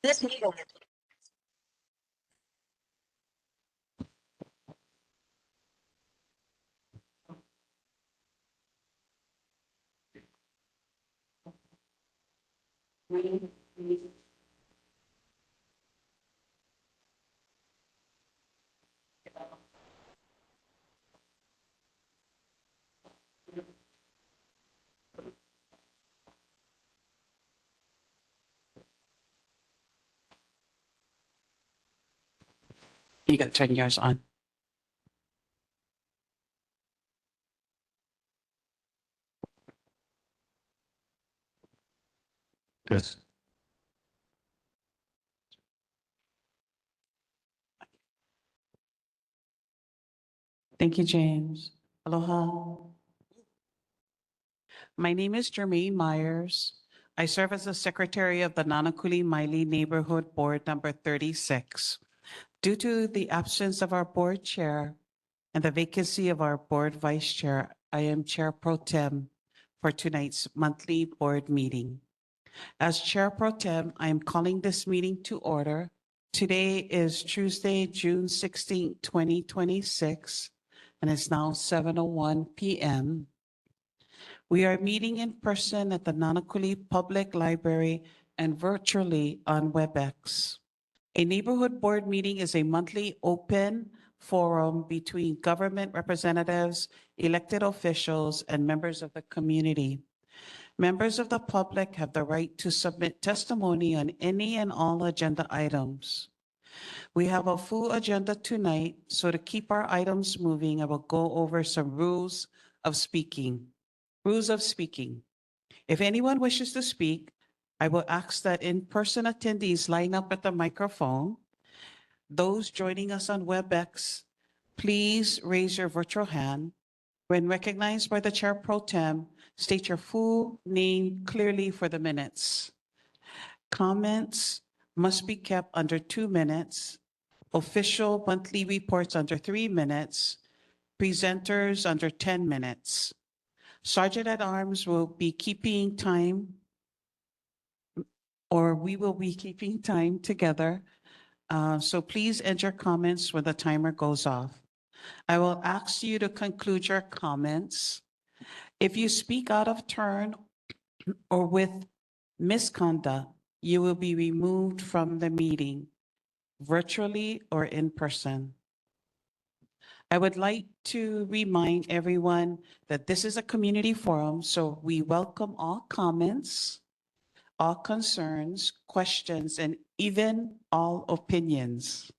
This meeting is You got to turn yours on. Yes. Thank you, James. Aloha. My name is Jermaine Myers. I serve as the secretary of the Nānākuli Māʻili Neighborhood Board number 36. Due to the absence of our board chair and the vacancy of our board vice chair, I am chair pro tem for tonight's monthly board meeting. As chair pro tem, I am calling this meeting to order. Today is Tuesday, June 16, 2026, and it's now 7:01 p.m. We are meeting in person at the Nānākuli Public Library and virtually on WebEx. A neighborhood board meeting is a monthly open forum between government representatives, elected officials, and members of the community. Members of the public have the right to submit testimony on any and all agenda items. We have a full agenda tonight, so to keep our items moving, I will go over some rules of speaking. Rules of speaking. If anyone wishes to speak, I will ask that in-person attendees line up at the microphone. Those joining us on WebEx, please raise your virtual hand. When recognized by the Chair Pro Tem, state your full name clearly for the minutes. Comments must be kept under 2 minutes. Official monthly reports under 3 minutes. Presenters under 10 minutes. Sergeant at Arms will be keeping time, or we will be keeping time together. So please enter comments when the timer goes off. I will ask you to conclude your comments. If you speak out of turn or with misconduct, you will be removed from the meeting, virtually or in person. I would like to remind everyone that this is a community forum, so we welcome all comments, all concerns, questions, and even all opinions.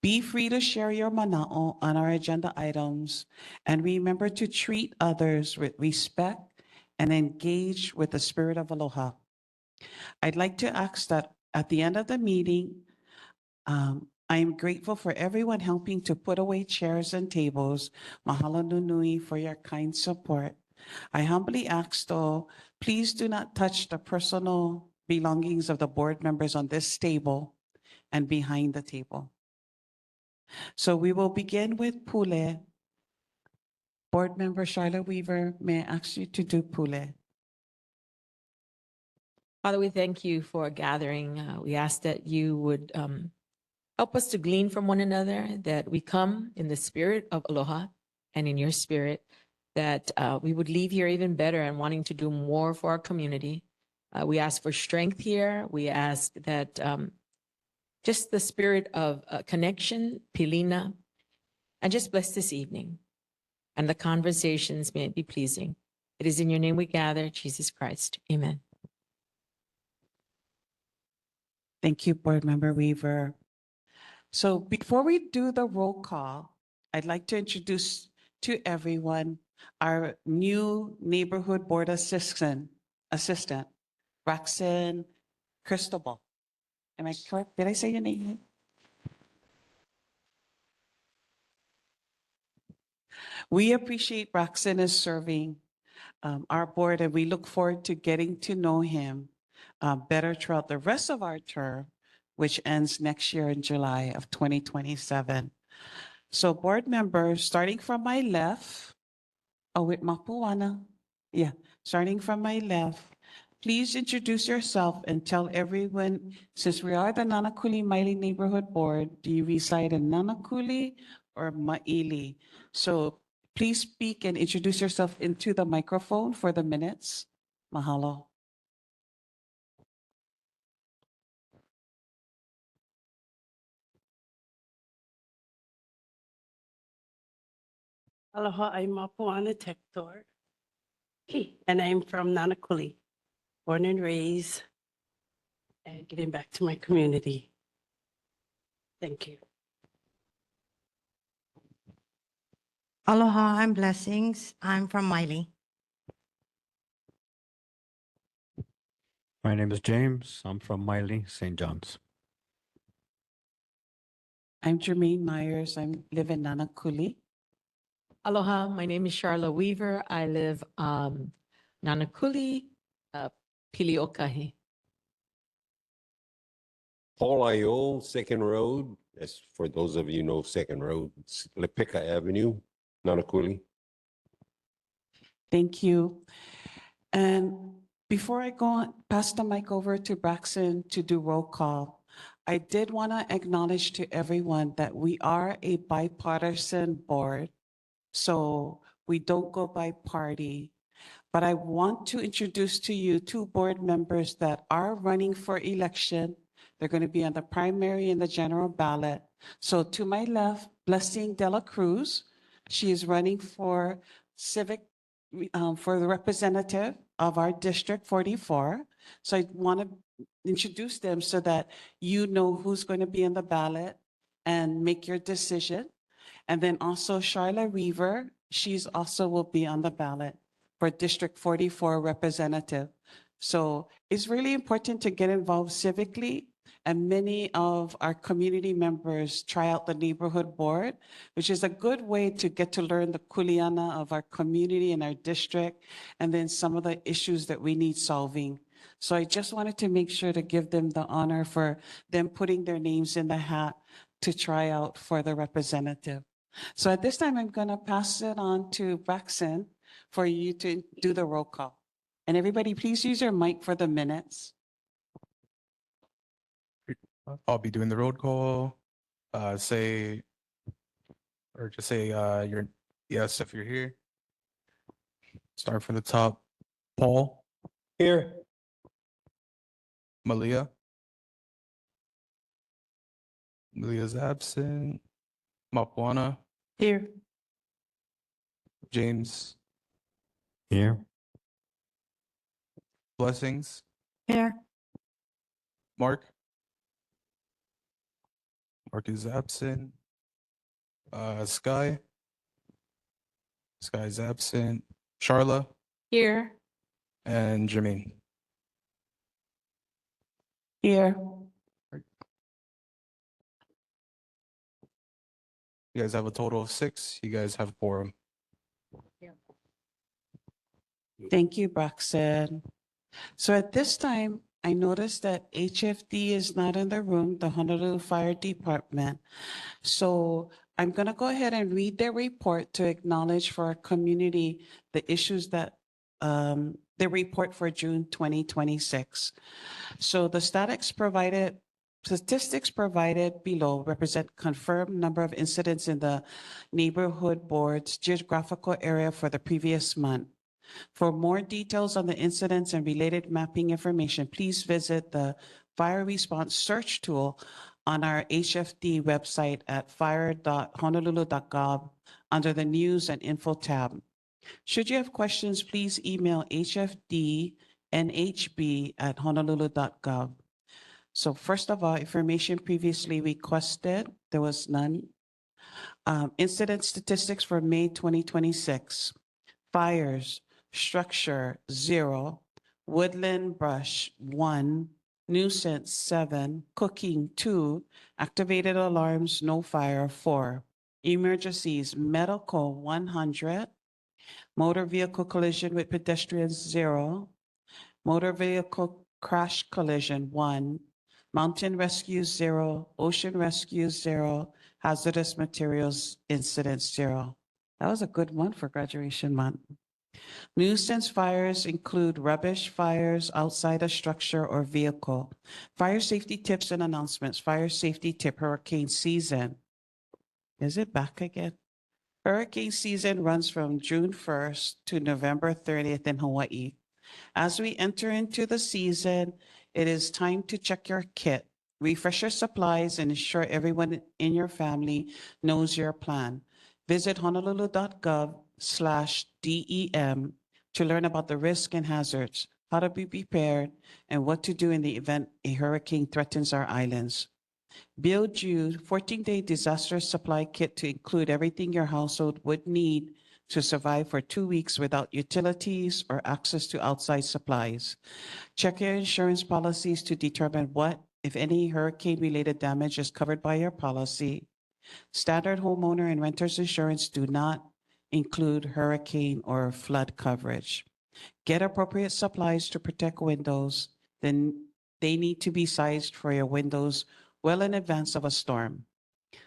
Be free to share your mana'o on our agenda items, and remember to treat others with respect and engage with the spirit of aloha. I'd like to ask that at the end of the meeting, I am grateful for everyone helping to put away chairs and tables. Mahalo nui for your kind support. I humbly ask, though, please do not touch the personal belongings of the board members on this table and behind the table. So we will begin with Pule. Board Member Charlotte Weaver, may I ask you to do Pule? Father, we thank you for gathering. We ask that you would help us to glean from one another, that we come in the spirit of aloha and in your spirit, that we would leave here even better and wanting to do more for our community. We ask for strength here. We ask that just the spirit of connection, pilina, and just bless this evening. And the conversations may it be pleasing. It is in your name we gather, Jesus Christ. Amen. Thank you, Board Member Weaver. So before we do the roll call, I'd like to introduce to everyone our new neighborhood board assistant, Roxanne Cristobal. Am I correct? Did I say your name? We appreciate Roxanne is serving our board, and we look forward to getting to know him better throughout the rest of our term, which ends next year in July of 2027. So board members, starting from my left, with Mapuana, starting from my left, please introduce yourself and tell everyone, since we are the Nānākuli Māʻili Neighborhood Board, do you reside in Nānākuli or Māʻili? So please speak and introduce yourself into the microphone for the minutes. Mahalo. Aloha, I'm Mapuana Tector, and I'm from Nānākuli, born and raised, and getting back to my community. Thank you. Aloha, I'm Blessings. I'm from Māʻili. My name is James. I'm from Māʻili, St. John's. I'm Jermaine Myers. I live in Nānākuli. Aloha, my name is Charla Weaver. I live Nānākuli, Piliokahi. Paul Iol, Second Road. As for those of you who know Second Road, it's Lepika Avenue, Nānākuli. Thank you. And before I go on, pass the mic over to Braxton to do roll call, I did want to acknowledge to everyone that we are a bipartisan board. So we don't go by party. But I want to introduce to you two board members that are running for election. They're going to be on the primary and the general ballot. So to my left, Blessing Dela Cruz. She is running for for the representative of our District 44. So I want to introduce them so that you know who's going to be in the ballot and make your decision. And then also Charla Weaver, she's also will be on the ballot for District 44 representative. So it's really important to get involved civically. And many of our community members try out the neighborhood board, which is a good way to get to learn the kuleana of our community and our district, and then some of the issues that we need solving. So I just wanted to make sure to give them the honor for them putting their names in the hat to try out for the representative. So at this time, I'm going to pass it on to Braxton for you to do the roll call. And everybody, please use your mic for the minutes. I'll be doing the road call. Just say you're yes if you're here. Start from the top. Paul, Here. Malia. Malia's absent. Mapuana, Here. James, Here. Blessings, Here. Mark. Mark is absent. Sky. Sky is absent. Charla Here. and Jermaine. Here. You guys have a total of 6. You guys have quorum. Thank you, Braxton. So at this time, I noticed that HFD is not in the room, the Honolulu Fire Department. So I'm going to go ahead and read their report to acknowledge for our community the issues that the report for June 2026. So the statistics provided below represent confirmed number of incidents in the neighborhood board's geographical area for the previous month. For more details on the incidents and related mapping information, please visit the Fire Response Search tool on our HFD website at fire.honolulu.gov under the News and Info tab. Should you have questions, please email hfdnhb@honolulu.gov. So first of all, information previously requested, there was none. Incident statistics for May 2026. Fires, structure 0, woodland brush 1, nuisance 7, cooking 2, activated alarms no fire 4, emergencies medical 100, motor vehicle collision with pedestrians 0, motor vehicle crash collision 1, mountain rescue 0, ocean rescue 0, hazardous materials incidents 0. That was a good one for graduation month. Nuisance fires include rubbish fires outside a structure or vehicle. Fire safety tips and announcements. Fire safety tip, hurricane season. Is it back again? Hurricane season runs from June 1st to November 30th in Hawaii. As we enter into the season, it is time to check your kit, refresh your supplies, and ensure everyone in your family knows your plan. Visit honolulu.gov/DEM to learn about the risks and hazards, how to be prepared, and what to do in the event a hurricane threatens our islands. Build you 14-day disaster supply kit to include everything your household would need to survive for 2 weeks without utilities or access to outside supplies. Check your insurance policies to determine what, if any, hurricane-related damage is covered by your policy. Standard homeowner and renters insurance do not include hurricane or flood coverage. Get appropriate supplies to protect windows. Then they need to be sized for your windows well in advance of a storm.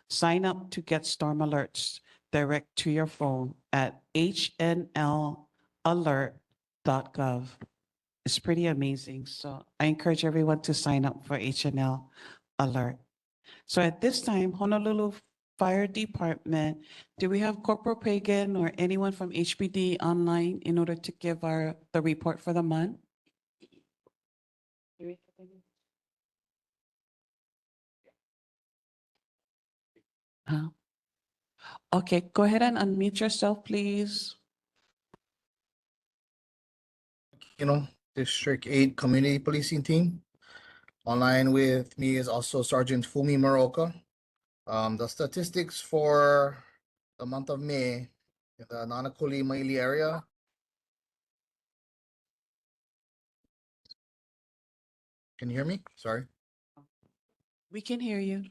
Sign up to get storm alerts direct to your phone at hnlalert.gov. It's pretty amazing. So I encourage everyone to sign up for HNL Alert. So at this time, Honolulu Fire Department, do we have Corporal Pagan or anyone from HPD online in order to give the report for the month? Huh? Okay, go ahead and unmute yourself, please. District 8 Community Policing Team. Online with me is also Sergeant Fumi Moroka. The statistics for the month of May in the Nānākuli Māʻili area. Can you hear me? Sorry. We can hear you.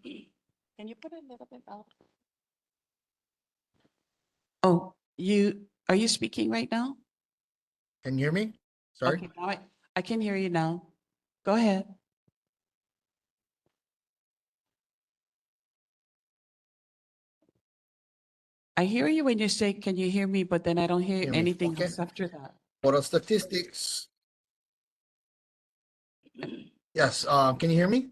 Can you put it a little bit out? Oh, are you speaking right now? Can you hear me? Sorry. Okay, now I can hear you now. Go ahead. I hear you when you say, can you hear me? But then I don't hear Hear me, anything okay. else after that. For the statistics. Yes, can you hear me?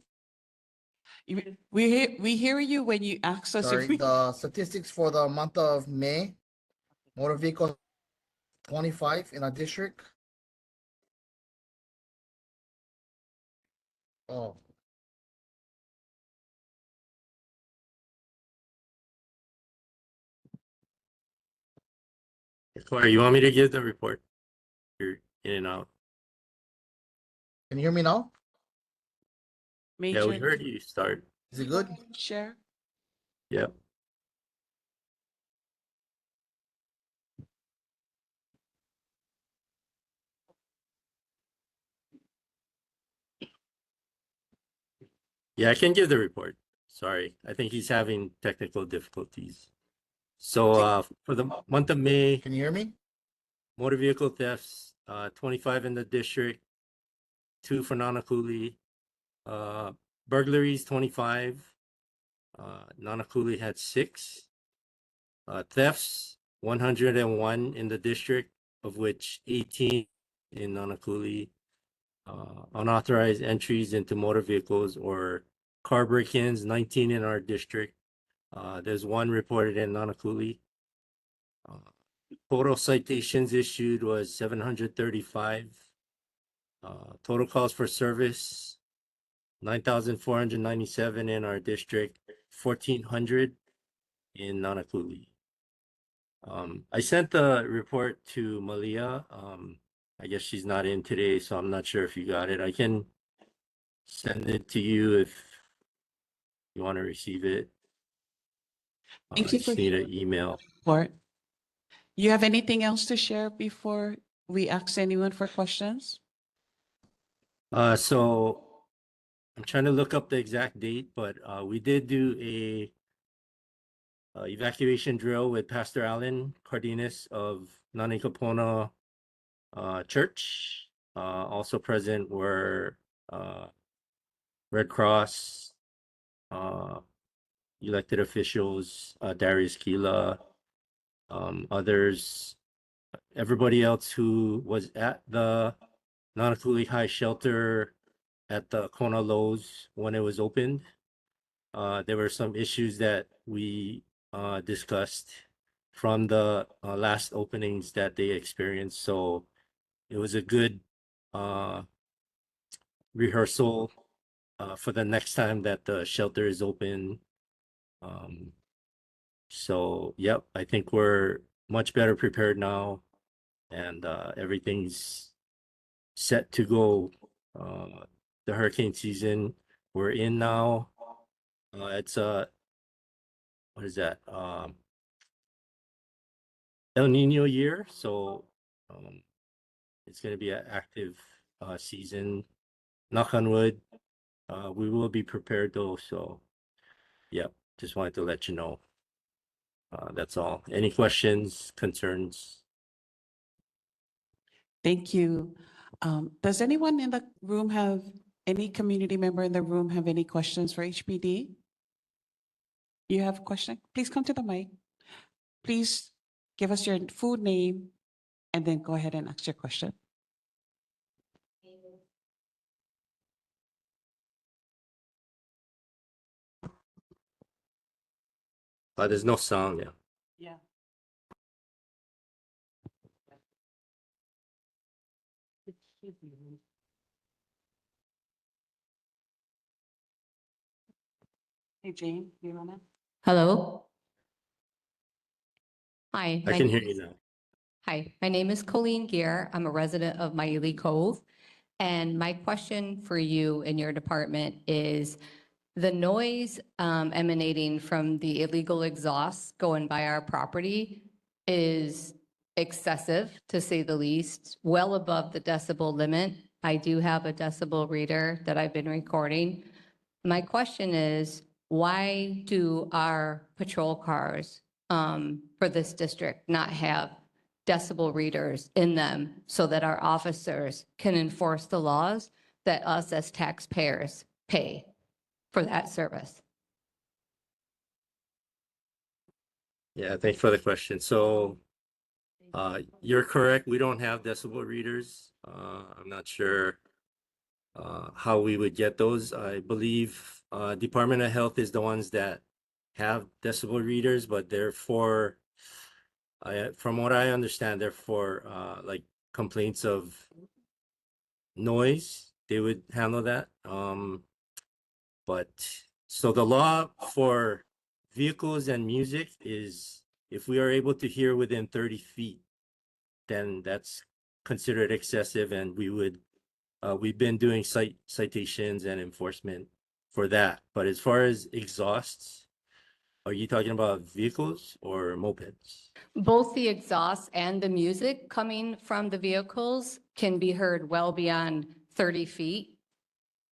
We hear you when you ask us Sorry, if we. the statistics for the month of May. Motor vehicle 25 in our district. Oh, Corey, you want me to give the report? You're in and out. can you hear me now? Yeah, we Major, heard you start. Is it good? share. Yep. Yeah, I can give the report. Sorry, I think he's having technical difficulties. So for the month of May, Can you hear me? motor vehicle thefts, 25 in the district, 2 for Nānākuli. Burglaries, 25. Nānākuli had 6. Thefts, 101 in the district, of which 18 in Nānākuli. Unauthorized entries into motor vehicles or car break-ins, 19 in our district. There's 1 reported in Nānākuli. Total citations issued was 735. Total calls for service, 9,497 in our district, 1,400 in Nānākuli. I sent the report to Malia. I guess she's not in today, so I'm not sure if you got it. I can send it to you if you want to receive it. Thank I you for just need an email. report. You have anything else to share before we ask anyone for questions? So I'm trying to look up the exact date, but we did do a evacuation drill with Pastor Alan Cardenas of Nānākuli Church. Also present were Red Cross, elected officials, Darius Kila, others, everybody else who was at the Nānākuli High Shelter at the Kona Lowe's when it was opened. There were some issues that we discussed from the last openings that they experienced. So it was a good rehearsal for the next time that the shelter is open. So, yep, I think we're much better prepared now, and everything's set to go. The hurricane season we're in now. It's what is that? El Nino year, so it's going to be an active season. Knock on wood. We will be prepared though, so yep, just wanted to let you know. That's all. Any questions, concerns? Thank you. Does anyone in the room have, any community member in the room have any questions for HPD? You have a question? Please come to the mic. Please give us your full name and then go ahead and ask your question. There's no sound, yeah. Yeah. Hey, Jane, you wanna? Hello. Hi. I can hear you now. Hi, my name is Colleen Gear. I'm a resident of Māʻili Cove. And my question for you and your department is the noise emanating from the illegal exhaust going by our property is excessive, to say the least, well above the decibel limit. I do have a decibel reader that I've been recording. My question is, why do our patrol cars for this district not have decibel readers in them so that our officers can enforce the laws that us as taxpayers pay for that service? Yeah, thanks for the question. So you're correct. We don't have decibel readers. I'm not sure how we would get those. I believe Department of Health is the ones that have decibel readers, but they're for, from what I understand, they're for like complaints of noise. They would handle that. But so the law for vehicles and music is if we are able to hear within 30 feet, then that's considered excessive, and we would we've been doing citations and enforcement for that. But as far as exhausts, are you talking about vehicles or mopeds? Both the exhaust and the music coming from the vehicles can be heard well beyond 30 feet.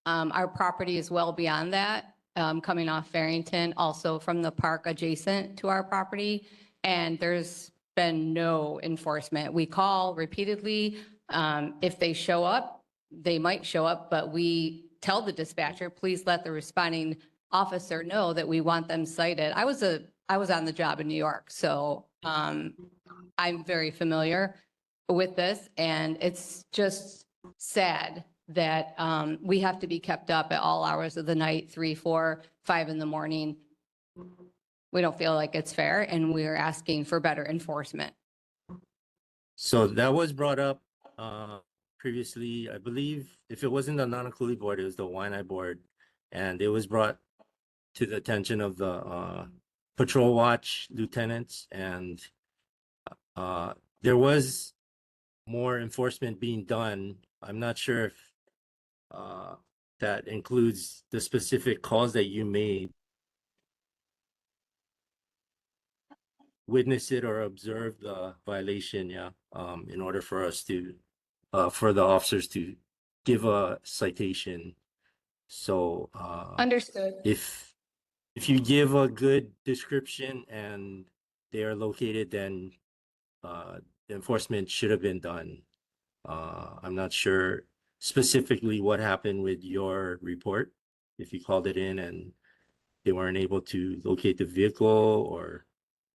Our property is well beyond that, coming off Farrington, also from the park adjacent to our property. And there's been no enforcement. We call repeatedly. If they show up, they might show up, but we tell the dispatcher, please let the responding officer know that we want them cited. I was on the job in New York, so I'm very familiar with this, and it's just sad that we have to be kept up at all hours of the night, 3, 4, 5 in the morning. We don't feel like it's fair, and we're asking for better enforcement. So that was brought up previously. I believe if it wasn't the Nānākuli board, it was the Waianae board, and it was brought to the attention of the patrol watch lieutenants, and there was more enforcement being done. I'm not sure if that includes the specific calls that you made. Witness it or observe the violation, yeah, in order for us to, for the officers to give a citation. So Understood. if you give a good description and they are located, then the enforcement should have been done. I'm not sure specifically what happened with your report, if you called it in and they weren't able to locate the vehicle, or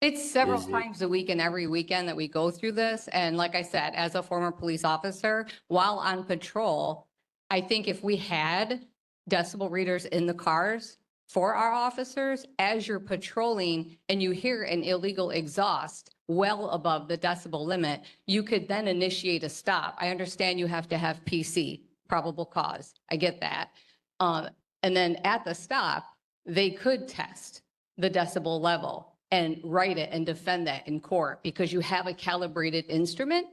It's several Is it- times a week and every weekend that we go through this. And like I said, as a former police officer, while on patrol, I think if we had decibel readers in the cars for our officers, as you're patrolling and you hear an illegal exhaust well above the decibel limit, you could then initiate a stop. I understand you have to have PC, probable cause. I get that. And then at the stop, they could test the decibel level and write it and defend that in court because you have a calibrated instrument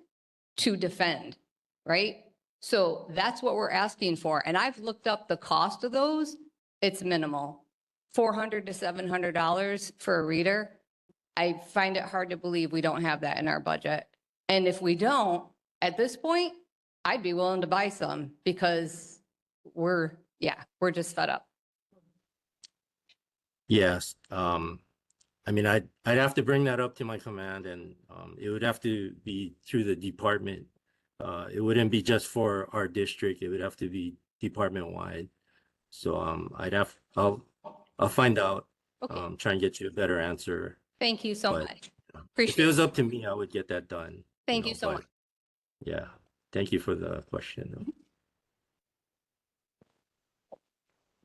to defend, right? So that's what we're asking for. And I've looked up the cost of those. It's minimal. $400 to $700 for a reader. I find it hard to believe we don't have that in our budget. And if we don't, at this point, I'd be willing to buy some because we're just fed up. Yes, I mean, I'd have to bring that up to my command and it would have to be through the department. It wouldn't be just for our district. It would have to be department wide. So I'll find out, Okay, try and get you a better answer. thank you so but, much. If Appreciate it was it. up to me, I would get that done. Thank you know, so but, much. Yeah, thank you for the question.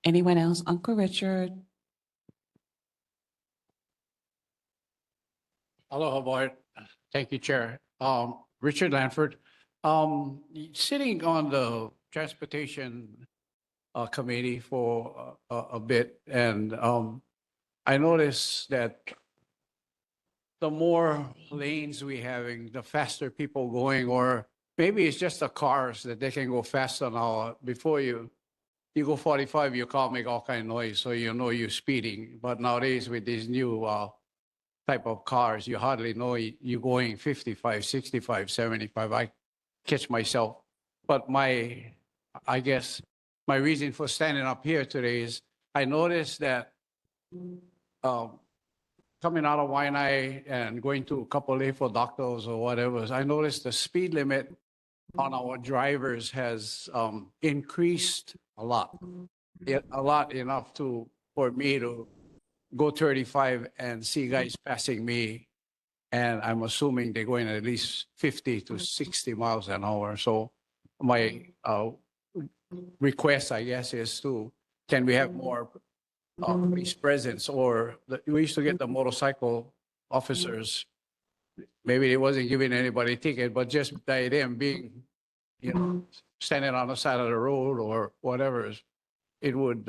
Anyone else? Uncle Richard? Aloha, Board. Thank you, Chair. Richard Lanford. Sitting on the Transportation Committee for a bit, and I noticed that the more lanes we having, the faster people going, or maybe it's just the cars that they can go faster now. Before you go 45, your car make all kind of noise, so you know you're speeding. But nowadays with these new type of cars, you hardly know you're going 55, 65, 75. I catch myself. But I guess my reason for standing up here today is I noticed that coming out of Waianae and going to Kapolei for doctors or whatever, I noticed the speed limit on our drivers has increased a lot. A lot enough for me to go 35 and see guys passing me. And I'm assuming they're going at least 50 to 60 miles an hour. So my request, I guess, is can we have more police presence, or we used to get the motorcycle officers. Maybe they wasn't giving anybody a ticket, but just by them being, standing on the side of the road or whatever, it would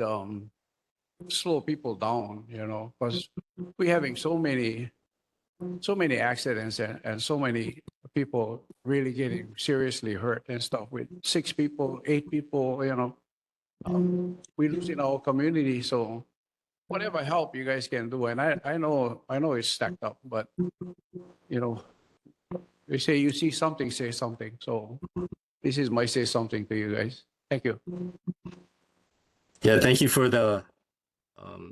slow people down, because we're having so many accidents and so many people really getting seriously hurt and stuff with 6 people, 8 people, we losing our community. So whatever help you guys can do, and I know it's stacked up, but they say you see something, say something. So this is my say something to you guys. Thank you. Yeah, thank you for the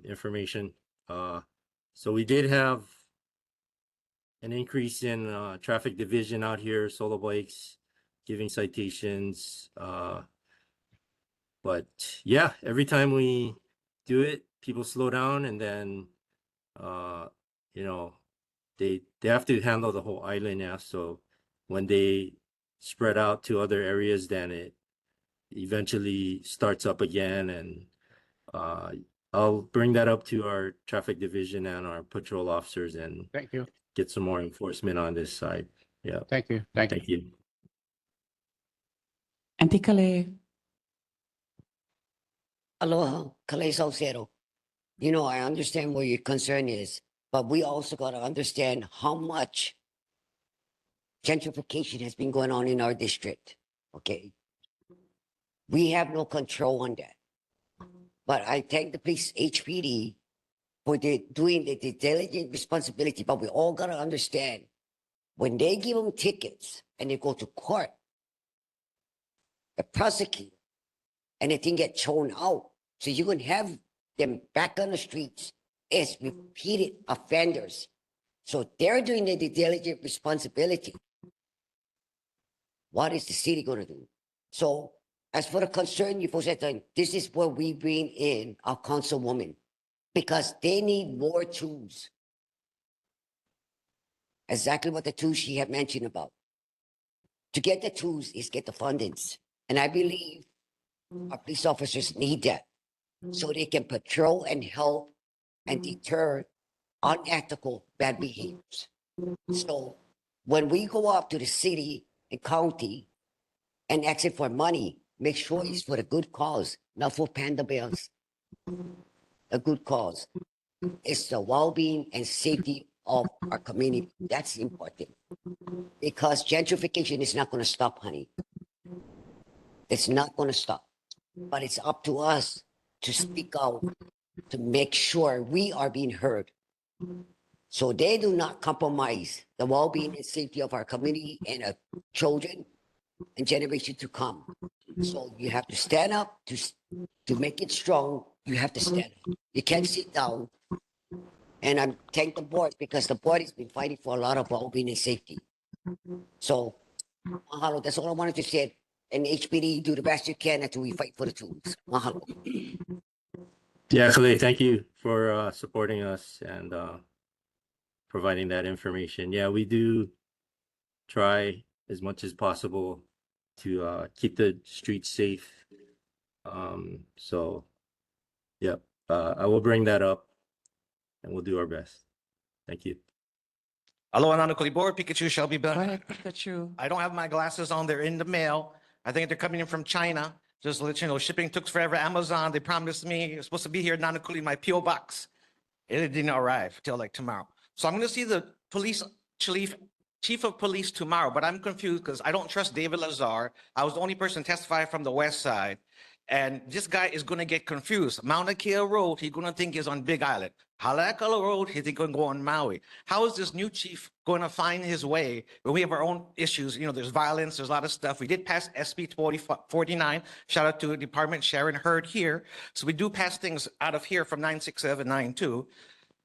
information. So we did have an increase in traffic division out here, solo bikes, giving citations. But yeah, every time we do it, people slow down, and then they have to handle the whole island now. So when they spread out to other areas, then it eventually starts up again. And I'll bring that up to our traffic division and our patrol officers and Thank you. get some more enforcement on this side. Yeah. Thank you. Thank you. Thank you. Auntie Calais? Aloha, Kalei Salcedo. I understand where your concern is, but we also got to understand how much gentrification has been going on in our district. Okay. We have no control on that. But I thank the police HPD for doing the diligent responsibility. But we all got to understand when they give them tickets and they go to court, the prosecutor, and the thing get thrown out. So you can have them back on the streets as repeated offenders. So they're doing the diligent responsibility. What is the city going to do? So as for the concern you folks said, this is where we bring in our councilwoman, because they need more tools. exactly what the tools she had mentioned about. To get the tools is get the fundings. And I believe our police officers need that so they can patrol and help and deter unethical bad behaviors. So when we go up to the city and county and ask it for money, make sure it's for the good cause, not for panda bears. A good cause. It's the well-being and safety of our community. That's important. Because gentrification is not going to stop, honey. It's not going to stop. But it's up to us to speak out, to make sure we are being heard. So they do not compromise the well-being and safety of our community and our children and generation to come. So you have to stand up to make it strong. You have to stand up. You can't sit down. And I'm thank the board because the board has been fighting for a lot of well-being and safety. So, mahalo, that's all I wanted to say. And HPD, do the best you can until we fight for the tools. Mahalo. Yeah, Khalid, thank you for supporting us and providing that information. Yeah, we do try as much as possible to keep the streets safe. So, yep, I will bring that up and we'll do our best. Thank you. Aloha Nānākuli board, Pikachu shall be Go back. ahead, Pikachu. I don't have my glasses on. They're in the mail. I think they're coming in from China. Just to let you know, shipping took forever. Amazon, they promised me it's supposed to be here in Nānākuli, my PO box. It didn't arrive till like tomorrow. So I'm going to see the police chief of police tomorrow, but I'm confused because I don't trust David Lazar. I was the only person testifying from the west side. And this guy is going to get confused. Mauna Kea Road, he's going to think is on Big Island. Halakala Road, he's going to go on Maui. How is this new chief going to find his way when we have our own issues? You know, there's violence, there's a lot of stuff. We did pass SB 49. Shout out to Department Sharon Hurd here. So we do pass things out of here from 96792.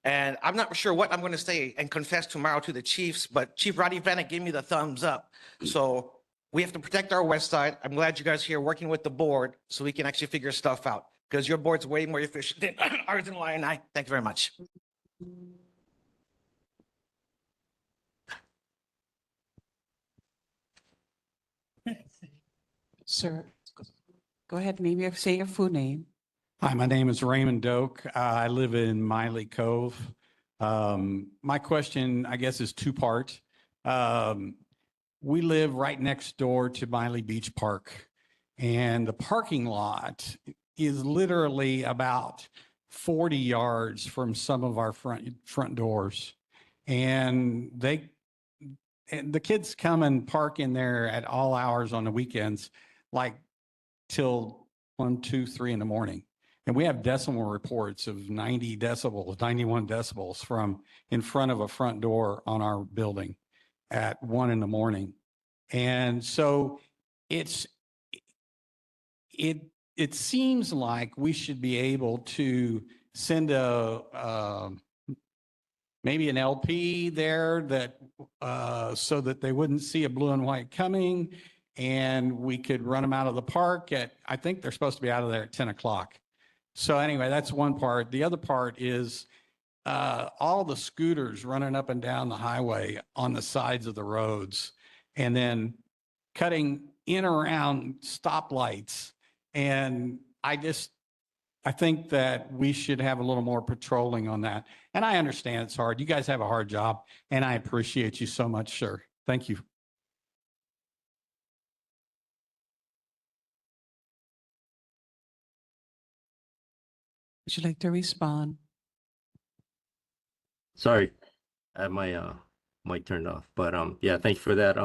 And I'm not sure what I'm going to say and confess tomorrow to the chiefs, but Chief Roddy Vanek gave me the thumbs up. So we have to protect our west side. I'm glad you guys are here working with the board so we can actually figure stuff out because your board's way more efficient than ours and Y&I. Thank you very much. Sir, go ahead, name your, say your full name. Hi, my name is Raymond Doak. I live in Māʻili Cove. My question, I guess, is two-part. We live right next door to Māʻili Beach Park, and the parking lot is literally about 40 yards from some of our front doors. And the kids come and park in there at all hours on the weekends, like till 1, 2, 3 in the morning. And we have decimal reports of 90 decibels, 91 decibels from in front of a front door on our building at 1 in the morning. And so it seems like we should be able to send maybe an LP there that so that they wouldn't see a blue and white coming, and we could run them out of the park at, I think they're supposed to be out of there at 10 o'clock. So anyway, that's one part. The other part is all the scooters running up and down the highway on the sides of the roads and then cutting in around stoplights. And I think that we should have a little more patrolling on that. And I understand it's hard. You guys have a hard job, and I appreciate you so much, sir. Thank you. Would you like to respond? Sorry, I had my mic turned off. But yeah, thank you for that.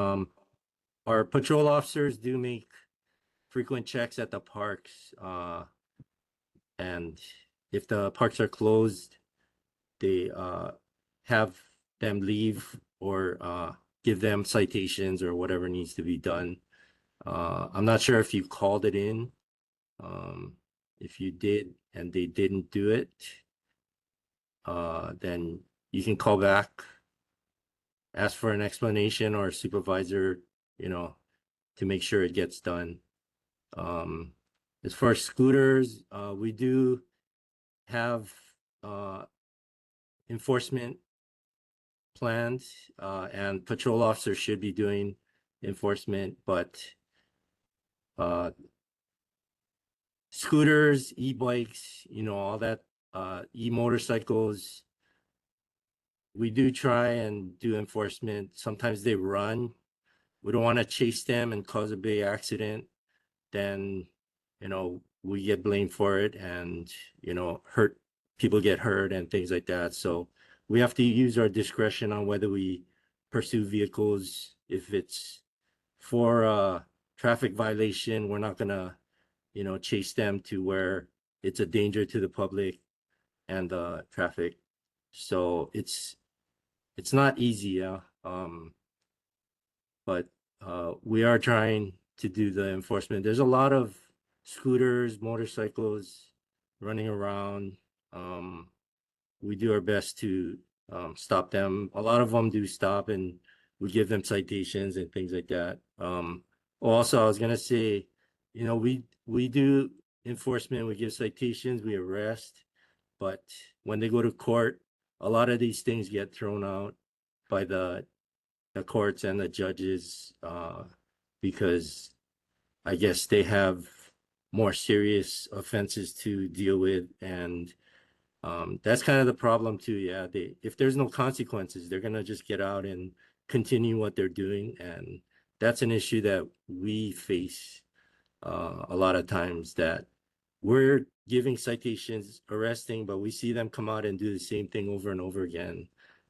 Our patrol officers do make frequent checks at the parks. And if the parks are closed, they have them leave or give them citations or whatever needs to be done. I'm not sure if you called it in. If you did and they didn't do it, then you can call back, ask for an explanation or a supervisor, you know, to make sure it gets done. As far as scooters, we do have enforcement planned, and patrol officers should be doing enforcement, but scooters, e-bikes, all that, e-motorcycles, we do try and do enforcement. Sometimes they run. We don't want to chase them and cause a big accident. Then, we get blamed for it, and, people get hurt and things like that. So we have to use our discretion on whether we pursue vehicles. If it's for a traffic violation, we're not gonna, chase them to where it's a danger to the public and traffic. So it's not easy, yeah. But we are trying to do the enforcement. There's a lot of scooters, motorcycles running around. We do our best to stop them. A lot of them do stop, and we give them citations and things like that. Also, I was gonna say, we do enforcement, we give citations, we arrest, but when they go to court, a lot of these things get thrown out by the courts and the judges, because I guess they have more serious offenses to deal with, and that's kind of the problem too. Yeah, if there's no consequences, they're gonna just get out and continue what they're doing, and that's an issue that we face a lot of times, that we're giving citations, arresting, but we see them come out and do the same thing over and over again.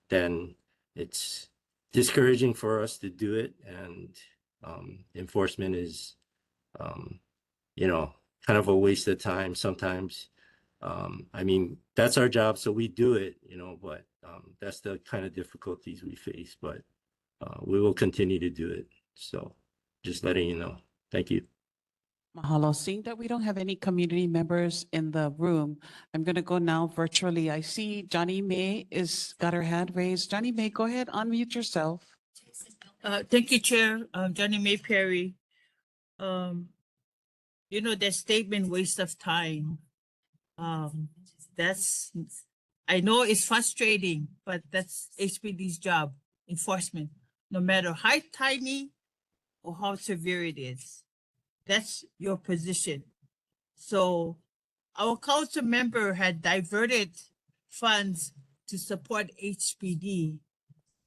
Then it's discouraging for us to do it, and enforcement is kind of a waste of time sometimes. I mean, that's our job, so we do it, but that's the kind of difficulties we face, but we will continue to do it. So just letting you know. Thank you. Mahalo. Seeing that we don't have any community members in the room, I'm going to go now virtually. I see Johnny May got her hand raised. Johnny May, go ahead, unmute yourself. Thank you, Chair. Johnny May Perry. That statement, waste of time. I know it's frustrating, but that's HPD's job, enforcement, no matter how tiny or how severe it is. That's your position. So our council member had diverted funds to support HPD,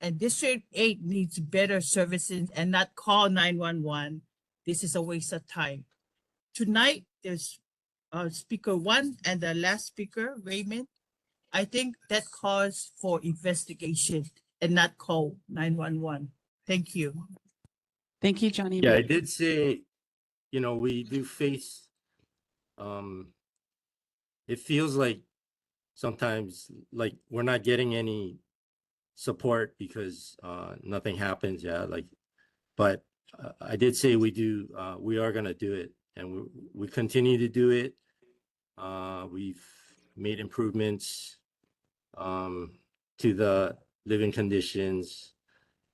and District 8 needs better services and not call 911. This is a waste of time. Tonight, there's Speaker 1 and the last speaker, Raymond. I think that calls for investigation and not call 911. Thank you. Thank you, Johnny. Yeah, I did say, we do face, it feels like sometimes like we're not getting any support because nothing happens. Yeah, but I did say we are gonna do it, and we continue to do it. We've made improvements to the living conditions.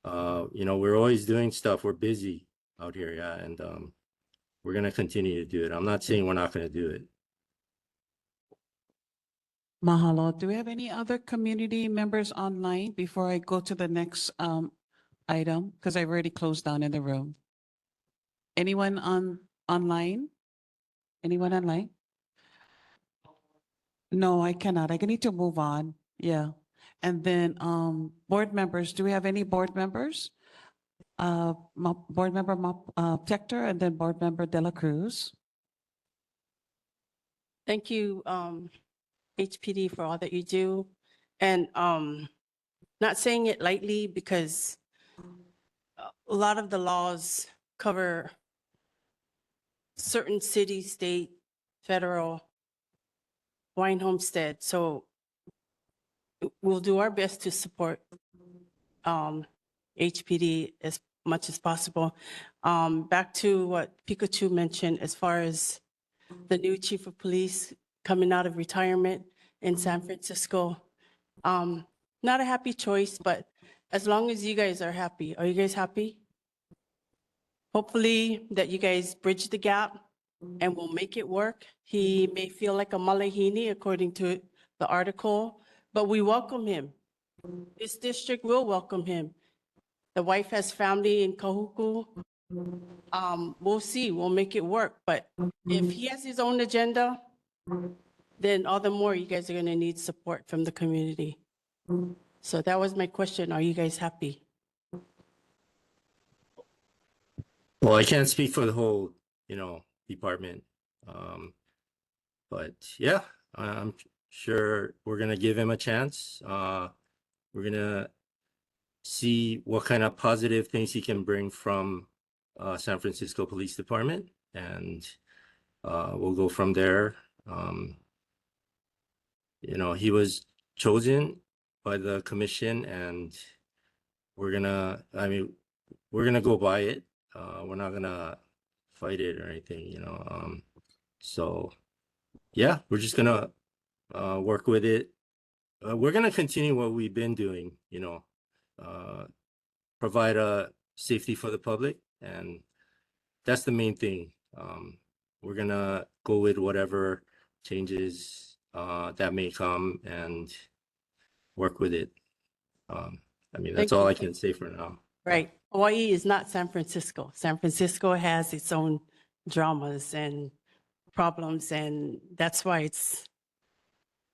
We're always doing stuff. We're busy out here, yeah, and we're gonna continue to do it. I'm not saying we're not gonna do it. Mahalo. Do we have any other community members online before I go to the next item? Because I've already closed down in the room. Anyone online? Anyone online? No, I cannot. I need to move on. Yeah. And then board members, do we have any board members? Board member Tector, and then board member De La Cruz. Thank you, HPD, for all that you do. And not saying it lightly, because a lot of the laws cover certain city, state, federal, Hawaiian homestead. So we'll do our best to support HPD as much as possible. Back to what Pikachu mentioned, as far as the new chief of police coming out of retirement in San Francisco. Not a happy choice, but as long as you guys are happy. Are you guys happy? Hopefully that you guys bridge the gap and we'll make it work. He may feel like a malahini according to the article, but we welcome him. This district will welcome him. The wife has family in Kahuku. We'll see, we'll make it work, but if he has his own agenda, then all the more you guys are gonna need support from the community. So that was my question. Are you guys happy? Well, I can't speak for the whole, department. But yeah, I'm sure we're gonna give him a chance. We're gonna see what kind of positive things he can bring from San Francisco Police Department, and we'll go from there. He was chosen by the commission, and we're gonna go by it. We're not gonna fight it or anything, so yeah, we're just gonna work with it. We're gonna continue what we've been doing, provide safety for the public, and that's the main thing. We're gonna go with whatever changes that may come and work with it. That's Thank all you. I can say for now. Right. Hawaii is not San Francisco. San Francisco has its own dramas and problems, and that's why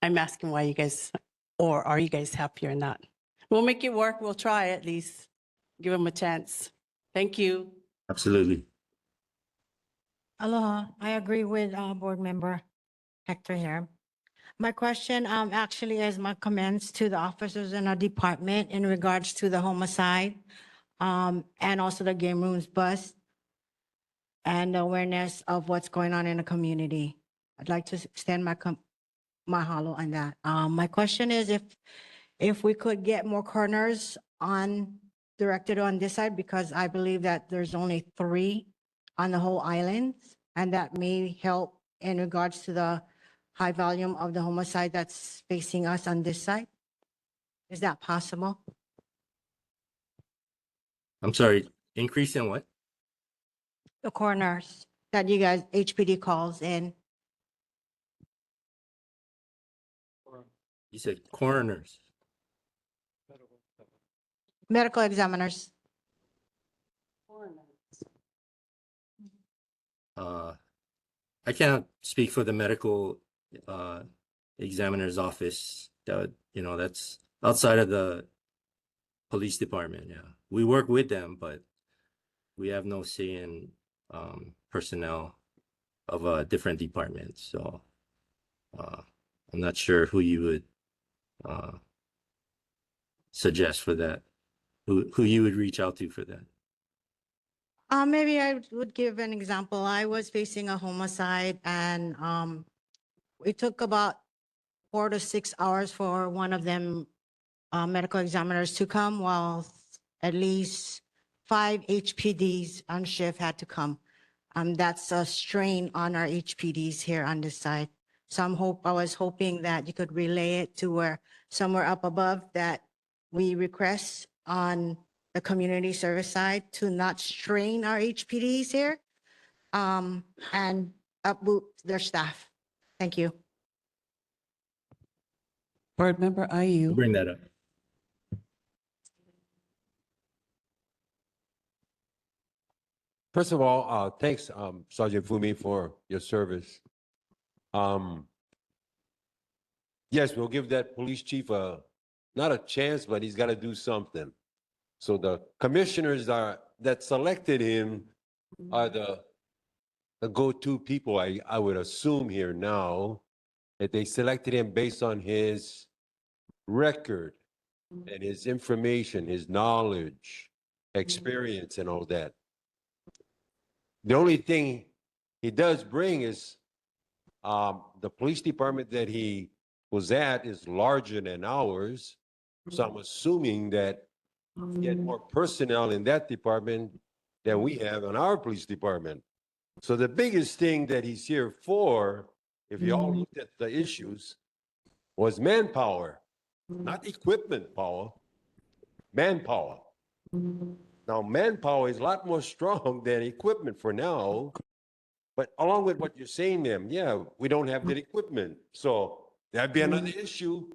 I'm asking why you guys, or are you guys happy or not? We'll make it work. We'll try at least. Give them a chance. Thank you. Absolutely. Aloha. I agree with Board Member Hector here. My question actually is my comments to the officers in our department in regards to the homicide and also the game rooms bust and the awareness of what's going on in the community. I'd like to extend my mahalo on that. My question is if we could get more corners directed on this side, because I believe that there's only 3 on the whole island, and that may help in regards to the high volume of the homicide that's facing us on this side. Is that possible? I'm sorry, increase in what? The corners that you guys, HPD calls in. You said coroners. Medical examiners. I can't speak for the medical examiner's office. That's outside of the police department. Yeah, we work with them, but we have no say in personnel of a different department. So I'm not sure who you would suggest for that. Who you would reach out to for that. Maybe I would give an example. I was facing a homicide and it took about 4 to 6 hours for one of them medical examiners to come, while at least 5 HPDs on shift had to come. That's a strain on our HPDs here on this side. So I was hoping that you could relay it to where somewhere up above that we request on the community service side to not strain our HPDs here and upboot their staff. Thank you. Board Member We'll Ayu. bring that up. First of all, thanks, Sergeant Fumi, for your service. Yes, we'll give that police chief not a chance, but he's got to do something. So the commissioners that selected him are the go-to people, I would assume here now, that they selected him based on his record and his information, his knowledge, experience, and all that. The only thing he does bring is the police department that he was at is larger than ours. So I'm assuming that he had more personnel in that department than we have in our police department. So the biggest thing that he's here for, if you all looked at the issues, was manpower, not equipment power, manpower. Now, manpower is a lot more strong than equipment for now. But along with what you're saying, ma'am, yeah, we don't have the equipment. So that'd be another issue,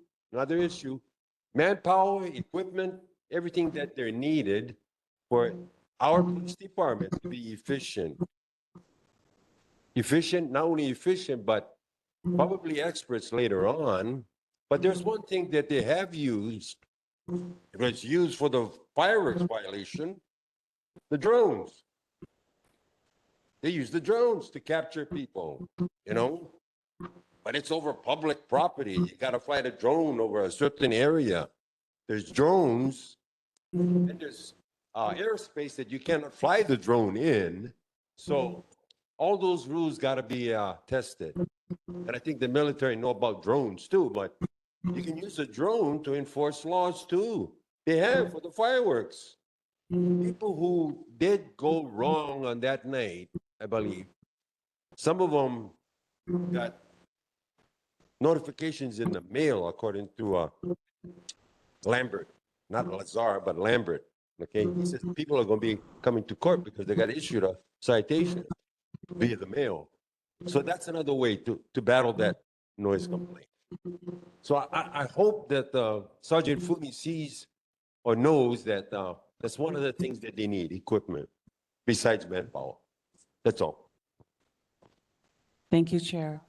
manpower, equipment, everything that they're needed for our police department to be efficient. Efficient, not only efficient, but probably experts later on. But there's one thing that they have used, it was used for the fireworks violation, the drones. They use the drones to capture people, you know? But it's over public property. You gotta fly the drone over a certain area. There's drones, and there's airspace that you cannot fly the drone in. So all those rules gotta be tested. And I think the military know about drones too, but you can use a drone to enforce laws too. They have for the fireworks. People who did go wrong on that night, I believe, some of them got notifications in the mail, according to Lambert, not Lazar, but Lambert. Okay, he says people are going to be coming to court because they got issued a citation via the mail. So that's another way to battle that noise complaint. So I hope that Sergeant Fumi sees or knows that that's one of the things that they need, equipment, besides manpower. That's all. Thank you, Chair.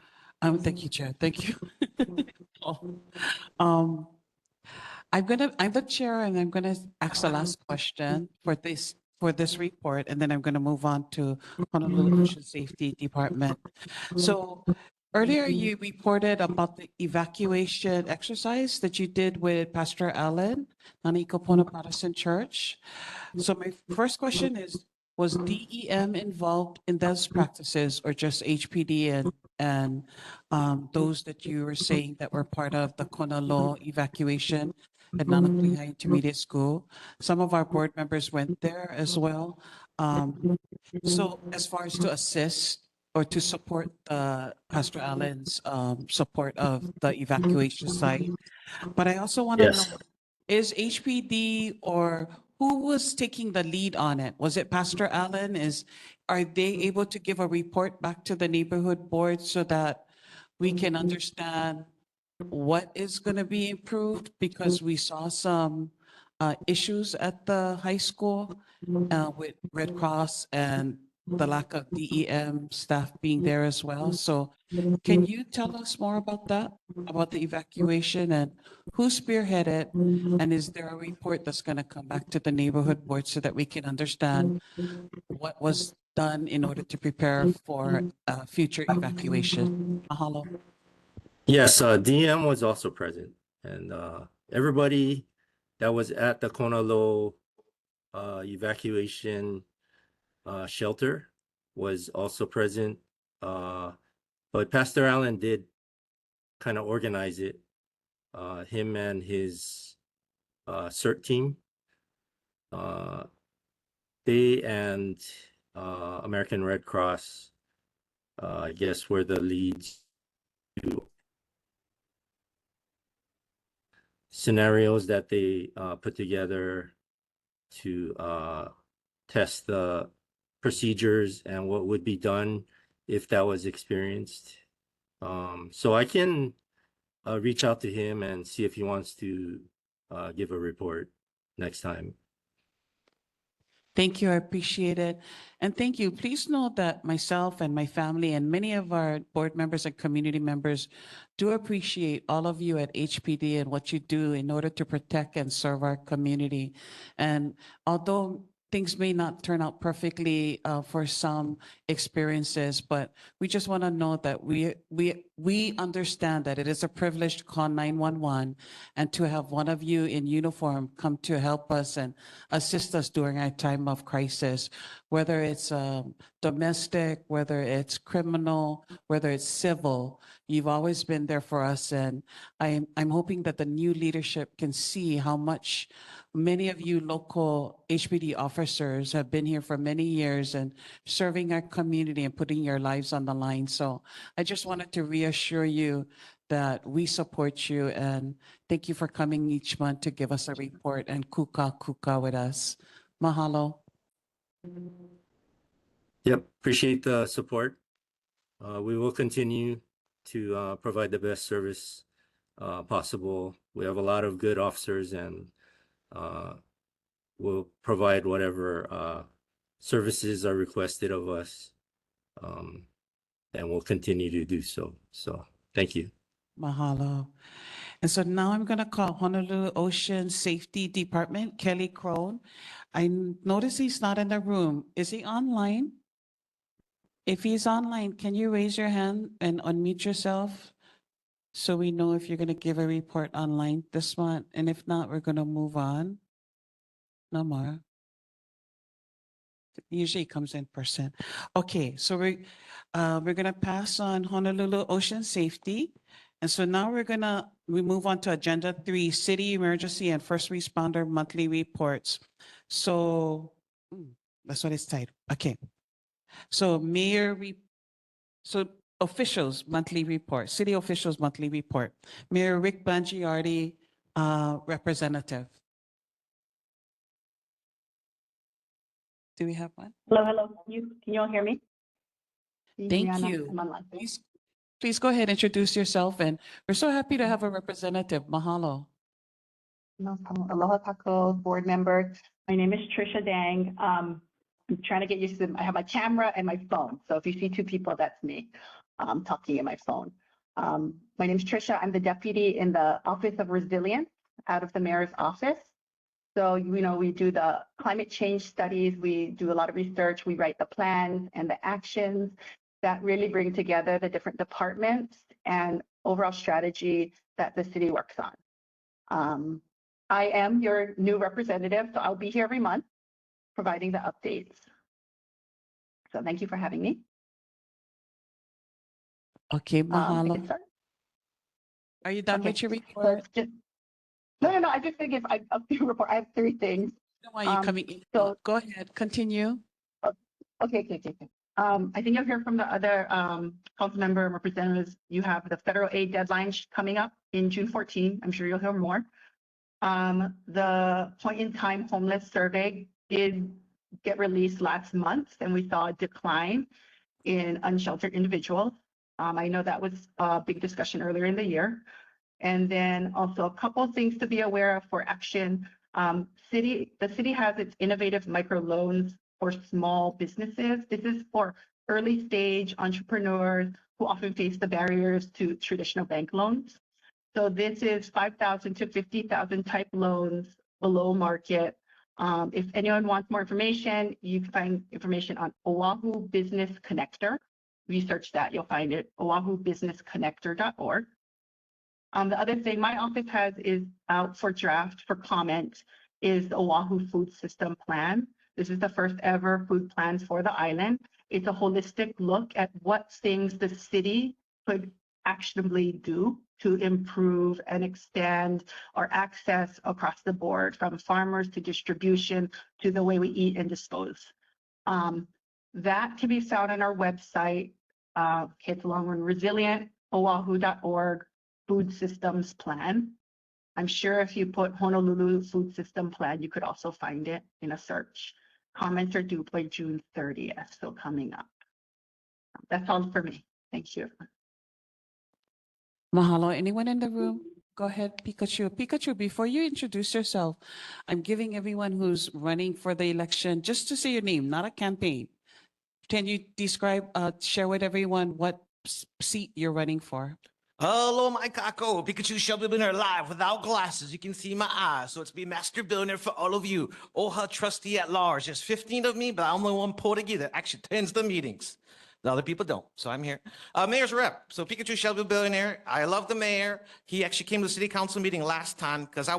Thank you, Chair. Thank you. Um, I'm the chair, and I'm gonna ask the last question for this report, and then I'm gonna move on to Honolulu Ocean Safety Department. So earlier you reported about the evacuation exercise that you did with Pastor Allen, Nānākuli Protestant Church. So my first question is, was DEM involved in those practices, or just HPD and those that you were saying that were part of the Konalo evacuation at Nānākuli High Intermediate School? Some of our board members went there as well. So as far as to assist or to support Pastor Allen's support of the evacuation site. But I also want to know, is HPD or who was taking the lead on it? Was it Pastor Allen? Are they able to give a report back to the neighborhood board so that we can understand what is going to be improved? Because we saw some issues at the high school with Red Cross and the lack of DEM staff being there as well. So can you tell us more about that, about the evacuation and who spearheaded? And is there a report that's going to come back to the neighborhood board so that we can understand what was done in order to prepare for future evacuation? Mahalo. Yes, DM was also present, and everybody that was at the Konalo evacuation shelter was also present. But Pastor Allen did kind of organize it. Him and his CERT team, they and American Red Cross, I guess, were the leads to scenarios that they put together to test the procedures and what would be done if that was experienced. So I can reach out to him and see if he wants to give a report next time. Thank you. I appreciate it. And thank you. Please know that myself and my family and many of our board members and community members do appreciate all of you at HPD and what you do in order to protect and serve our community. And although things may not turn out perfectly for some experiences, but we just want to know that we understand that it is a privilege to call 911 and to have one of you in uniform come to help us and assist us during our time of crisis, whether it's domestic, whether it's criminal, whether it's civil. You've always been there for us, and I'm hoping that the new leadership can see how much many of you local HPD officers have been here for many years and serving our community and putting your lives on the line. So I just wanted to reassure you that we support you, and thank you for coming each month to give us a report and kuka with us. Mahalo. Yep, appreciate the support. We will continue to provide the best service possible. We have a lot of good officers, and we'll provide whatever services are requested of us, and we'll continue to do so. So thank you. Mahalo. And so now I'm going to call Honolulu Ocean Safety Department, Kelly Crone. Notice he's not in the room. Is he online? If he's online, can you raise your hand and unmute yourself so we know if you're going to give a report online this month? And if not, we're going to move on. No more. Usually it comes in person. Okay, so we're going to pass on Honolulu Ocean Safety. And so now we move on to Agenda 3, City Emergency and First Responder Monthly Reports. So that's what it's titled. Okay. So officials monthly report, city officials monthly report. Mayor Rick Bangiardi, representative. Do we have one? Hello. Can you all hear me? Thank Brianna, you. I'm online. Please go ahead, introduce yourself, and we're so happy to have a representative. Mahalo. No problem. Aloha Taco board member. My name is Trisha Dang. I'm trying to get used to, I have my camera and my phone. So if you see two people, that's me talking in my phone. My name is Trisha. I'm the deputy in the Office of Resilience out of the mayor's office. So, we do the climate change studies. We do a lot of research. We write the plans and the actions that really bring together the different departments and overall strategy that the city works on. I am your new representative, so I'll be here every month providing the updates. So thank you for having me. Okay, I mahalo. can start. Are you done Okay, with your so report? it's just, no, I just think if I report, I have three things. Why are you coming in? So Go ahead, continue. Okay. I think you'll hear from the other council member representatives. You have the federal aid deadline coming up in June 14. I'm sure you'll hear more. The point in time homeless survey did get released last month, and we saw a decline in unsheltered individuals. I know that was a big discussion earlier in the year. And then also a couple of things to be aware of for action. The city has its innovative microloans for small businesses. This is for early stage entrepreneurs who often face the barriers to traditional bank loans. So this is 5,000 to 50,000 type loans below market. If anyone wants more information, you can find information on Oahu Business Connector. Research that, you'll find it, oahubusinessconnector.org. The other thing my office has is out for draft for comment is the Oahu Food System Plan. This is the first ever food plans for the island. It's a holistic look at what things the city could actionably do to improve and extend our access across the board, from farmers to distribution to the way we eat and dispose. That can be found on our website. It's a long one, resilient, oahu.org. Food Systems Plan. I'm sure if you put Honolulu Food System Plan, you could also find it in a search. Comments are due by June 30th, so coming up. That's all for me. Thank you. Mahalo. Anyone in the room? Go ahead, Pikachu. Pikachu, before you introduce yourself, I'm giving everyone who's running for the election just to say your name, not a campaign. Can you describe, share with everyone what seat you're running for? Hello, my kako. Pikachu Shelby Billionaire live without glasses. You can see my eyes. So it's be Master Billionaire for all of you. OHA trustee at large. There's 15 of me, but I'm the one pulled together that actually attends the meetings. The other people don't, so I'm here. Mayor's rep. So Pikachu Shelby Billionaire. I love the mayor. He actually came to the city council meeting last time because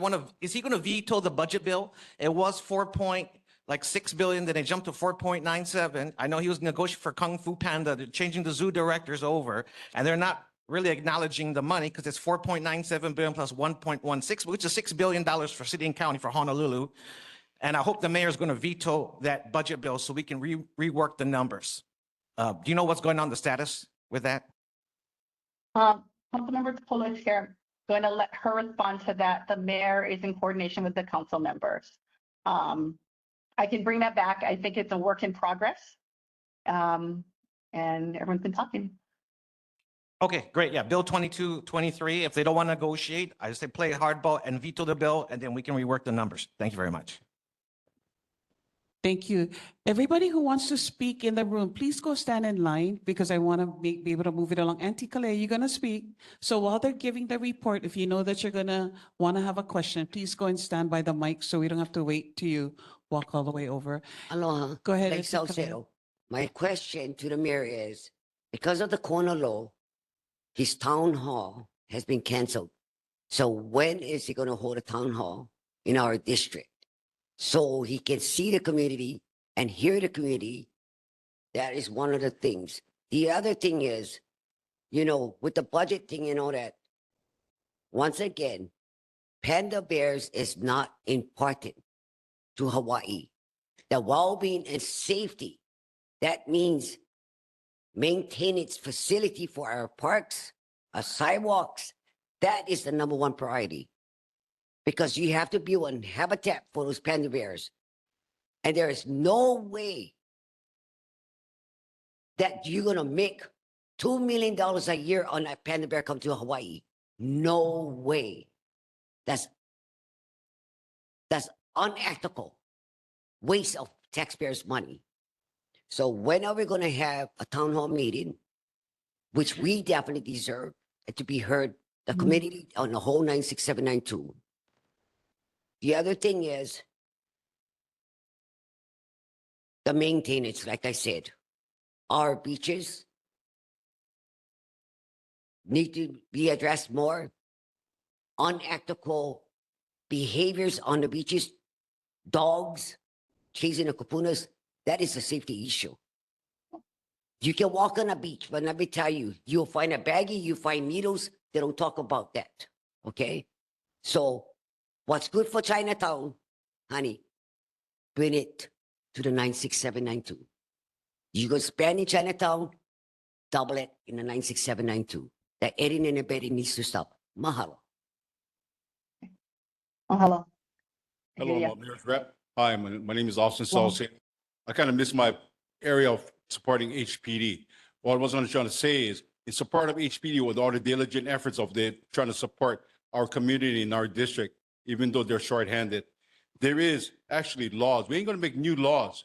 is he going to veto the budget bill? It was 4.6 billion, then it jumped to 4.97. I know he was negotiating for Kung Fu Panda. They're changing the zoo directors over, and they're not really acknowledging the money because it's 4.97 billion plus 1.16, which is $6 billion for city and county for Honolulu. And I hope the mayor is going to veto that budget bill so we can rework the numbers. Do you know what's going on, the status with that? Councilmember Topola is here. I'm going to let her respond to that. The mayor is in coordination with the council members. I can bring that back. I think it's a work in progress. And everyone's been talking. Okay, great. Yeah, Bill 2223. If they don't want to negotiate, I just say play hardball and veto the bill, and then we can rework the numbers. Thank you very much. Thank you. Everybody who wants to speak in the room, please go stand in line because I want to be able to move it along. Auntie Calais, you're going to speak. So while they're giving the report, if you know that you're going to want to have a question, please go and stand by the mic so we don't have to wait till you walk all the way over. Aloha. Go ahead. Lake Auntie Calais. Salcedo. My question to the mayor is, because of the corner law, his town hall has been canceled. So when is he going to hold a town hall in our district? So he can see the community and hear the community. That is one of the things. The other thing is, you know, with the budget thing and all that, once again, panda bears is not important to Hawaii. The well-being and safety, that means maintain its facility for our parks, our sidewalks. That is the #1 priority. Because you have to build a habitat for those panda bears. And there is no way that you're going to make $2 million a year on that panda bear come to Hawaii. No way. That's unethical. Waste of taxpayers' money. So when are we going to have a town hall meeting, which we definitely deserve to be heard, the committee on the whole 96792? The other thing is the maintenance, like I said, our beaches need to be addressed more. Unethical behaviors on the beaches, dogs chasing the kupunas, that is a safety issue. You can walk on a beach, but let me tell you, you'll find a baggie, you find needles, they don't talk about that, okay? So what's good for Chinatown, honey, bring it to the 96792. You go spend in Chinatown, double it in the 96792. That aiding and abetting needs to stop. Mahalo. Hello. Hello, Yeah. Mayor's Rep. Hi, my name is Austin Well- Salcedo. I kind of missed my area of supporting HPD. What I was trying to say is, in support of HPD with all the diligent efforts of trying to support our community in our district, even though they're shorthanded, there is actually laws. We ain't going to make new laws.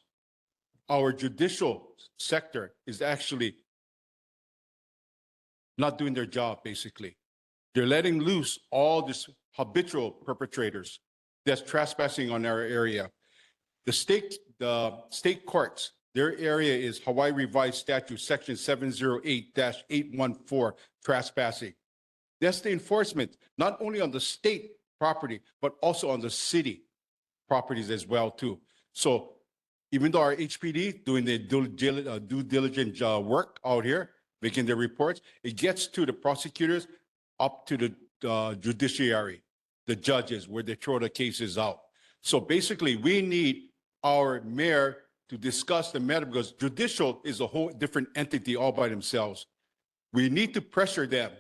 Our judicial sector is actually not doing their job, basically. They're letting loose all these habitual perpetrators that's trespassing on our area. The state courts, their area is Hawaii Revised Statute, Section 708-814, trespassing. That's the enforcement, not only on the state property, but also on the city properties as well, too. So even though our HPD doing the due diligent work out here, making their reports, it gets to the prosecutors, up to the judiciary, the judges, where they throw the cases out. So basically, we need our mayor to discuss the matter because judicial is a whole different entity all by themselves. We need to pressure them,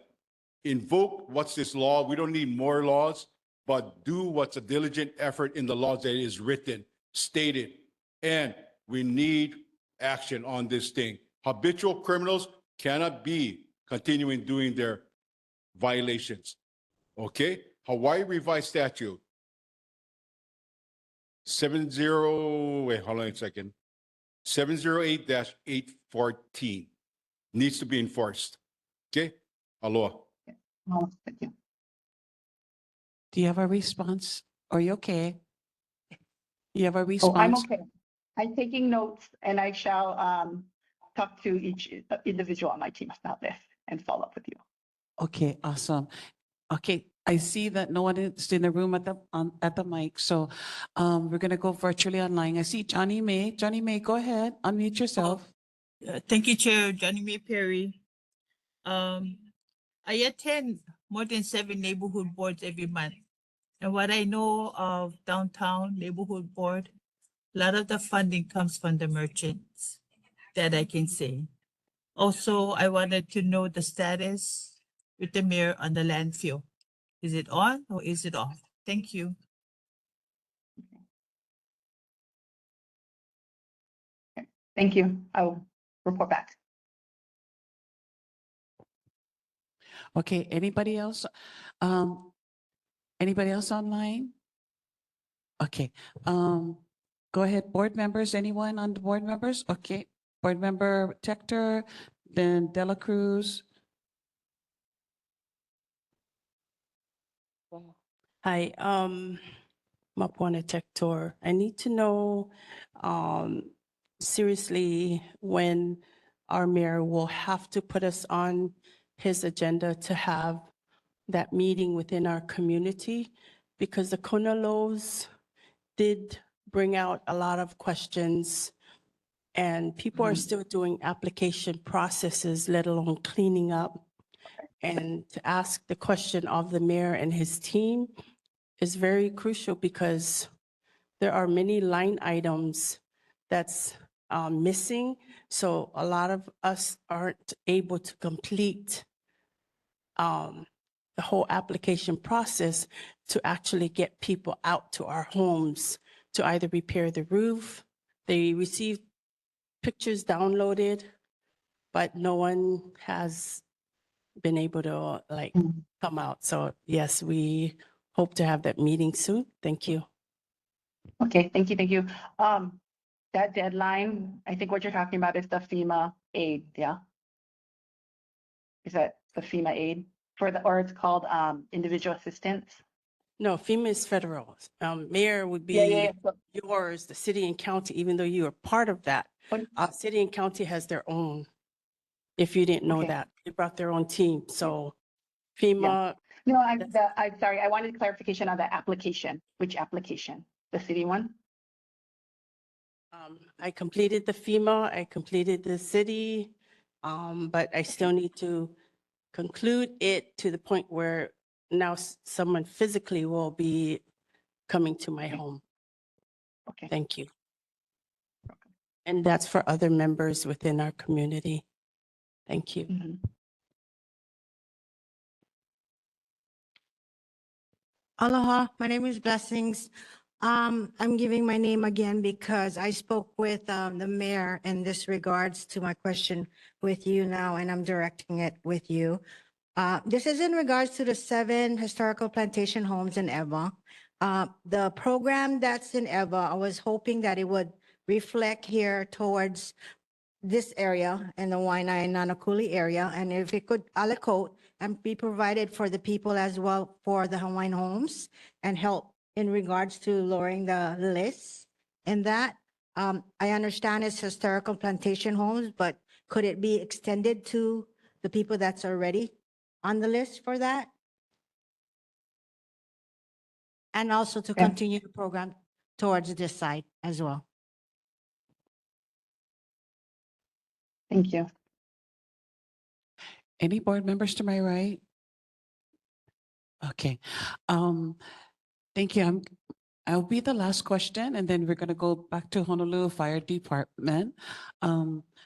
invoke what's this law. We don't need more laws, but do what's a diligent effort in the laws that is written, stated, and we need action on this thing. Habitual criminals cannot be continuing doing their violations. Okay? Hawaii Revised Statute 708-814 needs to be enforced. Okay? Aloha. Oh, thank you. Do you have a response? Are you okay? You have a Oh, response? I'm okay. I'm taking notes and I shall talk to each individual on my team about this and follow up with you. Okay, awesome. Okay, I see that no one is in the room at the mic, so we're gonna go virtually online. I see Johnny May. Johnny May, go ahead, unmute yourself. Thank you, Chair Johnny May Perry. I attend more than 7 neighborhood boards every month. And what I know of downtown neighborhood board, a lot of the funding comes from the merchants, that I can say. Also, I wanted to know the status with the mayor on the landfill. Is it on or is it off? Thank you. Thank you. I will report back. Okay, anybody else? Anybody else online? Okay, go ahead, board members, anyone on the board members? Okay, board member Tector, then Dela Cruz. Hi, Mapwana Tector. I need to know, seriously, when our mayor will have to put us on his agenda to have that meeting within our community, because the Konalos did bring out a lot of questions, and people are still doing application processes, let alone cleaning up. And to ask the question of the mayor and his team is very crucial, because there are many line items that's missing. So a lot of us aren't able to complete the whole application process to actually get people out to our homes to either repair the roof. They received pictures downloaded, but no one has been able to like come out. So yes, we hope to have that meeting soon. Thank you. Okay, thank you, thank you. That deadline, I think what you're talking about is the FEMA aid, yeah? Is that the FEMA aid for the, or it's called individual assistance? No, FEMA is federal. Mayor would Yeah, yeah, be yeah. So- yours, the city and county, even though you are part of that. City and county has their own, if you didn't know Okay. that. They brought their own team. So FEMA, No, I'm sorry, I wanted clarification on the application. Which application? The city one? I completed the FEMA, I completed the city, but I still need to conclude it to the point where now someone physically will be coming to my home. Okay. Thank you. And that's for other members within our community. Thank you. Aloha, my name is Blessings. I'm giving my name again because I spoke with the mayor in this regards to my question with you now, and I'm directing it with you. This is in regards to the 7 historical plantation homes in Eva. The program that's in Eva, I was hoping that it would reflect here towards this area in the Waianae and Nānākuli area, and if it could aliquot and be provided for the people as well for the Hawaiian homes and help in regards to lowering the list. And that, I understand it's historical plantation homes, but could it be extended to the people that's already on the list for that? And also to Yeah. continue the program towards this side as well. Thank you. Any board members to my right? Okay. Thank you. I'll be the last question, and then we're going to go back to Honolulu Fire Department.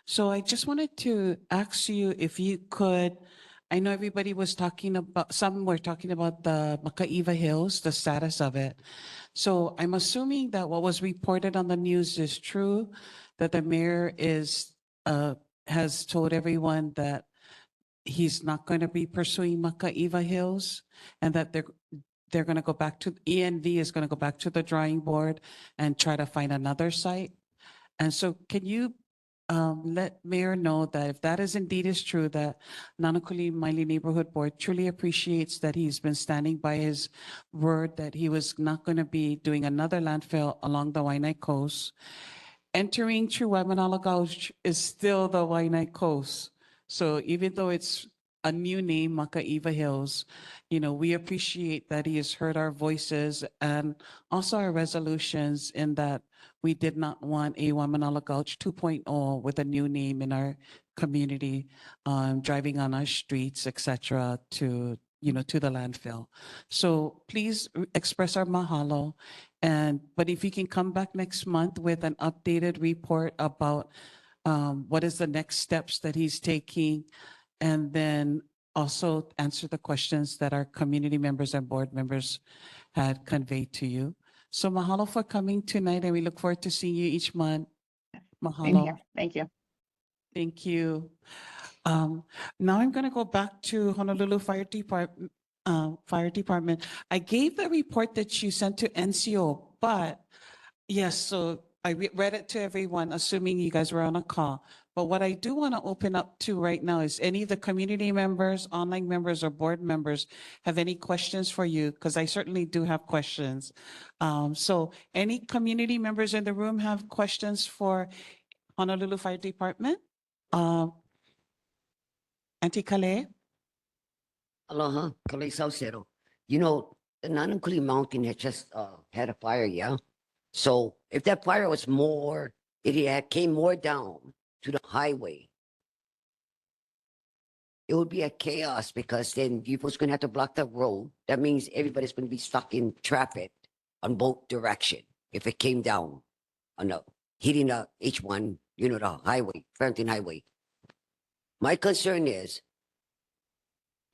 So I just wanted to ask you if you could, I know everybody was talking about, some were talking about the Makaiva Hills, the status of it. So I'm assuming that what was reported on the news is true, that the mayor has told everyone that he's not going to be pursuing Makaiva Hills, and that they're going to go back to, ENV is going to go back to the drawing board and try to find another site. And so can you let Mayor know that if that is indeed is true, that Nānākuli Māʻili Neighborhood Board truly appreciates that he's been standing by his word that he was not going to be doing another landfill along the Waianae coast. Entering through Waimanalo Gulch is still the Waianae coast. So even though it's a new name, Makaiva Hills, you know, we appreciate that he has heard our voices and also our resolutions in that we did not want a Waimanalo Gulch 2.0 with a new name in our community, driving on our streets, etc., to, you know, to the landfill. So please express our mahalo. But if you can come back next month with an updated report about what is the next steps that he's taking, and then also answer the questions that our community members and board members had conveyed to you. So mahalo for coming tonight, and we look forward to seeing you each month. Same Mahalo. here. Thank you. Thank you. Now I'm going to go back to Honolulu Fire Department. I gave the report that you sent to NCO, but yes, so I read it to everyone, assuming you guys were on a call. But what I do want to open up to right now is any of the community members, online members, or board members have any questions for you? Because I certainly do have questions. So any community members in the room have questions for Honolulu Fire Department? Auntie Calais? Aloha, Kalei Saucero. You know, the Nānākuli Mountain had just had a fire, yeah? So if that fire was more, it had came more down to the highway, it would be a chaos because then you was gonna have to block the road. That means everybody's gonna be stuck in traffic on both direction if it came down on the hitting the H1, you know, the highway, Fountain Highway. My concern is,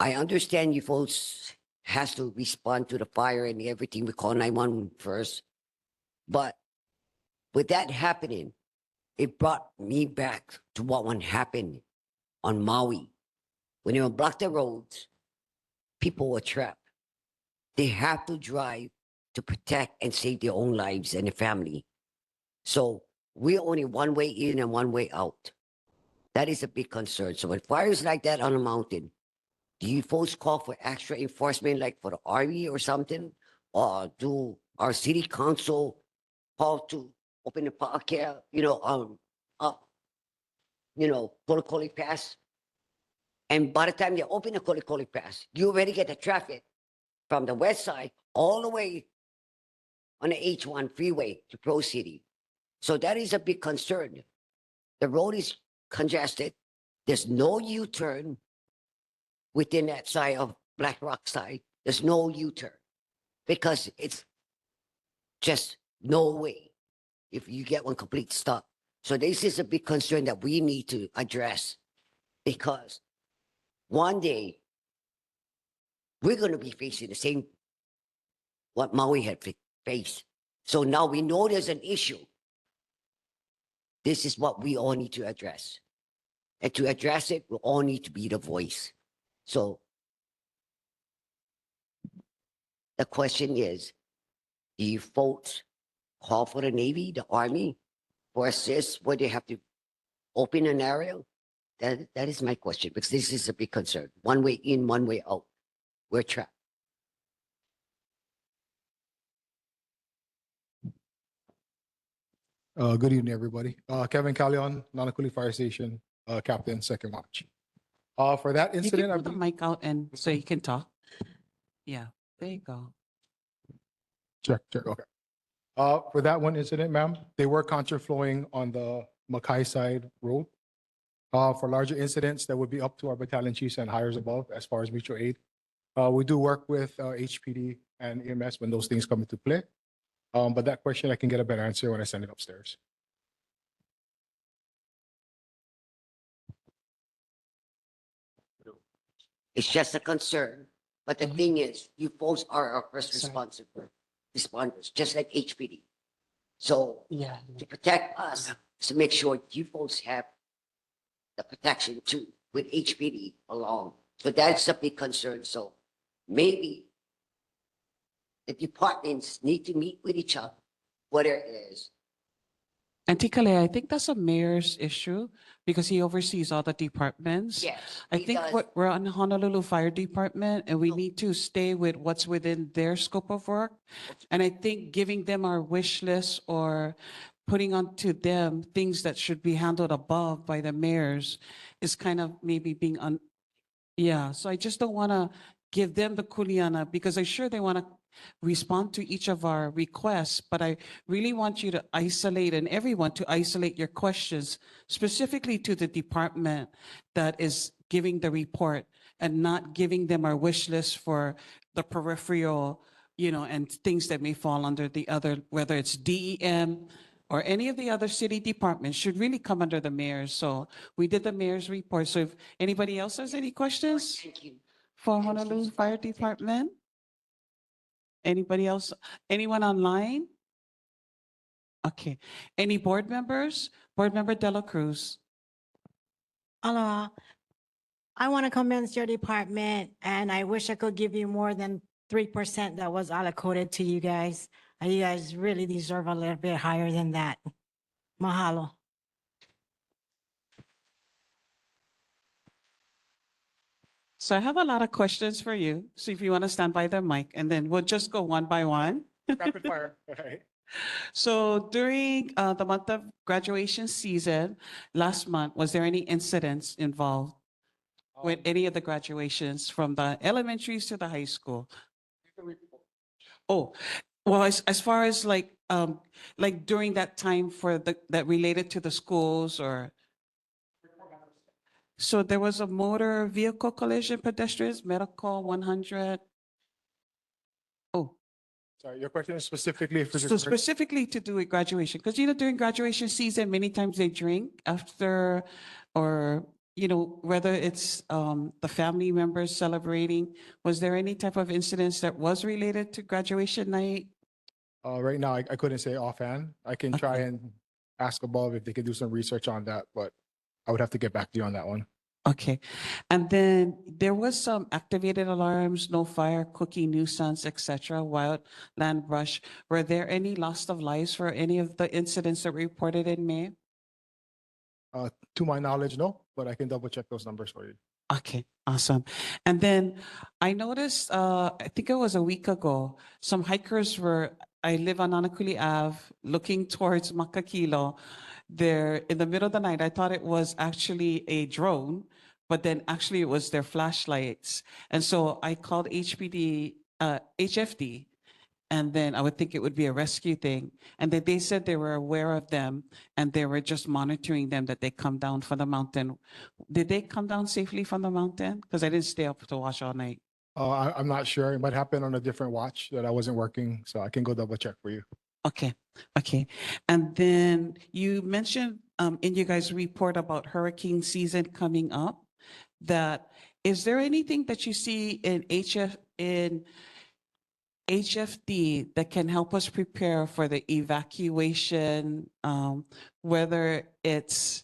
I understand you folks has to respond to the fire and everything. We call 911 first. But with that happening, it brought me back to what happened on Maui. When they would block the roads, people were trapped. They have to drive to protect and save their own lives and their family. So we're only one way in and one way out. That is a big concern. So when fires like that on a mountain, do you folks call for extra enforcement like for the Army or something? Or do our city council call to open the park here, Kolikoli Pass? And by the time they open the Kolikoli Pass, you already get the traffic from the west side all the way on the H1 freeway to Pro City. So that is a big concern. The road is congested. There's no U-turn within that side of Black Rock side. There's no U-turn because it's just no way if you get one complete stop. So this is a big concern that we need to address because one day we're going to be facing the same what Maui had faced. So now we know there's an issue. This is what we all need to address. And to address it, we all need to be the voice. So the question is, do you folks call for the Navy, the Army, for assist where they have to open an area? That is my question, because this is a big concern. One way in, one way out. We're trapped. Good evening, everybody. Kevin Callion, Nānākuli Fire Station, Captain, Second Watch. For that You incident, can I put the believe, mic out and so you can talk. Yeah, there you go. check, okay. For that one incident, ma'am, they were counterflowing on the Mackay side road. For larger incidents, that would be up to our battalion chiefs and hires above as far as mutual aid. We do work with HPD and EMS when those things come into play. But that question, I can get a better answer when I send it upstairs. It's just a concern. But the thing is, you folks are our first responders, just like HPD. So Yeah. to protect us, to make sure you folks have the protection too with HPD along. So that's a big concern. So maybe the departments need to meet with each other, whether it is. Auntie Calais, I think that's a mayor's issue because he oversees all the departments. Yes, I he think does. we're on Honolulu Fire Department and we need to stay with what's within their scope of work. And I think giving them our wish list or putting onto them things that should be handled above by the mayors is kind of maybe being yeah. So I just don't want to give them the kuleana because I'm sure they want to respond to each of our requests, but I really want you to isolate and everyone to isolate your questions specifically to the department that is giving the report and not giving them our wish list for the peripheral, and things that may fall under the other, whether it's DEM or any of the other city departments should really come under the mayor. So we did the mayor's report. So if anybody else has any questions Thank you. for Honolulu Fire Department? Anybody else? Anyone online? Okay. Any board members? Board Member Dela Cruz. Aloha. I want to commend your department, and I wish I could give you more than 3% that was allocated to you guys. You guys really deserve a little bit higher than that. Mahalo. So I have a lot of questions for you. So if you want to stand by the mic, and then we'll just go one by one. Rapid fire. All right. So during the month of graduation season, last month, was there any incidents involved with any of the graduations from the elementaries to the high school? Oh, well, as far as like during that time for that related to the schools or. So there was a motor vehicle collision, pedestrians, medical 100. Oh, Sorry, your question is specifically for so specifically to do with graduation, because during graduation season, many times they drink after, or whether it's the family members celebrating. Was there any type of incidents that was related to graduation night? Right now, I couldn't say offhand. I can try Okay. and ask above if they can do some research on that, but I would have to get back to you on that one. Okay. And then there was some activated alarms, no fire, cookie nuisance, etc., wildland brush. Were there any loss of lives for any of the incidents that were reported in May? To my knowledge, no, but I can double check those numbers for you. Okay, awesome. And then I noticed, I think it was a week ago, some hikers I live on Nānākuli Ave, looking towards Makakilo. There in the middle of the night, I thought it was actually a drone, but then actually it was their flashlights. And so I called HFD, and then I would think it would be a rescue thing. And then they said they were aware of them and they were just monitoring them, that they come down from the mountain. Did they come down safely from the mountain? Because I didn't stay up to watch all night. I'm not sure. It might happen on a different watch that I wasn't working, so I can go double check for you. Okay, okay. And then you mentioned in you guys' report about hurricane season coming up, that is there anything that you see in HFD that can help us prepare for the evacuation, whether it's,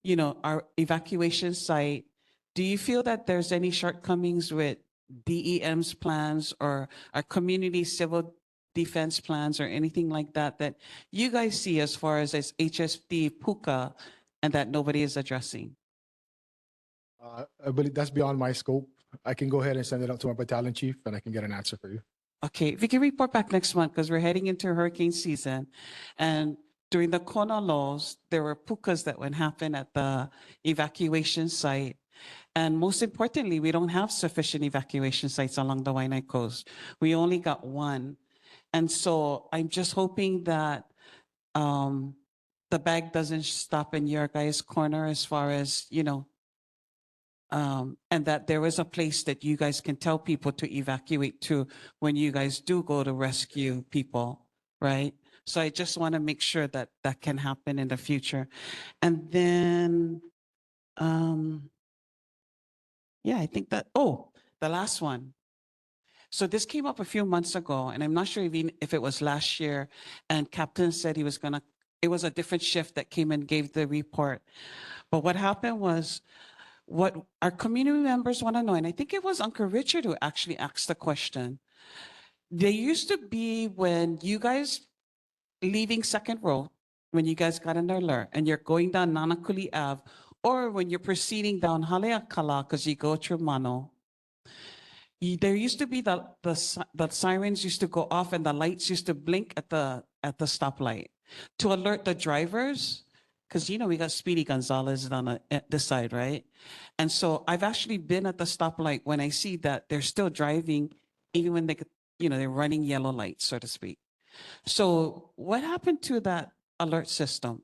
our evacuation site? Do you feel that there's any shortcomings with DEM's plans or our community civil defense plans or anything like that that you guys see as far as HSD PUCA and that nobody is addressing? I believe that's beyond my scope. I can go ahead and send it out to my battalion chief and I can get an answer for you. Okay, if you can report back next month, because we're heading into hurricane season. And during the Kona laws, there were PUCAs that would happen at the evacuation site. And most importantly, we don't have sufficient evacuation sites along the Waianae Coast. We only got one. And so I'm just hoping that the bag doesn't stop in your guys' corner as far as, and that there is a place that you guys can tell people to evacuate to when you guys do go to rescue people, right? So I just want to make sure that that can happen in the future. And then, yeah, I think that, the last one. So this came up a few months ago, and I'm not sure even if it was last year, and Captain said he was it was a different shift that came and gave the report. But what happened was, what our community members want to know, and I think it was Uncle Richard who actually asked the question. There used to be, when you guys leaving Second Road, when you guys got an alert and you're going down Nānākuli Ave, or when you're proceeding down Haleakala because you go through Mano, there used to be the sirens used to go off and the lights used to blink at the stoplight to alert the drivers, because we got Speedy Gonzalez on this side, right? And so I've actually been at the stoplight when I see that they're still driving, even when they're running yellow lights, so to speak. So what happened to that alert system?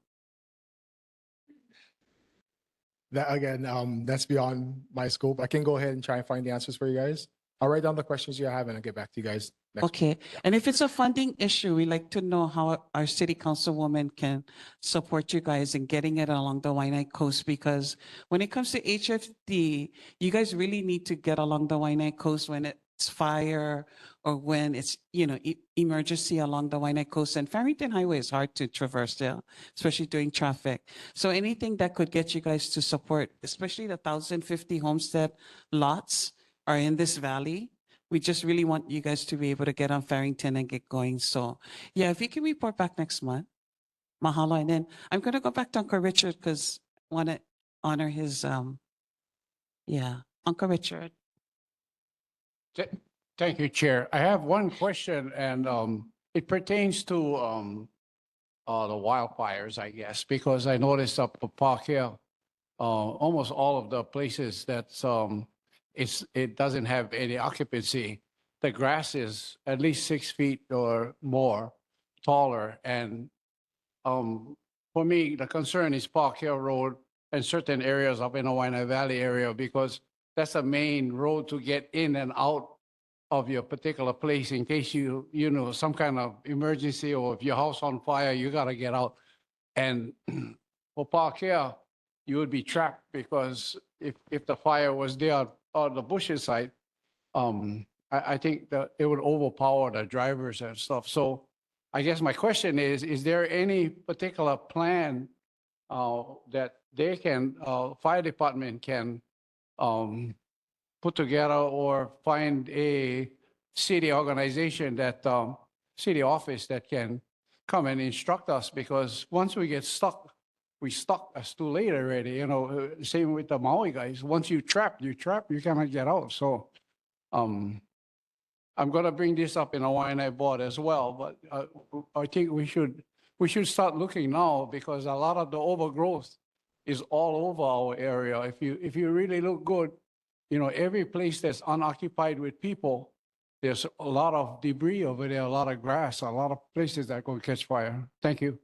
That again, that's beyond my scope. I can go ahead and try and find the answers for you guys. I'll write down the questions you have and I'll get back to you guys next week. Okay, and if it's a funding issue, we like to know how our city councilwoman can support you guys in getting it along the Waianae Coast, because when it comes to HFD, you guys really need to get along the Waianae Coast when fire or when it's, you know, emergency along the Waianae Coast. And Farrington Highway is hard to traverse there, especially during traffic. So anything that could get you guys to support, especially the 1,050 homestead lots are in this valley. We just really want you guys to be able to get on Farrington and get going. So yeah, if you can report back next month, mahalo. And then I'm going to go back to Uncle Richard because I want to honor his, yeah, Uncle Richard. Thank you, Chair. I have one question, and it pertains to the wildfires, I guess, because I noticed up at Park Hill, almost all of the places that it doesn't have any occupancy. The grass is at least 6 feet or more taller, and for me, the concern is Park Hill Road and certain areas up in the Waianae Valley area, because that's the main road to get in and out of your particular place in case you know, some kind of emergency, or if your house on fire, you gotta get out. And for Park Hill, you would be trapped, because if the fire was there on the bushes side, I think that it would overpower the drivers and stuff. So I guess my question is there any particular plan that they can, fire department can put together, or find a city organization that, city office that can come and instruct us? Because once we get stuck, we stuck. It's too late already. You know, same with the Maui guys. Once you trap, you cannot get out. So I'm going to bring this up in a Waianae board as well, but I think we should start looking now, because a lot of the overgrowth is all over our area. If you really look good, you know, every place that's unoccupied with people, there's a lot of debris over there, a lot of grass, a lot of places that go catch fire. Thank you.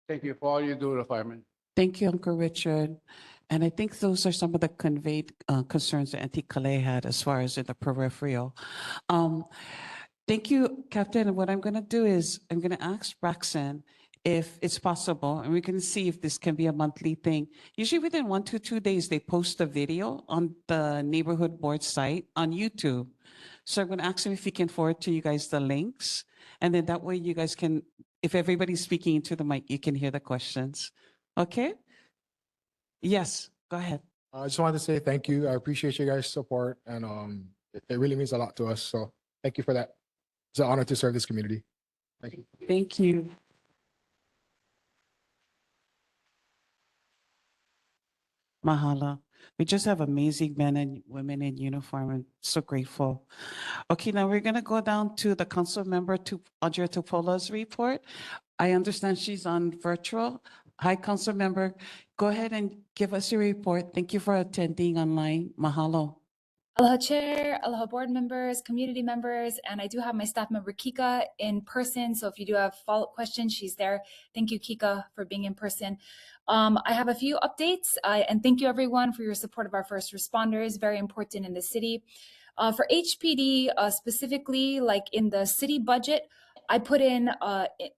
Thank you for all you do, the firemen. Thank you, Uncle Richard. And I think those are some of the conveyed concerns that Auntie Calais had as far as in the peripheral. Thank you, Captain. And what I'm going to do is I'm going to ask Braxton if it's possible, and we can see if this can be a monthly thing. Usually within 1 to 2 days, they post a video on the neighborhood board site on YouTube. So I'm going to ask him if he can forward to you guys the links. And then that way you guys can, if everybody's speaking into the mic, you can hear the questions. Okay? Yes, go ahead. I just wanted to say thank you. I appreciate you guys' support, and it really means a lot to us. So thank you for that. It's an honor to serve this community. Thank you. Thank you. Mahalo. We just have amazing men and women in uniform, and so grateful. Okay, now we're going to go down to the council member, Audrey Tupola's report. I understand she's on virtual. Hi, council member. Go ahead and give us your report. Thank you for attending online. Mahalo. Aloha Chair, aloha board members, community members, and I do have my staff member Kika in person. So if you do have follow-up questions, she's there. Thank you, Kika, for being in person. I have a few updates, and thank you everyone for your support of our first responders, very important in the city. For HPD specifically, like in the city budget, I put in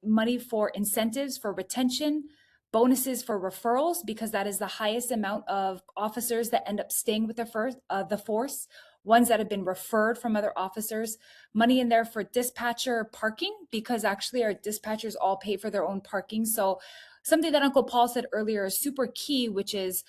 money for incentives for retention, bonuses for referrals, because that is the highest amount of officers that end up staying with the force, ones that have been referred from other officers. Money in there for dispatcher parking, because actually our dispatchers all pay for their own parking. So something that Uncle Paul said earlier is super key, which is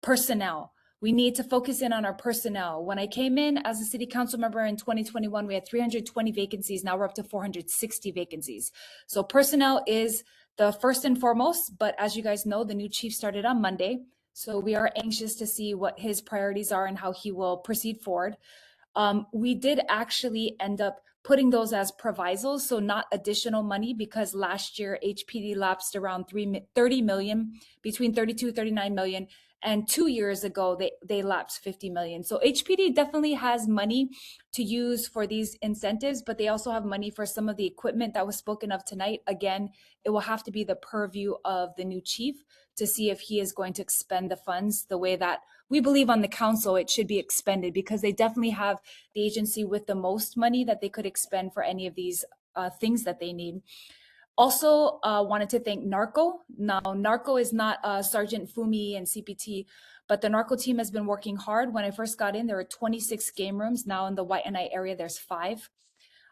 personnel. We need to focus in on our personnel. When I came in as a city council member in 2021, we had 320 vacancies. Now we're up to 460 vacancies. So personnel is the first and foremost, but as you guys know, the new chief started on Monday. So we are anxious to see what his priorities are and how he will proceed forward. We did actually end up putting those as provisos, so not additional money, because last year HPD lapsed around 30 million, between 32, 39 million. And 2 years ago, they lapsed 50 million. So HPD definitely has money to use for these incentives, but they also have money for some of the equipment that was spoken of tonight. Again, it will have to be the purview of the new chief to see if he is going to expend the funds the way that we believe on the council it should be expended, because they definitely have the agency with the most money that they could expend for any of these things that they need. Also wanted to thank NARCO. Now, NARCO is not Sergeant Fumi and CPT, but the narco team has been working hard. When I first got in, there were 26 game rooms. Now in the Waianae area, there's 5.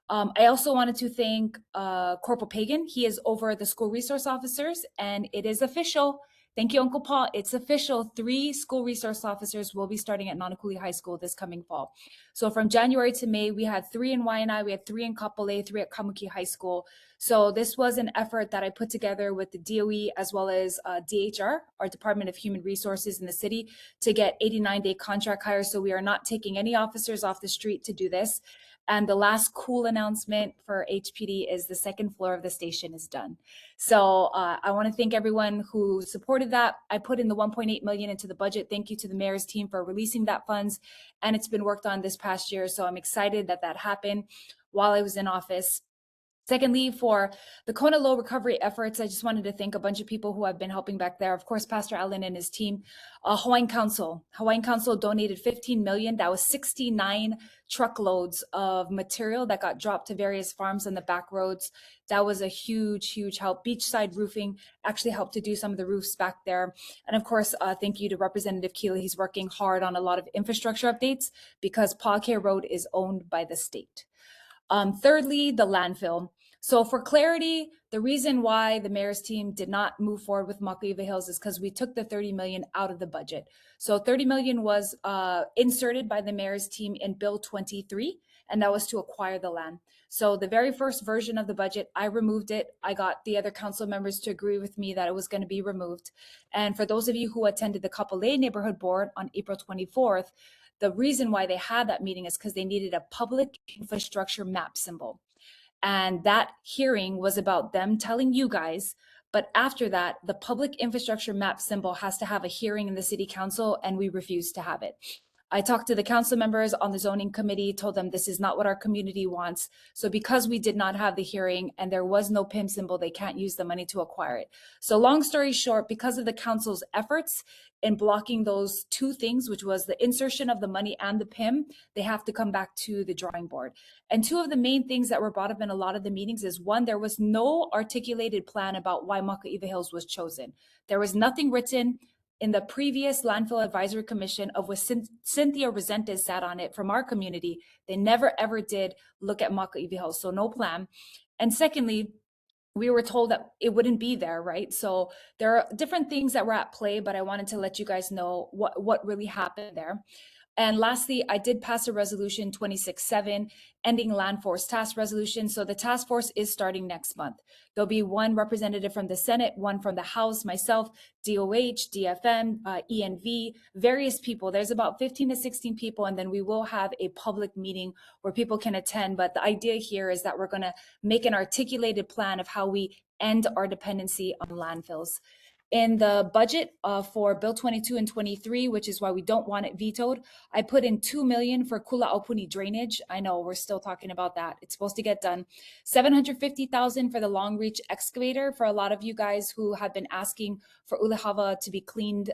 I also wanted to thank Corporal Pagan. He is over the school resource officers, and it is official. Thank you, Uncle Paul. It's official. 3 school resource officers will be starting at Nānākuli High School this coming fall. So from January to May, we had 3 in Waianae, we had 3 in Kapolei, 3 at Kamuki High School. So this was an effort that I put together with the DOE as well as DHR, our Department of Human Resources in the city, to get 89-day contract hires. So we are not taking any officers off the street to do this. And the last cool announcement for HPD is the 2nd floor of the station is done. So I want to thank everyone who supported that. I put in the 1.8 million into the budget. Thank you to the mayor's team for releasing that funds. And it's been worked on this past year. So I'm excited that that happened while I was in office. Secondly, for the Kona Low recovery efforts, I just wanted to thank a bunch of people who have been helping back there. Of course, Pastor Allen and his team. Hawaiian Council donated 15 million. That was 69 truckloads of material that got dropped to various farms on the back roads. That was a huge, huge help. Beachside Roofing actually helped to do some of the roofs back there. And of course, thank you to Representative Keeley. He's working hard on a lot of infrastructure updates because Pa'ake Road is owned by the state. Thirdly, the landfill. So for clarity, the reason why the mayor's team did not move forward with Māʻili Hills is because we took the 30 million out of the budget. So 30 million was inserted by the mayor's team in Bill 23, and that was to acquire the land. So the very first version of the budget, I removed it. I got the other council members to agree with me that it was going to be removed. And for those of you who attended the Kapolei Neighborhood Board on April 24th, the reason why they had that meeting is because they needed a public infrastructure map symbol. And that hearing was about them telling you guys, but after that, the public infrastructure map symbol has to have a hearing in the city council, and we refused to have it. I talked to the council members on the zoning committee, told them this is not what our community wants. So because we did not have the hearing and there was no PIM symbol, they can't use the money to acquire it. So long story short, because of the council's efforts in blocking those 2 things, which was the insertion of the money and the PIM, they have to come back to the drawing board. And 2 of the main things that were brought up in a lot of the meetings is 1, there was no articulated plan about why Māʻili Hills was chosen. There was nothing written in the previous Landfill Advisory Commission, of which Cynthia Resendez sat on it from our community. They never ever did look at Māʻili Hills, so no plan. And secondly, we were told that it wouldn't be there, right? So there are different things that were at play, but I wanted to let you guys know what really happened there. And lastly, I did pass a resolution 26-7, ending land force task resolution. So the task force is starting next month. There'll be 1 representative from the Senate, 1 from the House, myself, DOH, DFM, ENV, various people. There's about 15 to 16 people, and then we will have a public meeting where people can attend. But the idea here is that we're going to make an articulated plan of how we end our dependency on landfills. In the budget for Bill 22 and 23, which is why we don't want it vetoed, I put in 2 million for Kulaʻaupuni drainage. I know we're still talking about that. It's supposed to get done. 750,000 for the long reach excavator for a lot of you guys who have been asking for Ulehava to be cleaned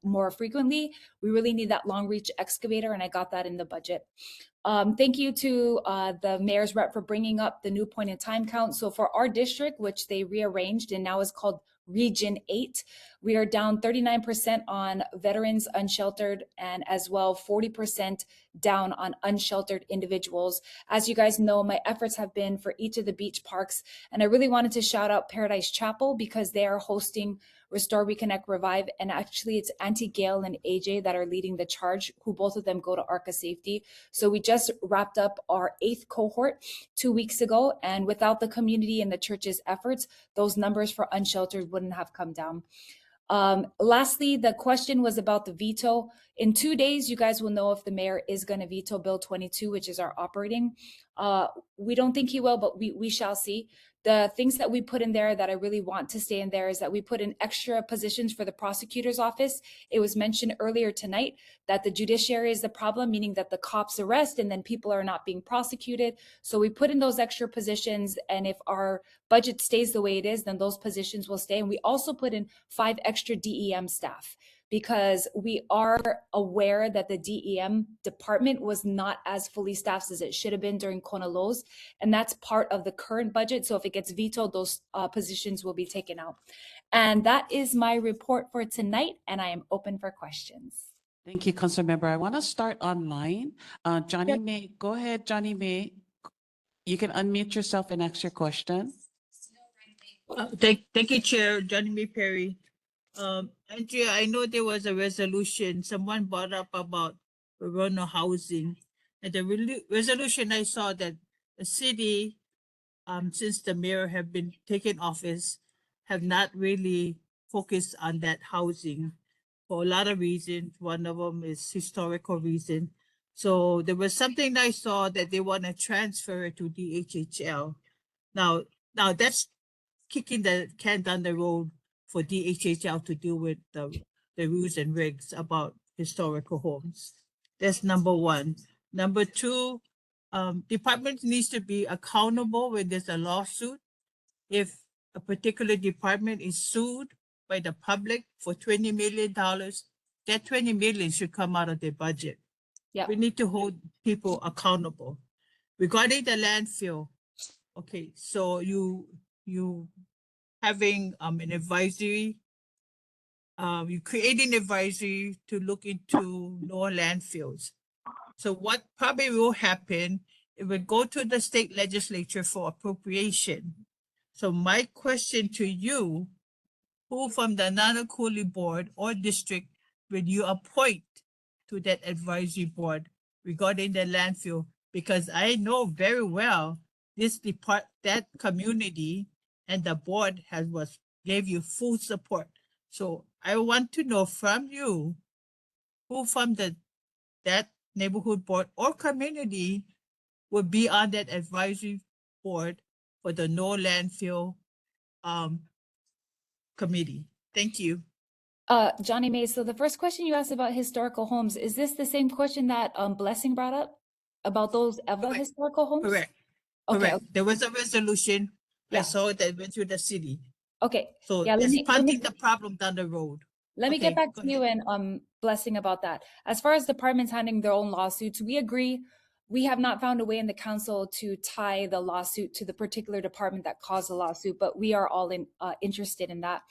more frequently. We really need that long reach excavator, and I got that in the budget. Thank you to the mayor's rep for bringing up the new point in time count. So for our district, which they rearranged and now is called Region 8, we are down 39% on veterans unsheltered, and as well 40% down on unsheltered individuals. As you guys know, my efforts have been for each of the beach parks, and I really wanted to shout out Paradise Chapel because they are hosting Restore, Reconnect, Revive, and actually it's Auntie Gail and AJ that are leading the charge, who both of them go to ARCA Safety. So we just wrapped up our 8th cohort 2 weeks ago, and without the community and the church's efforts, those numbers for unsheltered wouldn't have come down. Lastly, the question was about the veto. In 2 days, you guys will know if the mayor is going to veto Bill 22, which is our operating. We don't think he will, but we shall see. The things that we put in there that I really want to stay in there is that we put in extra positions for the prosecutor's office. It was mentioned earlier tonight that the judiciary is the problem, meaning that the cops arrest and then people are not being prosecuted. So we put in those extra positions, and if our budget stays the way it is, then those positions will stay. And we also put in 5 extra DEM staff, because we are aware that the DEM department was not as fully staffed as it should have been during Kona Lows, and that's part of the current budget. So if it gets vetoed, those positions will be taken out. And that is my report for tonight, and I am open for questions. Thank you, Councilmember. I want to start online. Johnny May, go ahead, Johnny May. You can unmute yourself and ask your question. Thank you, Chair Johnny May Perry. Andrea, I know there was a resolution, someone brought up about Corona housing. And the resolution I saw that the city, since the mayor have been taking office, have not really focused on that housing for a lot of reasons. One of them is historical reason. So there was something I saw that they want to transfer it to DHHL. Now that's kicking the can down the road for DHHL to deal with the rules and regs about historical homes. That's number one. Number two, department needs to be accountable when there's a lawsuit. If a particular department is sued by the public for $20 million, that 20 million should come out of their budget. Yeah. We need to hold people accountable. Regarding the landfill, okay, so you having an advisory, you creating advisory to look into lower landfills. So what probably will happen, it will go to the state legislature for appropriation. So my question to you, who from the Nānākuli board or district will you appoint to that advisory board regarding the landfill? Because I know very well that community and the board gave you full support. So I want to know from you, who from that neighborhood board or community would be on that advisory board for the no landfill committee. Thank you. Johnny May, so the first question you asked about historical homes, is this the same question that Blessing brought up about those EVA historical homes? Correct. Okay. Correct. There was a resolution. I saw that went through the city. Okay. So Yeah, it's punting the problem down the road. Let me Okay, get back go to you and Blessing about that. As far as departments handling their own lawsuits, we agree. We have not found a way in the council to tie the lawsuit to the particular department that caused the lawsuit, but we are all interested in that.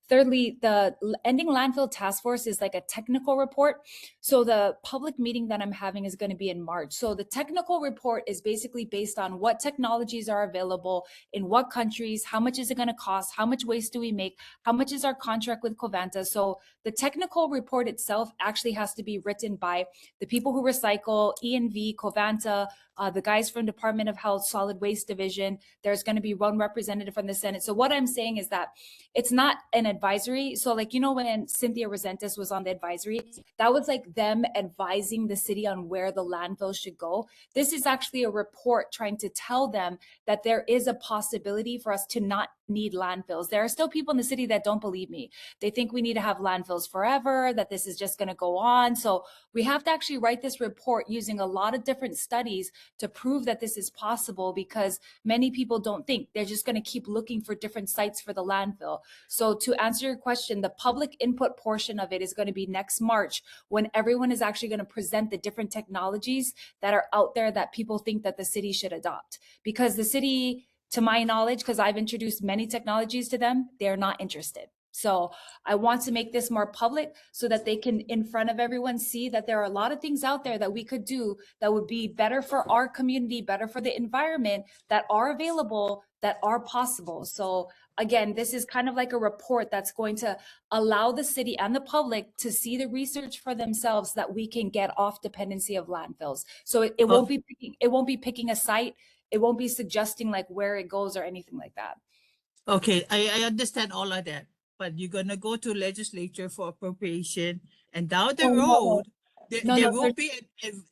Thirdly, the Ending Landfill Task Force is like a technical report. So the public meeting that I'm having is going to be in March. So the technical report is basically based on what technologies are available in what countries, how much is it going to cost, how much waste do we make, how much is our contract with Covanta. So the technical report itself actually has to be written by the people who recycle, ENV, Covanta, the guys from Department of Health, Solid Waste Division. There's going to be one representative from the Senate. So what I'm saying is that it's not an advisory. So like, you know, when Cynthia Resentis was on the advisory, that was like them advising the city on where the landfill should go. This is actually a report trying to tell them that there is a possibility for us to not need landfills. There are still people in the city that don't believe me. They think we need to have landfills forever, that this is just going to go on. So we have to actually write this report using a lot of different studies to prove that this is possible, because many people don't think. They're just going to keep looking for different sites for the landfill. So to answer your question, the public input portion of it is going to be next March, when everyone is actually going to present the different technologies that are out there that people think that the city should adopt. Because the city, to my knowledge, because I've introduced many technologies to them, they're not interested. So I want to make this more public so that they can, in front of everyone, see that there are a lot of things out there that we could do that would be better for our community, better for the environment, that are available, that are possible. So again, this is kind of like a report that's going to allow the city and the public to see the research for themselves, that we can get off dependency of landfills. So it won't be picking a site. It won't be suggesting like where it goes or anything like that. Okay, I understand all of that, but you're gonna go to legislature for appropriation, and down the road, there will be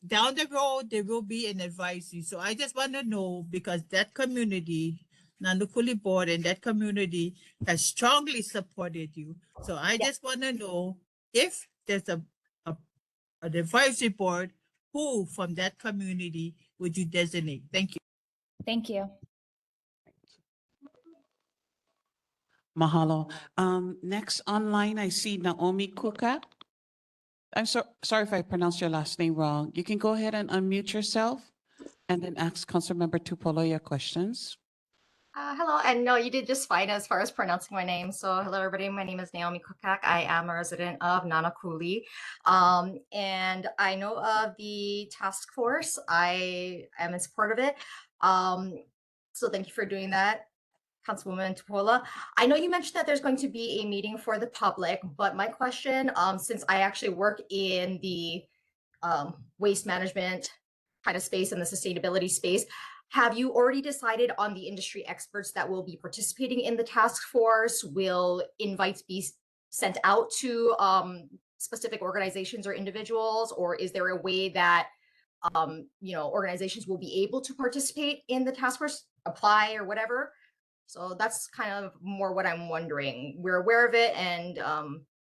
down the road there will be an advisory. So I just want to know, because that community, Nānākuli board, and that community has strongly supported you. So I just want to know if there's an advisory board, who from that community would you designate? Thank you. Thank you. Mahalo. Next online, I see Naomi Kuka. I'm sorry if I pronounced your last name wrong. You can go ahead and unmute yourself and then ask Councilmember Tupolo your questions. Hello, and no, you did just fine as far as pronouncing my name. So hello, everybody. My name is Naomi Kukak. I am a resident of Nānākuli. And I know of the task force. I am in support of it. So thank you for doing that, Councilwoman Tupola. I know you mentioned that there's going to be a meeting for the public, but my question, since I actually work in the waste management kind of space and the sustainability space, have you already decided on the industry experts that will be participating in the task force? Will invites be sent out to specific organizations or individuals, or is there a way that organizations will be able to participate in the task force, apply or whatever? So that's kind of more what I'm wondering. We're aware of it, and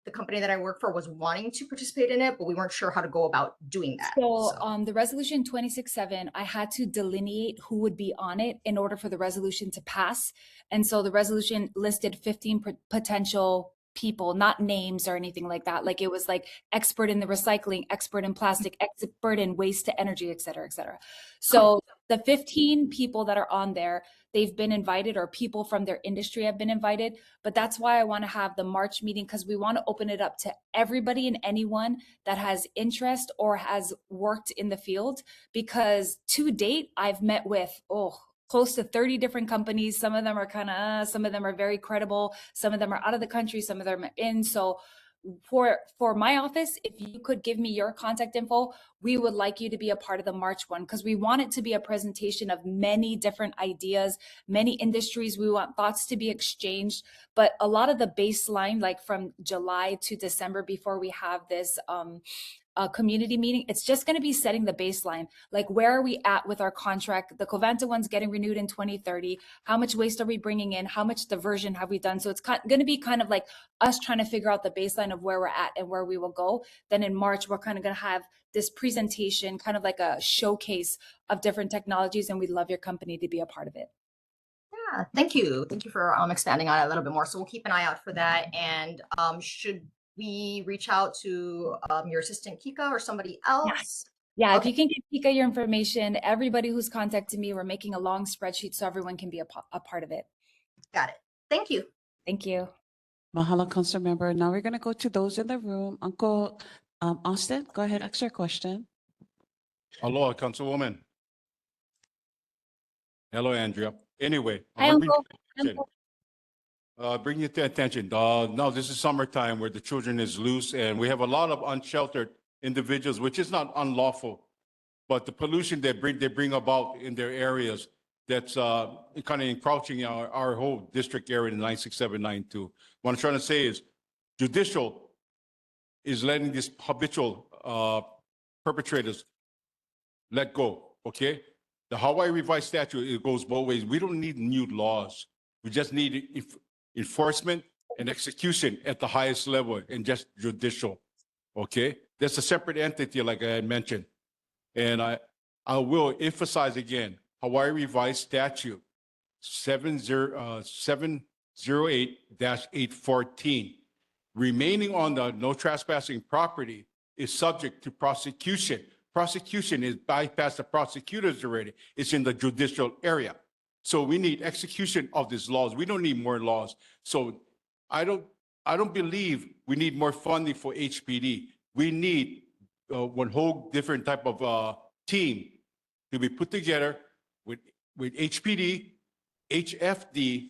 the company that I work for was wanting to participate in it, but we weren't sure how to go about doing that. So the resolution 26-7, I had to delineate who would be on it in order for the resolution to pass. And so the resolution listed 15 potential people, not names or anything like that. Like it was like expert in the recycling, expert in plastic, expert in waste to energy, et cetera, et cetera. So the 15 people that are on there, they've been invited, or people from their industry have been invited. But that's why I want to have the March meeting, because we want to open it up to everybody and anyone that has interest or has worked in the field. Because to date, I've met with, close to 30 different companies. Some of them are kind of, some of them are very credible. Some of them are out of the country. Some of them are in. So for my office, if you could give me your contact info, we would like you to be a part of the March one, because we want it to be a presentation of many different ideas, many industries. We want thoughts to be exchanged, but a lot of the baseline, like from July to December, before we have this community meeting, it's just going to be setting the baseline. Like, where are we at with our contract? The Covanta one's getting renewed in 2030. How much waste are we bringing in? How much diversion have we done? So it's going to be kind of like us trying to figure out the baseline of where we're at and where we will go. Then in March, we're kind of going to have this presentation, kind of like a showcase of different technologies, and we'd love your company to be a part of it. Yeah, thank you. Thank you for expanding on it a little bit more. So we'll keep an eye out for that. And should we reach out to your assistant Kika or somebody else? Yeah, if you can give Kika your information, everybody who's contacted me, we're making a long spreadsheet so everyone can be a part of it. Got it. Thank you. Thank you. Mahalo, Council Member. Now we're going to go to those in the room. Uncle Austin, go ahead, ask your question. Hello, Councilwoman. Hello, Andrea. Anyway, Hi, Uncle. bring it to attention. Now this is summertime where the children is loose, and we have a lot of unsheltered individuals, which is not unlawful, but the pollution they bring about in their areas, that's kind of encroaching our whole district area in 96792. What I'm trying to say is, judicial is letting these habitual perpetrators let go. Okay, the Hawaii Revised Statute, it goes both ways. We don't need new laws. We just need enforcement and execution at the highest level, and just judicial. Okay, that's a separate entity, like I had mentioned. And I will emphasize again, Hawaii Revised Statute 708-814, remaining on the no trespassing property is subject to prosecution. Prosecution is bypassed the prosecutors already. It's in the judicial area. So we need execution of these laws. We don't need more laws. So I don't believe we need more funding for HPD. We need one whole different type of team to be put together with HPD, HFD,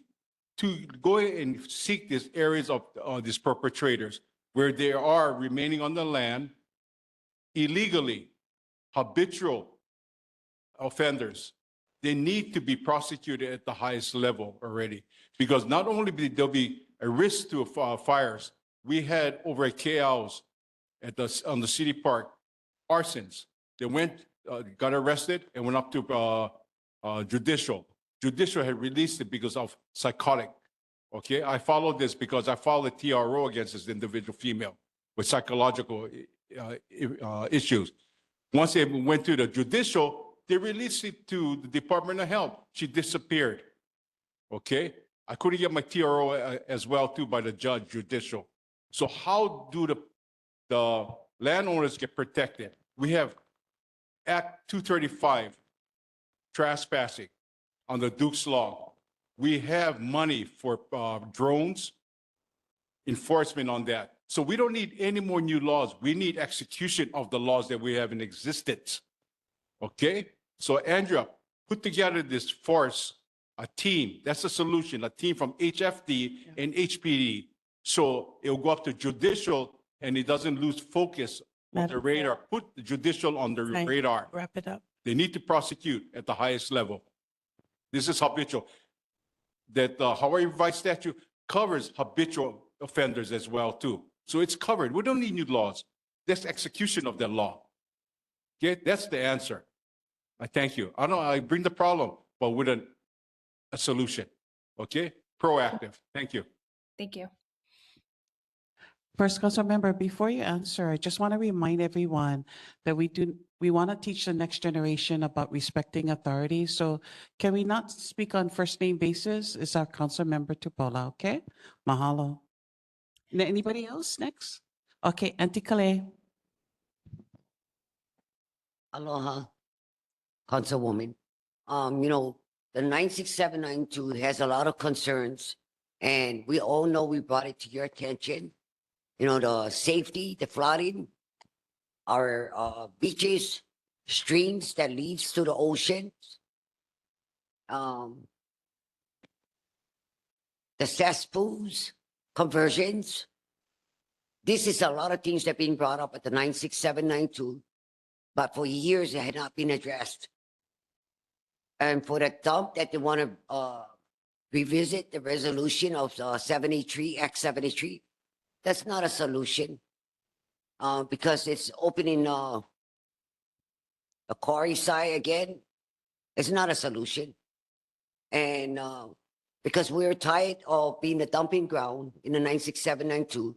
to go and seek these areas of these perpetrators where they are remaining on the land illegally, habitual offenders. They need to be prosecuted at the highest level already, because not only there'll be a risk to fires. We had over at KL's on the city park arsons. They went, got arrested and went up to judicial. Judicial had released it because of psychotic. Okay, I followed this because I filed a TRO against this individual female with psychological issues. Once they went to the judicial, they released it to the Department of Health. She disappeared. Okay, I couldn't get my TRO as well too by the judge judicial. So how do the landowners get protected? We have Act 235, trespassing on the Duke's Law. We have money for drones, enforcement on that. So we don't need any more new laws. We need execution of the laws that we have in existence. Okay? So Andrea, put together this force, a team. That's the solution, a team from HFD and HPD. So it'll go up to judicial and it doesn't lose focus on the Madam radar. Put the judicial on the Fine. radar. Wrap it up. They need to prosecute at the highest level. This is habitual. That the Hawaii Revised Statute covers habitual offenders as well too. So it's covered. We don't need new laws. That's execution of that law. Okay, that's the answer. I thank you. I know I bring the problem, but with a solution. Okay, proactive. Thank you. Thank you. First Council Member, before you answer, I just want to remind everyone that we want to teach the next generation about respecting authority. So can we not speak on first name basis? It's our Council Member Tupola, okay? Mahalo. Anybody else next? Okay, Auntie Calais. Aloha, Councilwoman. You know, the 96792 has a lot of concerns, and we all know we brought it to your attention. You know, the safety, the flooding, our beaches, streams that leads to the ocean. The cesspools, conversions. This is a lot of things that are being brought up at the 96792, but for years it had not been addressed. And for the dump that they want to revisit the resolution of 73, Act 73, that's not a solution because it's opening the quarry side again. It's not a solution. And because we're tired of being a dumping ground in the 96792.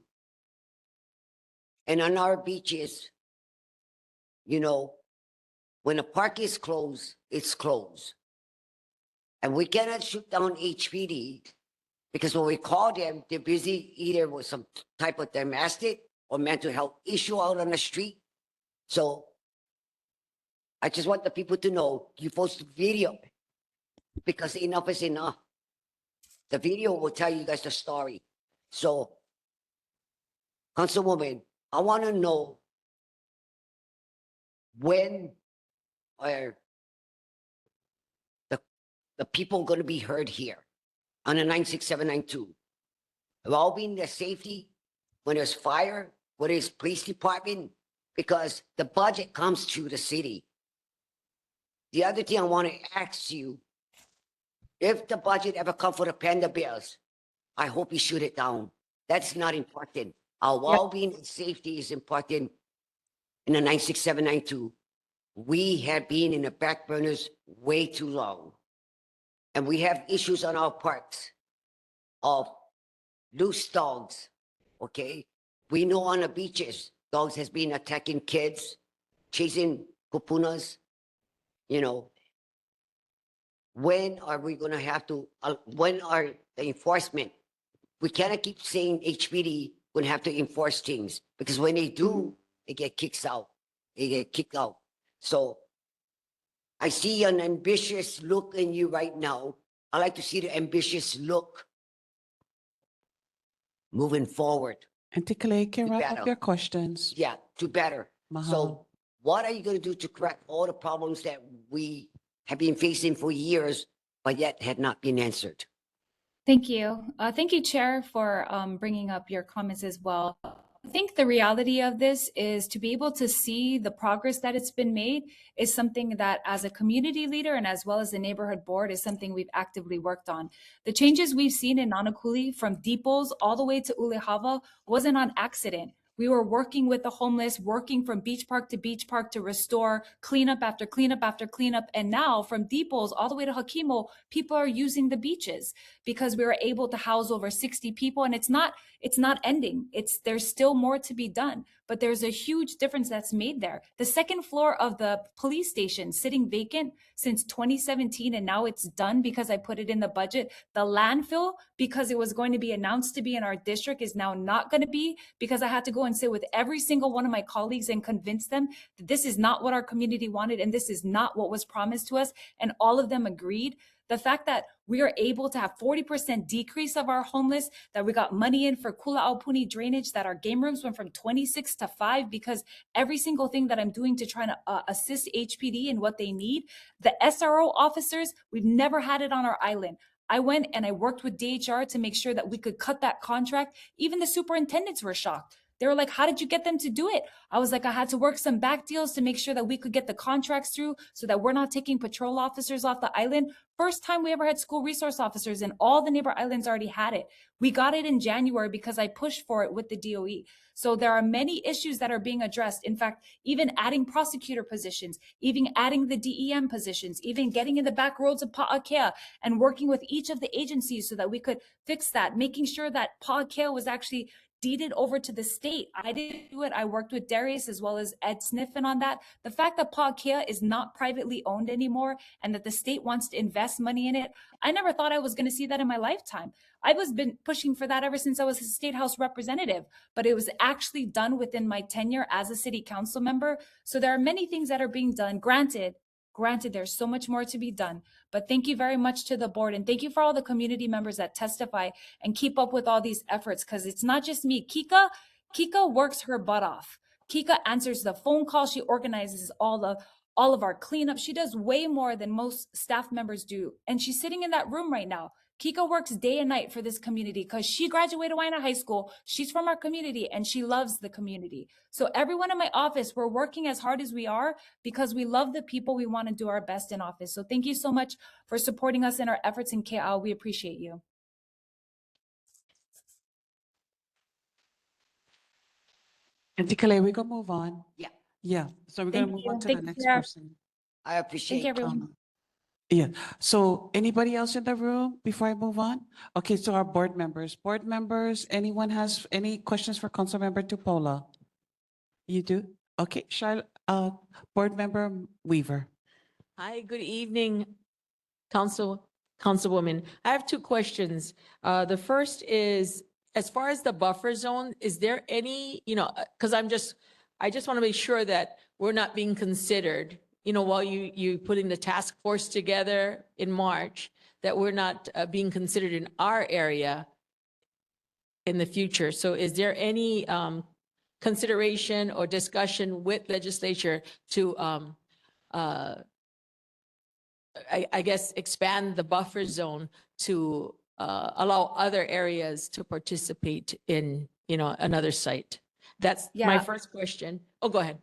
And on our beaches, you know, when a park is closed, it's closed. And we cannot shoot down HPD because when we call them, they're busy either with some type of domestic or mental health issue out on the street. So I just want the people to know you're supposed to video because enough is enough. The video will tell you guys the story. So, Councilwoman, I want to know when are the people going to be heard here on the 96792? Involving the safety, when there's fire, when there's police department, because the budget comes to the city. The other thing I want to ask you, if the budget ever come for the panda bears, I hope you shoot it down. That's not important. Our well-being and safety is important in the 96792. We have been in the back burners way too long. And we have issues on our parks of loose dogs, okay? We know on the beaches, dogs has been attacking kids, chasing kupunas, you know. When are we gonna have to, when are the enforcement? We cannot keep saying HPD gonna have to enforce things because when they do, they get kicked out. They get kicked out. So I see an ambitious look in you right now. I like to see the ambitious look moving forward. Auntie Calais, can To wrap better. up your questions. Yeah, to better. Mahalo. So what are you going to do to correct all the problems that we have been facing for years, but yet had not been answered? Thank you. Thank you, Chair, for bringing up your comments as well. I think the reality of this is to be able to see the progress that it's been made is something that as a community leader and as well as the neighborhood board is something we've actively worked on. The changes we've seen in Nānākuli from depots all the way to Ulehava wasn't on accident. We were working with the homeless, working from beach park to restore, cleanup after cleanup after cleanup. And now from depots all the way to Hakimo, people are using the beaches because we were able to house over 60 people. And it's not ending. There's still more to be done, but there's a huge difference that's made there. The second floor of the police station sitting vacant since 2017, and now it's done because I put it in the budget. The landfill, because it was going to be announced to be in our district, is now not going to be because I had to go and sit with every single one of my colleagues and convince them that this is not what our community wanted and this is not what was promised to us. And all of them agreed. The fact that we are able to have 40% decrease of our homeless, that we got money in for Kula drainage, that our game rooms went from 26 to 5 because every single thing that I'm doing to try to assist HPD in what they need. The SRO officers, we've never had it on our island. I went and I worked with DHR to make sure that we could cut that contract. Even the superintendents were shocked. They were like, how did you get them to do it? I was like, I had to work some back deals to make sure that we could get the contracts through so that we're not taking patrol officers off the island. First time we ever had school resource officers, and all the neighbor islands already had it. We got it in January because I pushed for it with the DOE. So there are many issues that are being addressed. In fact, even adding prosecutor positions, even adding the DEM positions, even getting in the back roads of Pa'akea and working with each of the agencies so that we could fix that, making sure that Pa'akea was actually deeded over to the state. I didn't do it. I worked with Darius as well as Ed Sniffen on that. The fact that Pa'akea is not privately owned anymore and that the state wants to invest money in it, I never thought I was going to see that in my lifetime. I was been pushing for that ever since I was a state house representative, but it was actually done within my tenure as a city council member. So there are many things that are being done. Granted, there's so much more to be done, but thank you very much to the board. And thank you for all the community members that testify and keep up with all these efforts. Cause it's not just me. Kika works her butt off. Kika answers the phone call. She organizes all of our cleanup. She does way more than most staff members do. And she's sitting in that room right now. Kika works day and night for this community because she graduated Waina High School. She's from our community and she loves the community. So everyone in my office, we're working as hard as we are because we love the people. We want to do our best in office. So thank you so much for supporting us in our efforts in KL. We appreciate you. And Tikale, we can move on. Yeah. Yeah. So we're going to move on to the next person. I appreciate Thank you, everyone. Yeah. So anybody else in the room before I move on? Okay. So our board members, anyone has any questions for Councilmember Tupola? You do? Okay. Board Member Weaver. Hi, good evening, Councilwoman. I have two questions. The first is, as far as the buffer zone, is there any, because I just want to make sure that we're not being considered, while you putting the task force together in March, that we're not being considered in our area in the future. So is there any consideration or discussion with legislature to, I guess, expand the buffer zone to allow other areas to participate in, another site? That's my Yeah. first question. Oh, go ahead.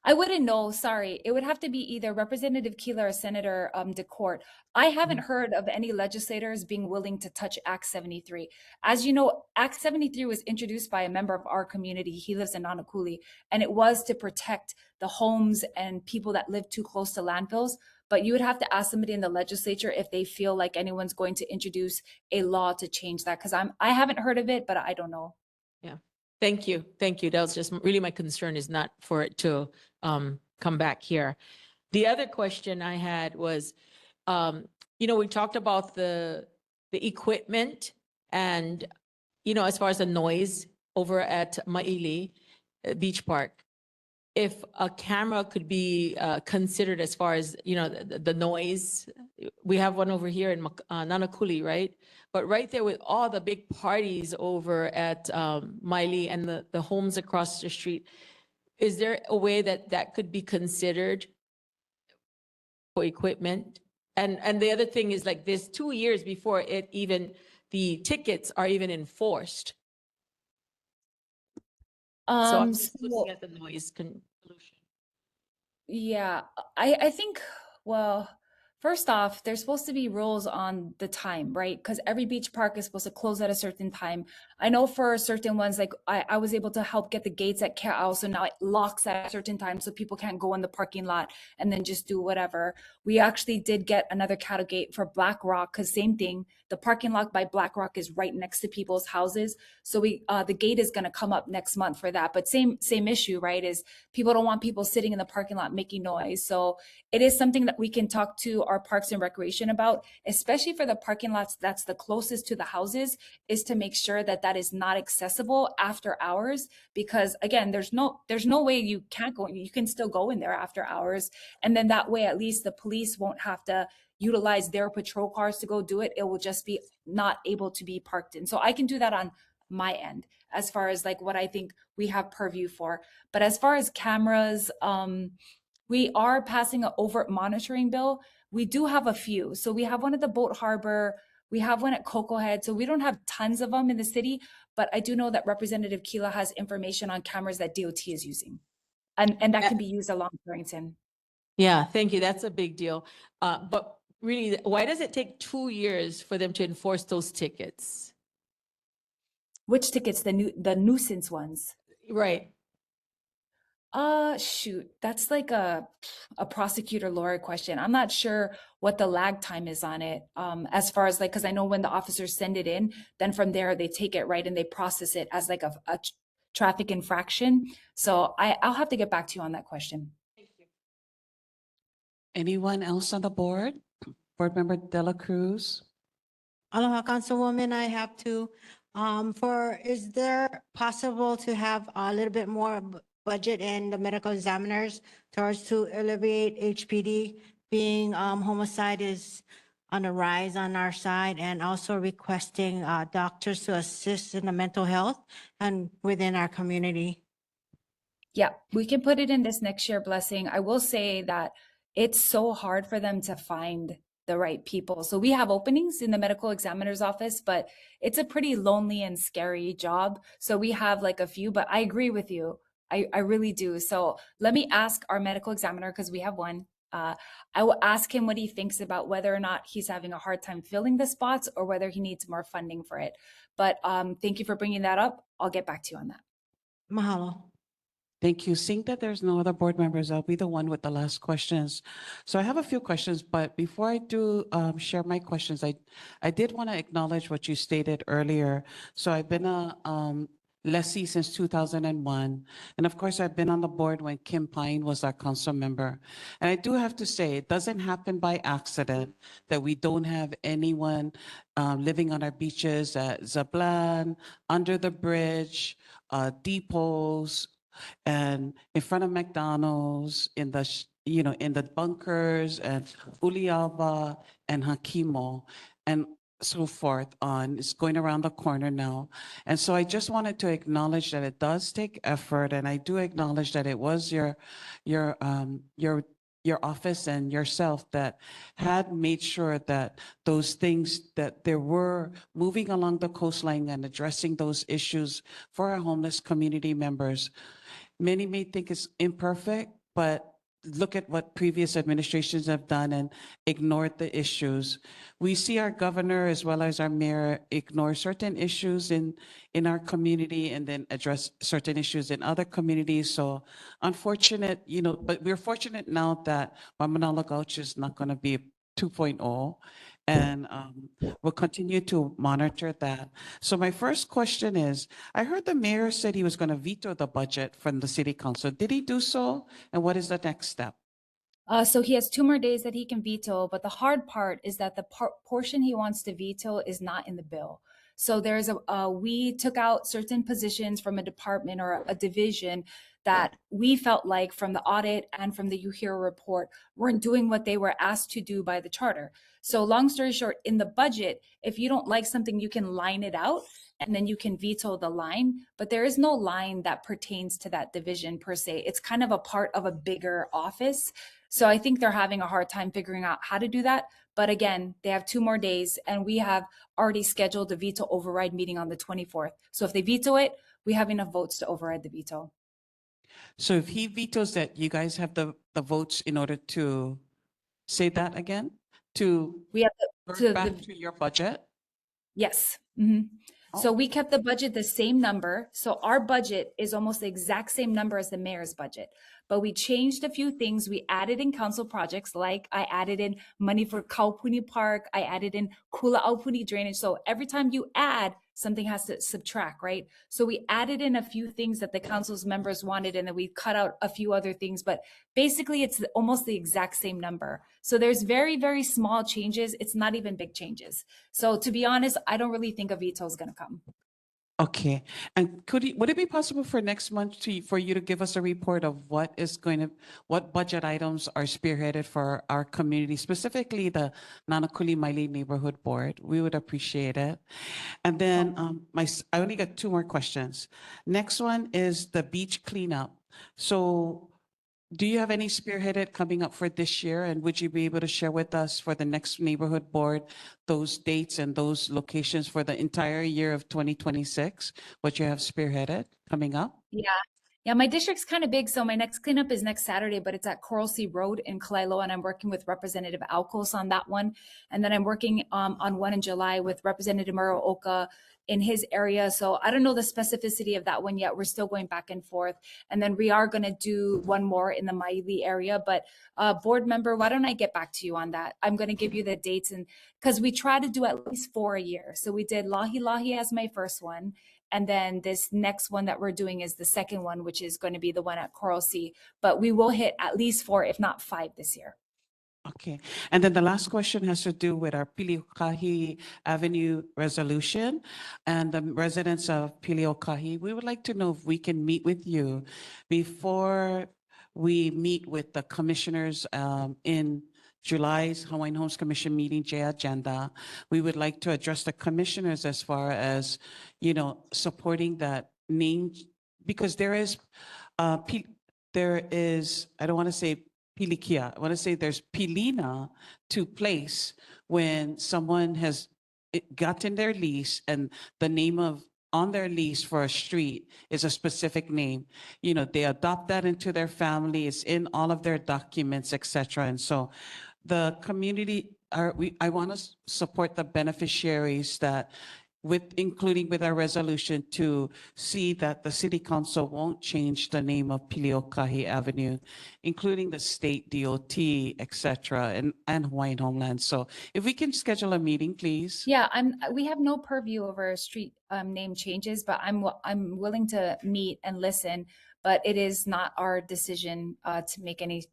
I wouldn't know, sorry. It would have to be either Representative Keeler or Senator DeCourt. I haven't heard of any legislators being willing to touch Act 73. As you know, Act 73 was introduced by a member of our community. He lives in Nānākuli, and it was to protect the homes and people that live too close to landfills. But you would have to ask somebody in the legislature if they feel like anyone's going to introduce a law to change that, because I haven't heard of it, but I don't know. Yeah. Thank you. Thank you. That was just really my concern, is not for it to come back here. The other question I had was, we talked about the equipment and, as far as the noise over at Māʻili Beach Park, if a camera could be considered as far as, the noise. We have one over here in Nānākuli, right? But right there with all the big parties over at Māʻili and the homes across the street, is there a way that could be considered for equipment? And the other thing is, like, there's 2 years before the tickets are even enforced. So I'm just looking at the noise pollution. Yeah, I think, well, first off, there's supposed to be rules on the time, right? Because every beach park is supposed to close at a certain time. I know for certain ones, like I was able to help get the gates at Ke'au, so now it locks at a certain time so people can't go in the parking lot and then just do whatever. We actually did get another cattle gate for Black Rock, because same thing, the parking lot by Black Rock is right next to people's houses. So the gate is going to come up next month for that. But same issue, right? Is people don't want people sitting in the parking lot making noise. So it is something that we can talk to our Parks and Recreation about, especially for the parking lots that's the closest to the houses, is to make sure that that is not accessible after hours. Because again, there's no way you can't go. You can still go in there after hours, and then that way at least the police won't have to utilize their patrol cars to go do it, it will just be not able to be parked in. So I can do that on my end as far as like what I think we have purview for. But as far as cameras, we are passing an overt monitoring bill. We do have a few. So we have one at the Boat Harbor. We have one at Cocoa Head. So we don't have tons of them in the city, but I do know that Representative Keela has information on cameras that DOT is using. And that can be used along Barrington. Yeah, thank you. That's a big deal. But really, why does it take 2 years for them to enforce those tickets? Which tickets? The nuisance ones? Right. Shoot, that's like a prosecutor lawyer question. I'm not sure what the lag time is on it. As far as like, because I know when the officers send it in, then from there they take it right and they process it as like a traffic infraction. So I'll have to get back to you on that question. Anyone else on the board? Board Member De La Cruz? Aloha, Councilwoman, I have to, is there possible to have a little bit more budget in the medical examiners towards to alleviate HPD being, homicide is on the rise on our side, and also requesting, doctors to assist in the mental health and within our community? Yeah, we can put it in this next year blessing. I will say that it's so hard for them to find the right people. So we have openings in the medical examiner's office, but it's a pretty lonely and scary job. So we have like a few, but I agree with you. I really do. So let me ask our medical examiner, because we have one. I will ask him what he thinks about whether or not he's having a hard time filling the spots or whether he needs more funding for it. But thank you for bringing that up. I'll get back to you on that. Mahalo. Thank you. Seeing that there's no other board members, I'll be the one with the last questions. So I have a few questions, but before I do share my questions, I did want to acknowledge what you stated earlier. So I've been a lessee since 2001. And of course, I've been on the board when Kim Pine was our council member. And I do have to say, it doesn't happen by accident that we don't have anyone living on our beaches at Zablan, under the bridge, depots, and in front of McDonald's, in the, in the bunkers, and Uliava and Hakimo, and so forth on. It's going around the corner now. And so I just wanted to acknowledge that it does take effort, and I do acknowledge that it was your office and yourself that had made sure that those things that there were moving along the coastline and addressing those issues for our homeless community members. Many may think it's imperfect, but look at what previous administrations have done and ignored the issues. We see our governor as well as our mayor ignore certain issues in our community and then address certain issues in other communities. So unfortunate, but we're fortunate now that Mamanala Gulch is not going to be 2.0. And we'll continue to monitor that. So my first question is, I heard the mayor said he was going to veto the budget from the city council. Did he do so? And what is the next step? So he has 2 more days that he can veto, but the hard part is that the portion he wants to veto is not in the bill. So there's we took out certain positions from a department or a division that we felt like from the audit and from the UHERO report weren't doing what they were asked to do by the charter. So long story short, in the budget, if you don't like something, you can line it out and then you can veto the line, but there is no line that pertains to that division per se. It's kind of a part of a bigger office. So I think they're having a hard time figuring out how to do that. But again, they have 2 more days and we have already scheduled a veto override meeting on the 24th. So if they veto it, we have enough votes to override the veto. So if he vetoes that, you guys have the votes in order to say that again? We have back to your budget? Yes. So we kept the budget the same number. So our budget is almost the exact same number as the mayor's budget, but we changed a few things. We added in council projects, like I added in money for Kaupuni Park. I added in Kula Aupuni drainage. So every time you add, something has to subtract, right? So we added in a few things that the council's members wanted, and then we cut out a few other things, but basically it's almost the exact same number. So there's very, very small changes. It's not even big changes. So to be honest, I don't really think a veto is going to come. Okay, and would it be possible for next month for you to give us a report of what budget items are spearheaded for our community, specifically the Nānākuli Māʻili Neighborhood Board? We would appreciate it. And then I only got two more questions. Next one is the beach cleanup. So do you have any spearheaded coming up for this year? And would you be able to share with us for the next neighborhood board, those dates and those locations for the entire year of 2026, what you have spearheaded coming up? Yeah. Yeah, my district's kind of big, so my next cleanup is next Saturday, but it's at Coral Sea Road in Kalailo, and I'm working with Representative Alcos on that one. And then I'm working on one in July with Representative Muraoka in his area. So I don't know the specificity of that one yet. We're still going back and forth. And then we are going to do one more in the Māʻili area. But board member, why don't I get back to you on that? I'm going to give you the dates, and because we try to do at least 4 a year. So we did Lahi Lahi as my first one. And then this next one that we're doing is the second one, which is going to be the one at Coral Sea. But we will hit at least 4, if not 5 this year. Okay, and then the last question has to do with our Piliokahi Avenue resolution. And the residents of Piliokahi, we would like to know if we can meet with you before we meet with the commissioners in July's Hawaiian Homes Commission meeting, J agenda. We would like to address the commissioners as far as, supporting that name, because there is, I don't want to say Pilikia, I want to say there's Pilina to place when someone has gotten their lease and the name on their lease for a street is a specific name. They adopt that into their family, it's in all of their documents, etc. And so the community I want to support the beneficiaries that including with our resolution to see that the city council won't change the name of Piliokahi Avenue, including the state DOT, etc., and Hawaiian Homeland. So if we can schedule a meeting, please. Yeah, we have no purview over street name changes, but I'm willing to meet and listen. But it is not our decision to make any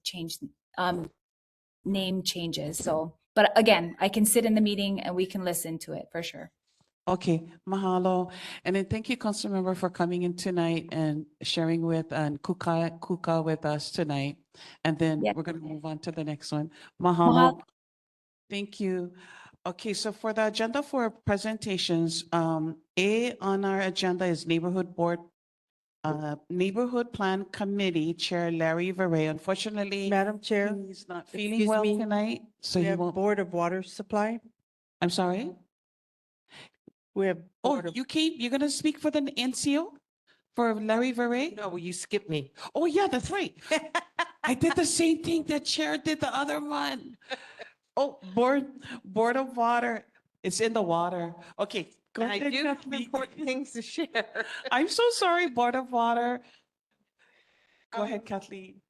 name changes. So, but again, I can sit in the meeting and we can listen to it for sure. Okay, mahalo. And then thank you, Councilmember, for coming in tonight and sharing kuka with us tonight. And then we're going to move on to the next one. Mahalo. Thank you. Okay, so for the agenda for presentations, A on our agenda is Neighborhood Plan Committee Chair Larry Verre. Unfortunately, Madam Chair, he's not feeling well tonight, so we he have won't. Board of Water Supply. I'm sorry? We have. You're gonna speak for the NCO? For Larry Verre? No, you skipped me. Oh, yeah, that's right. I did the same thing that Chair did the other one. Oh, Board of Water. It's in the water. Okay. Go And I ahead, do have Kathleen. important things to share. I'm so sorry, Board of Water. Go ahead, Kathleen.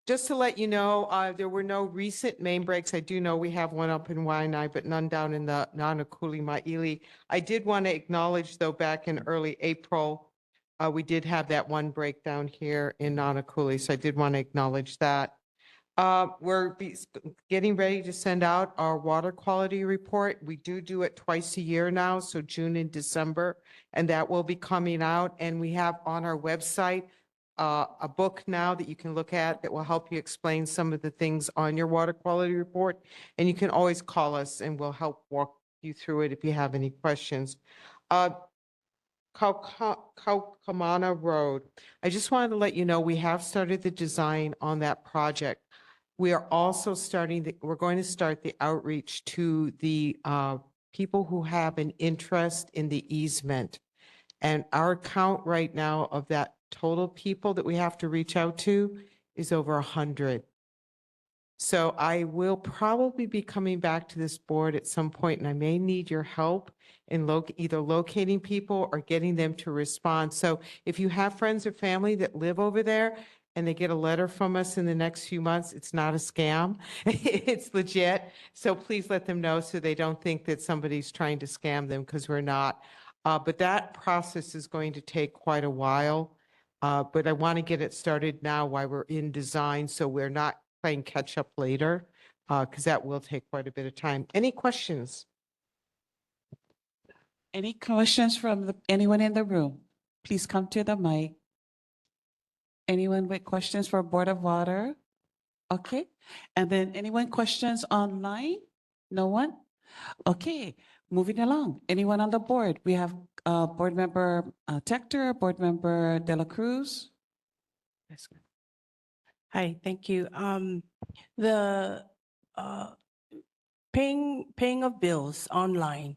Just to let you know, there were no recent main breaks. I do know we have one up in Waianae, but none down in the Nānākuli Māʻili. I did want to acknowledge, though, back in early April, we did have that one breakdown here in Nānākuli, so I did want to acknowledge that. We're getting ready to send out our water quality report. We do it twice a year now, so June and December, and that will be coming out. And we have on our website a book now that you can look at that will help you explain some of the things on your water quality report. And you can always call us and we'll help walk you through it if you have any questions. Kaukamana Road. I just wanted to let you know we have started the design on that project. We are also we're going to start the outreach to the people who have an interest in the easement. And our count right now of that total people that we have to reach out to is over 100. So I will probably be coming back to this board at some point, and I may need your help in either locating people or getting them to respond. So if you have friends or family that live over there and they get a letter from us in the next few months, it's not a scam. It's legit. So please let them know so they don't think that somebody's trying to scam them, because we're not. But that process is going to take quite a while. But I want to get it started now while we're in design, so we're not playing catch up later, because that will take quite a bit of time. Any questions? Any questions from anyone in the room? Please come to the mic. Anyone with questions for Board of Water? Okay, and then anyone questions online? No one? Okay, moving along. Anyone on the board? We have Board Member Tector, Board Member De La Cruz. Hi, thank you. The paying of bills online,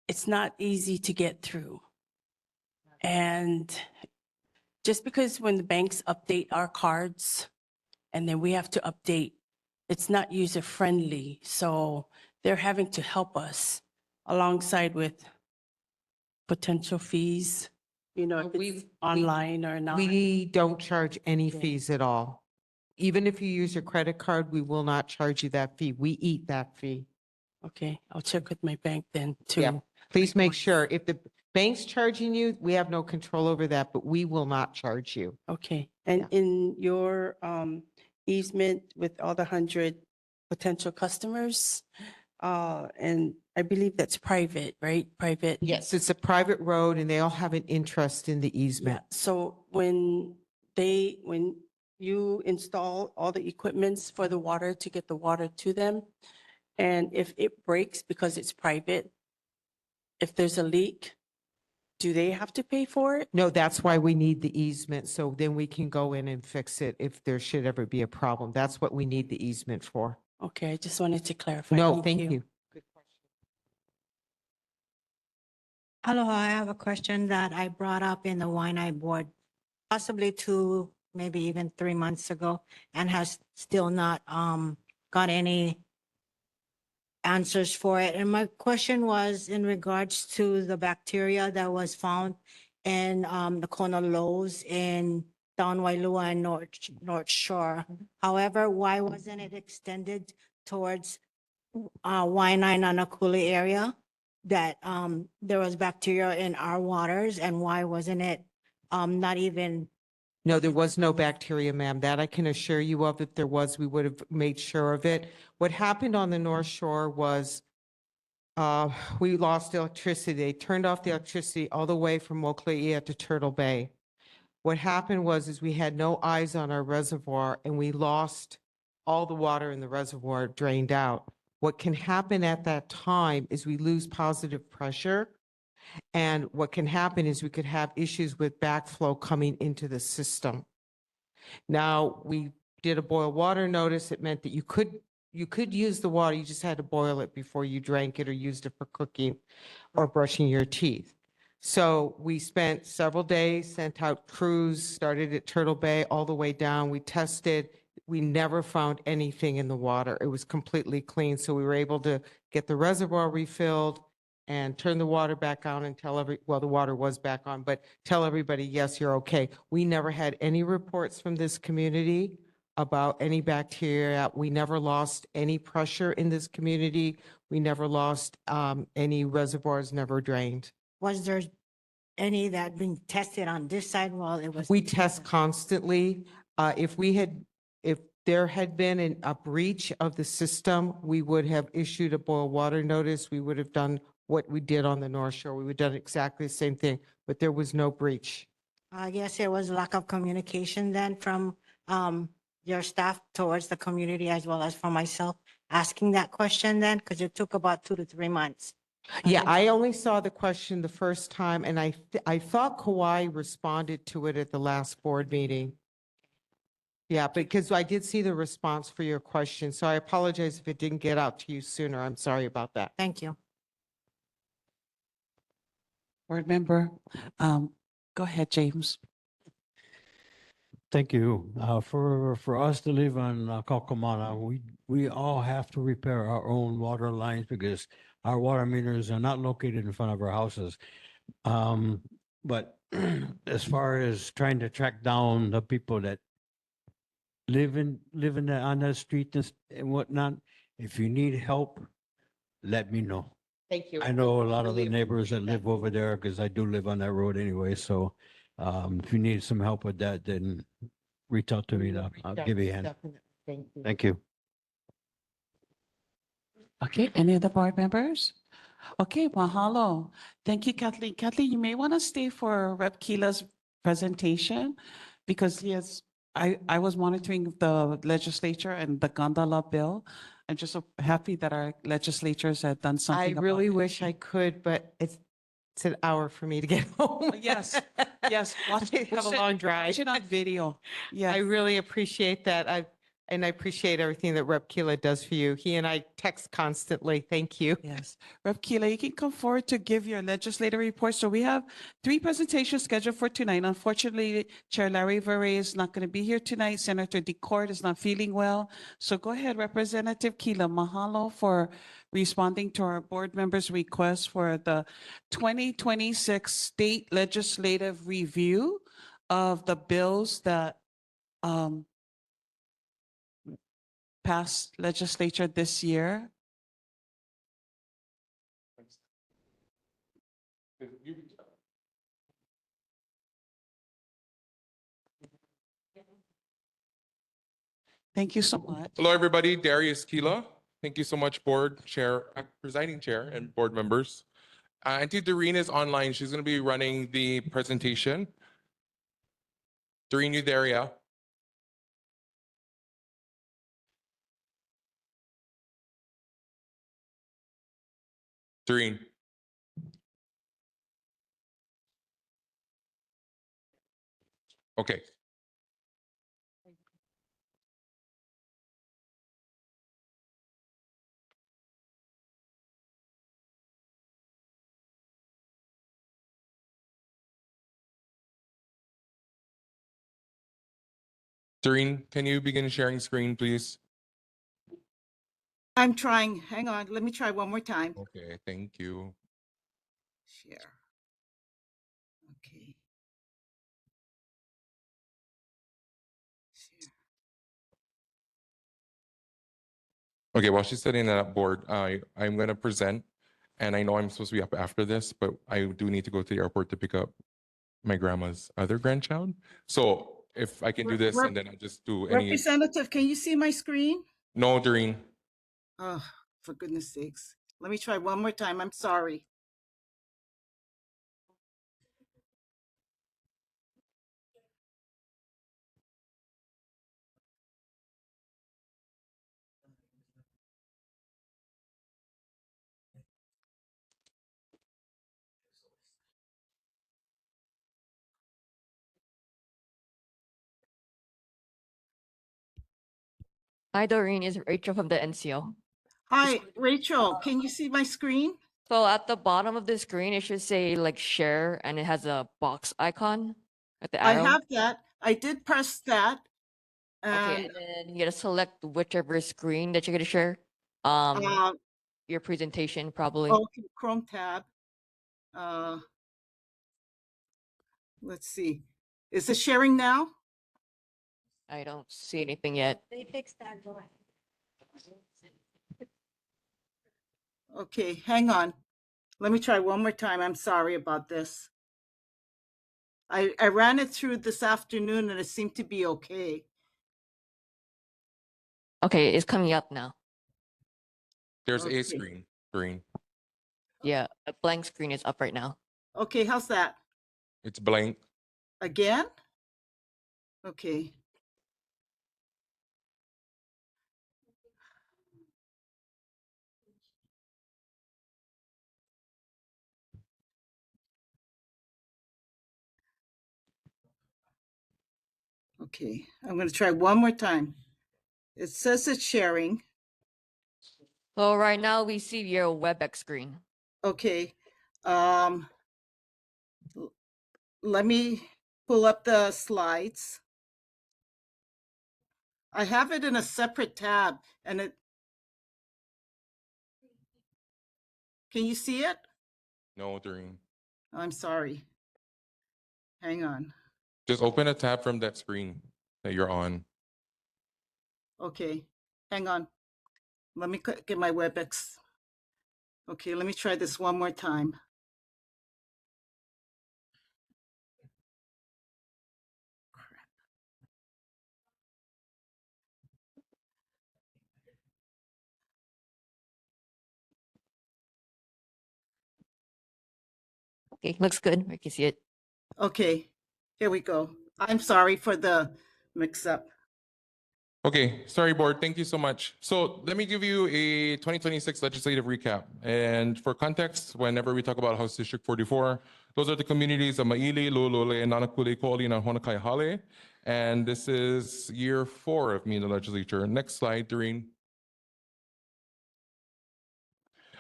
it's not easy to get through. And just because when the banks update our cards and then we have to update, it's not user friendly. So they're having to help us alongside with potential fees, you know, if it's online or not. We don't charge any Okay. fees at all. Even if you use your credit card, we will not charge you that fee. We eat that fee. Okay, I'll check with my bank then too. Yeah, please make sure. If the bank's charging you, we have no control over that, but we will not charge you. Okay, and in your easement with all the 100 potential customers, and I believe that's private, right? Private. Yes, it's a private road and they all have an interest in the Yeah, easement. so when you install all the equipments for the water to get the water to them, and if it breaks because it's private, if there's a leak, do they have to pay for it? No, that's why we need the easement. So then we can go in and fix it if there should ever be a problem. That's what we need the easement for. Okay, I just wanted to clarify. No, thank you. Aloha, I have a question that I brought up in the Waianae board, possibly 2, maybe even 3 months ago, and has still not got any answers for it. And my question was in regards to the bacteria that was found in the Kona lows in down Wailua and North Shore. However, why wasn't it extended towards Waianae Nānākuli area? That there was bacteria in our waters, and why wasn't it not even? No, there was no bacteria, ma'am. That I can assure you of. If there was, we would have made sure of it. What happened on the North Shore was we lost electricity. They turned off the electricity all the way from Mokuleia to Turtle Bay. What happened was we had no eyes on our reservoir and we lost all the water in the reservoir drained out. What can happen at that time is we lose positive pressure. And what can happen is we could have issues with backflow coming into the system. Now, we did a boil water notice. It meant that you could use the water, you just had to boil it before you drank it or used it for cooking or brushing your teeth. So we spent several days, sent out crews, started at Turtle Bay all the way down. We tested. We never found anything in the water. It was completely clean. So we were able to get the reservoir refilled and turn the water back on and well, the water was back on, but tell everybody, yes, you're okay. We never had any reports from this community about any bacteria. We never lost any pressure in this community. We never lost any reservoirs, never drained. Was there any that been tested on this side while it was? We test constantly. If there had been a breach of the system, we would have issued a boil water notice. We would have done what we did on the North Shore. We would have done exactly the same thing, but there was no breach. I guess it was lack of communication then from your staff towards the community as well as for myself asking that question then, because it took about 2 to 3 months. Yeah, I only saw the question the first time, and I thought Kauai responded to it at the last board meeting. Yeah, because I did see the response for your question, so I apologize if it didn't get out to you sooner. I'm sorry about that. Thank you. Board member, go ahead, James. Thank you. For us to live on Kakamana, we all have to repair our own water lines because our water meters are not located in front of our houses. But as far as trying to track down the people that live on the street and whatnot, if you need help, let me know. Thank you. I know a lot of the neighbors that live over there because I do live on that road anyway. So if you need some help with that, then reach out to me. I'll give you a hand. Definitely. Thank you. Thank you. Okay, any other board members? Okay, mahalo. Thank you, Kathleen. Kathleen, you may want to stay for Rep. Keela's presentation because I was monitoring the legislature and the Gandala bill. I'm just so happy that our legislatures had done I something about really it. wish I could, but it's an hour for me to get home. Yes, yes. Watch, I have a long drive. watch it on video. Yeah. I really appreciate that. And I appreciate everything that Rep. Keela does for you. He and I text constantly. Thank you. Yes. Rep. Keela, you can come forward to give your legislative report. So we have 3 presentations scheduled for tonight. Unfortunately, Chair Larry Verre is not going to be here tonight. Senator DeCord is not feeling well. So go ahead, Representative Keela. Mahalo for responding to our board members' request for the 2026 state legislative review of the bills that passed legislature this year. Thank you so much. Hello, everybody. Darius Keela. Thank you so much, board chair, presiding chair, and board members. Auntie Doreen is online. She's going to be running the presentation. Doreen, you there, yeah? Doreen. Okay. Doreen, can you begin sharing screen, please? I'm trying. Hang on. Let me try one more time. Okay, thank you. Share. Okay. Share. Okay, while she's setting that up, board, I'm going to present, and I know I'm supposed to be up after this, but I do need to go to the airport to pick up my grandma's other grandchild. So if I can do this, and then I just do any. Representative, can you see my screen? No, Doreen. Oh, for goodness sakes. Let me try one more time. I'm sorry. Hi, Doreen. It's Rachel from the NCO. Hi, Rachel, can you see my screen? So at the bottom of the screen, it should say like share and it has a box icon at the I arrow. have that. I did press that. Okay, and then you gotta select whichever screen that you're gonna share. Uh, Your presentation probably. okay, Chrome tab. Let's see. Is it sharing now? I don't see anything yet. They fixed that. Okay, hang on. Let me try one more time. I'm sorry about this. I ran it through this afternoon and it seemed to be okay. Okay, it's coming up now. There's Okay. a screen, Doreen. Yeah, a blank screen is up right now. Okay, how's that? It's blank. Again? Okay. Okay, I'm going to try one more time. It says it's sharing. So right now we see your WebEx screen. Okay. Let me pull up the slides. I have it in a separate tab and it. Can you see it? No, Doreen. I'm sorry. Hang on. Just open a tab from that screen that you're on. Okay, hang on. Let me get my WebEx. Okay, let me try this one more time. Okay, looks good. I can see it. Okay, here we go. I'm sorry for the mix-up. Okay, sorry, board. Thank you so much. So let me give you a 2026 legislative recap. And for context, whenever we talk about House District 44, those are the communities of Māʻili, Lulule, and Nānākuli, Ko'oli, and Honokai Hale. And this is year 4 of me in the legislature. Next slide, Doreen.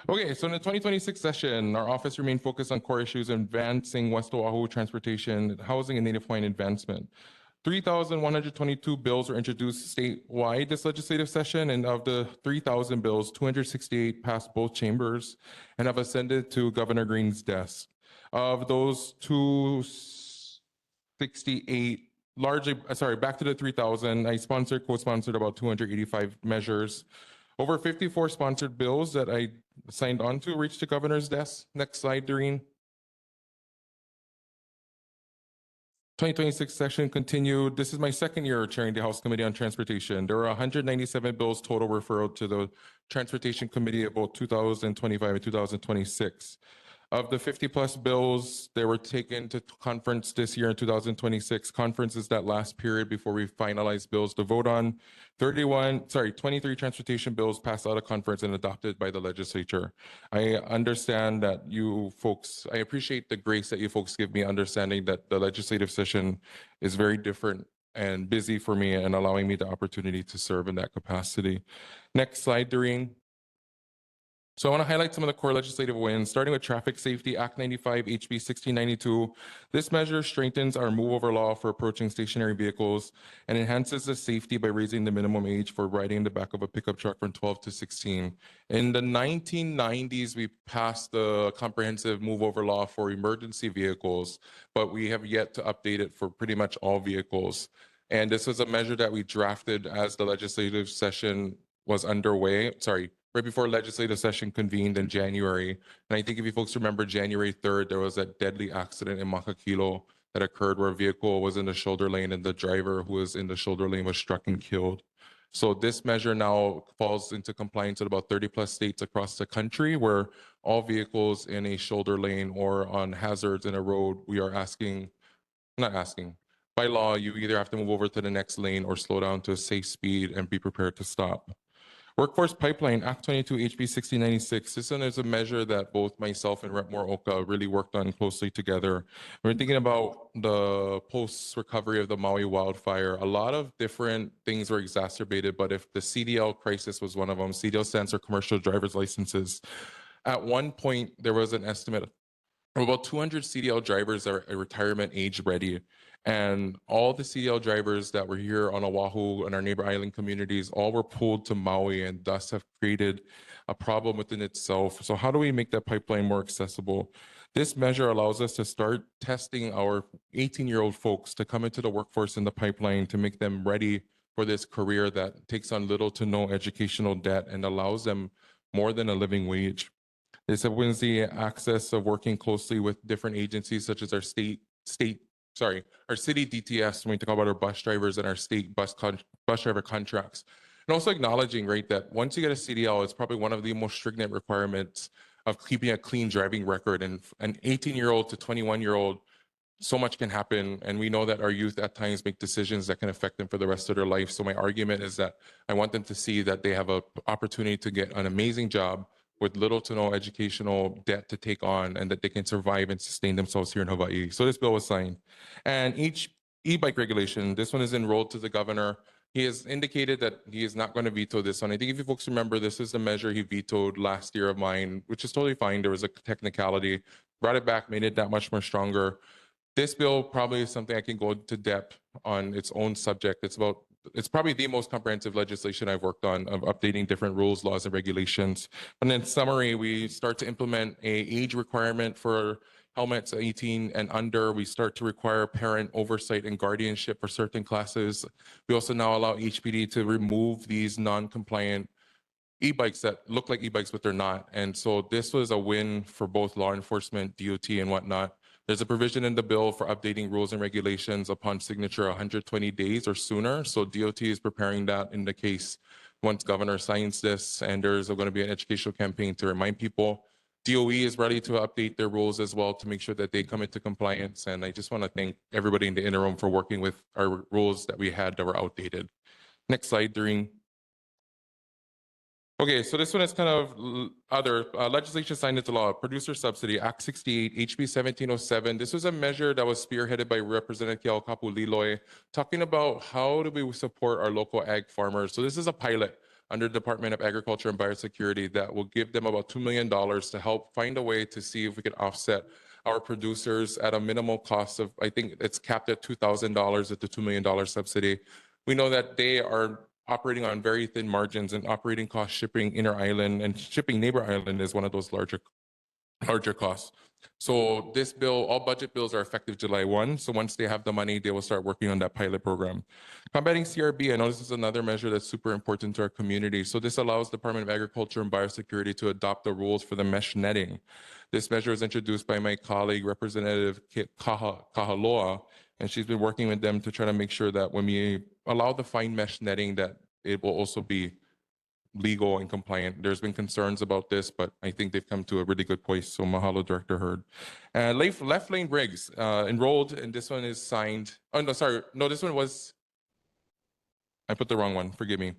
Okay, so in the 2026 session, our office remained focused on core issues advancing West Oahu transportation, housing, and Native Hawaiian advancement. 3,122 bills were introduced statewide this legislative session, and of the 3,000 bills, 268 passed both chambers and have ascended to Governor Green's desk. Of those 268, back to the 3,000, I co-sponsored about 285 measures. Over 54 sponsored bills that I signed on to reached the governor's desk. Next slide, Doreen. 2026 session continued. This is my second year chairing the House Committee on Transportation. There were 197 bills total referred to the Transportation Committee of both 2025 and 2026. Of the 50-plus bills, they were taken to conference this year in 2026. Conference is that last period before we finalize bills to vote on. 23 transportation bills passed out of conference and adopted by the legislature. I understand that you folks, I appreciate the grace that you folks give me, understanding that the legislative session is very different and busy for me and allowing me the opportunity to serve in that capacity. Next slide, Doreen. So I want to highlight some of the core legislative wins, starting with Traffic Safety Act 95, HB 1692. This measure strengthens our move over law for approaching stationary vehicles and enhances the safety by raising the minimum age for riding in the back of a pickup truck from 12 to 16. In the 1990s, we passed the comprehensive move over law for emergency vehicles, but we have yet to update it for pretty much all vehicles. And this was a measure that we drafted as the legislative session was underway, right before legislative session convened in January. And I think if you folks remember, January 3rd, there was a deadly accident in Makakilo that occurred where a vehicle was in the shoulder lane and the driver who was in the shoulder lane was struck and killed. So this measure now falls into compliance with about 30+ states across the country where all vehicles in a shoulder lane or on hazards in a road, we are by law, you either have to move over to the next lane or slow down to a safe speed and be prepared to stop. Workforce Pipeline, Act 22, HB 1696. This one is a measure that both myself and Rep. Moroka really worked on closely together. We're thinking about the post-recovery of the Maui wildfire. A lot of different things were exacerbated, but if the CDL crisis was one of them, CDL stands for commercial driver's licenses. At one point, there was an estimate of about 200 CDL drivers are retirement age ready. And all the CDL drivers that were here on Oahu and our neighbor island communities all were pulled to Maui and thus have created a problem within itself. So how do we make that pipeline more accessible? This measure allows us to start testing our 18-year-old folks to come into the workforce in the pipeline to make them ready for this career that takes on little to no educational debt and allows them more than a living wage. This opens the access of working closely with different agencies such as our our city DTS when we talk about our bus drivers and our state bus driver contracts. And also acknowledging, right, that once you get a CDL, it's probably one of the most stringent requirements of keeping a clean driving record. And an 18-year-old to 21-year-old, so much can happen. And we know that our youth at times make decisions that can affect them for the rest of their life. So my argument is that I want them to see that they have an opportunity to get an amazing job with little to no educational debt to take on and that they can survive and sustain themselves here in Hawaii. So this bill was signed. And each e-bike regulation, this one is enrolled to the governor. He has indicated that he is not going to veto this one. I think if you folks remember, this is the measure he vetoed last year of mine, which is totally fine. There was a technicality, brought it back, made it that much more stronger. This bill probably is something I can go into depth on its own subject. It's probably the most comprehensive legislation I've worked on of updating different rules, laws, and regulations. And in summary, we start to implement an age requirement for helmets 18 and under. We start to require parent oversight and guardianship for certain classes. We also now allow HPD to remove these non-compliant e-bikes that look like e-bikes, but they're not. And so this was a win for both law enforcement, DOT, and whatnot. There's a provision in the bill for updating rules and regulations upon signature 120 days or sooner. So DOT is preparing that in the case once governor signs this, and there's going to be an educational campaign to remind people. DOE is ready to update their rules as well to make sure that they come into compliance. And I just want to thank everybody in the interim for working with our rules that we had that were outdated. Next slide, during. Okay, so this one is kind of other legislation signed into law, producer subsidy, Act 68, HB 1707. This was a measure that was spearheaded by Representative Kiao Kapuliloy, talking about how do we support our local ag farmers. So this is a pilot under the Department of Agriculture and Biosecurity that will give them about $2 million to help find a way to see if we can offset our producers at a minimal cost of, I think it's capped at $2,000 at the $2 million subsidy. We know that they are operating on very thin margins, and operating cost shipping inter-island and shipping neighbor island is one of those larger costs. So this bill, all budget bills are effective July 1. So once they have the money, they will start working on that pilot program. Combating CRB, I know this is another measure that's super important to our community. So this allows Department of Agriculture and Biosecurity to adopt the rules for the mesh netting. This measure was introduced by my colleague, Representative Kahaloa, and she's been working with them to try to make sure that when we allow the fine mesh netting, that it will also be legal and compliant. There's been concerns about this, but I think they've come to a really good place. So mahalo, Director Hurd. Left lane rigs enrolled, and this one is signed. Oh, no, sorry. No, this one was, I put the wrong one. Forgive me.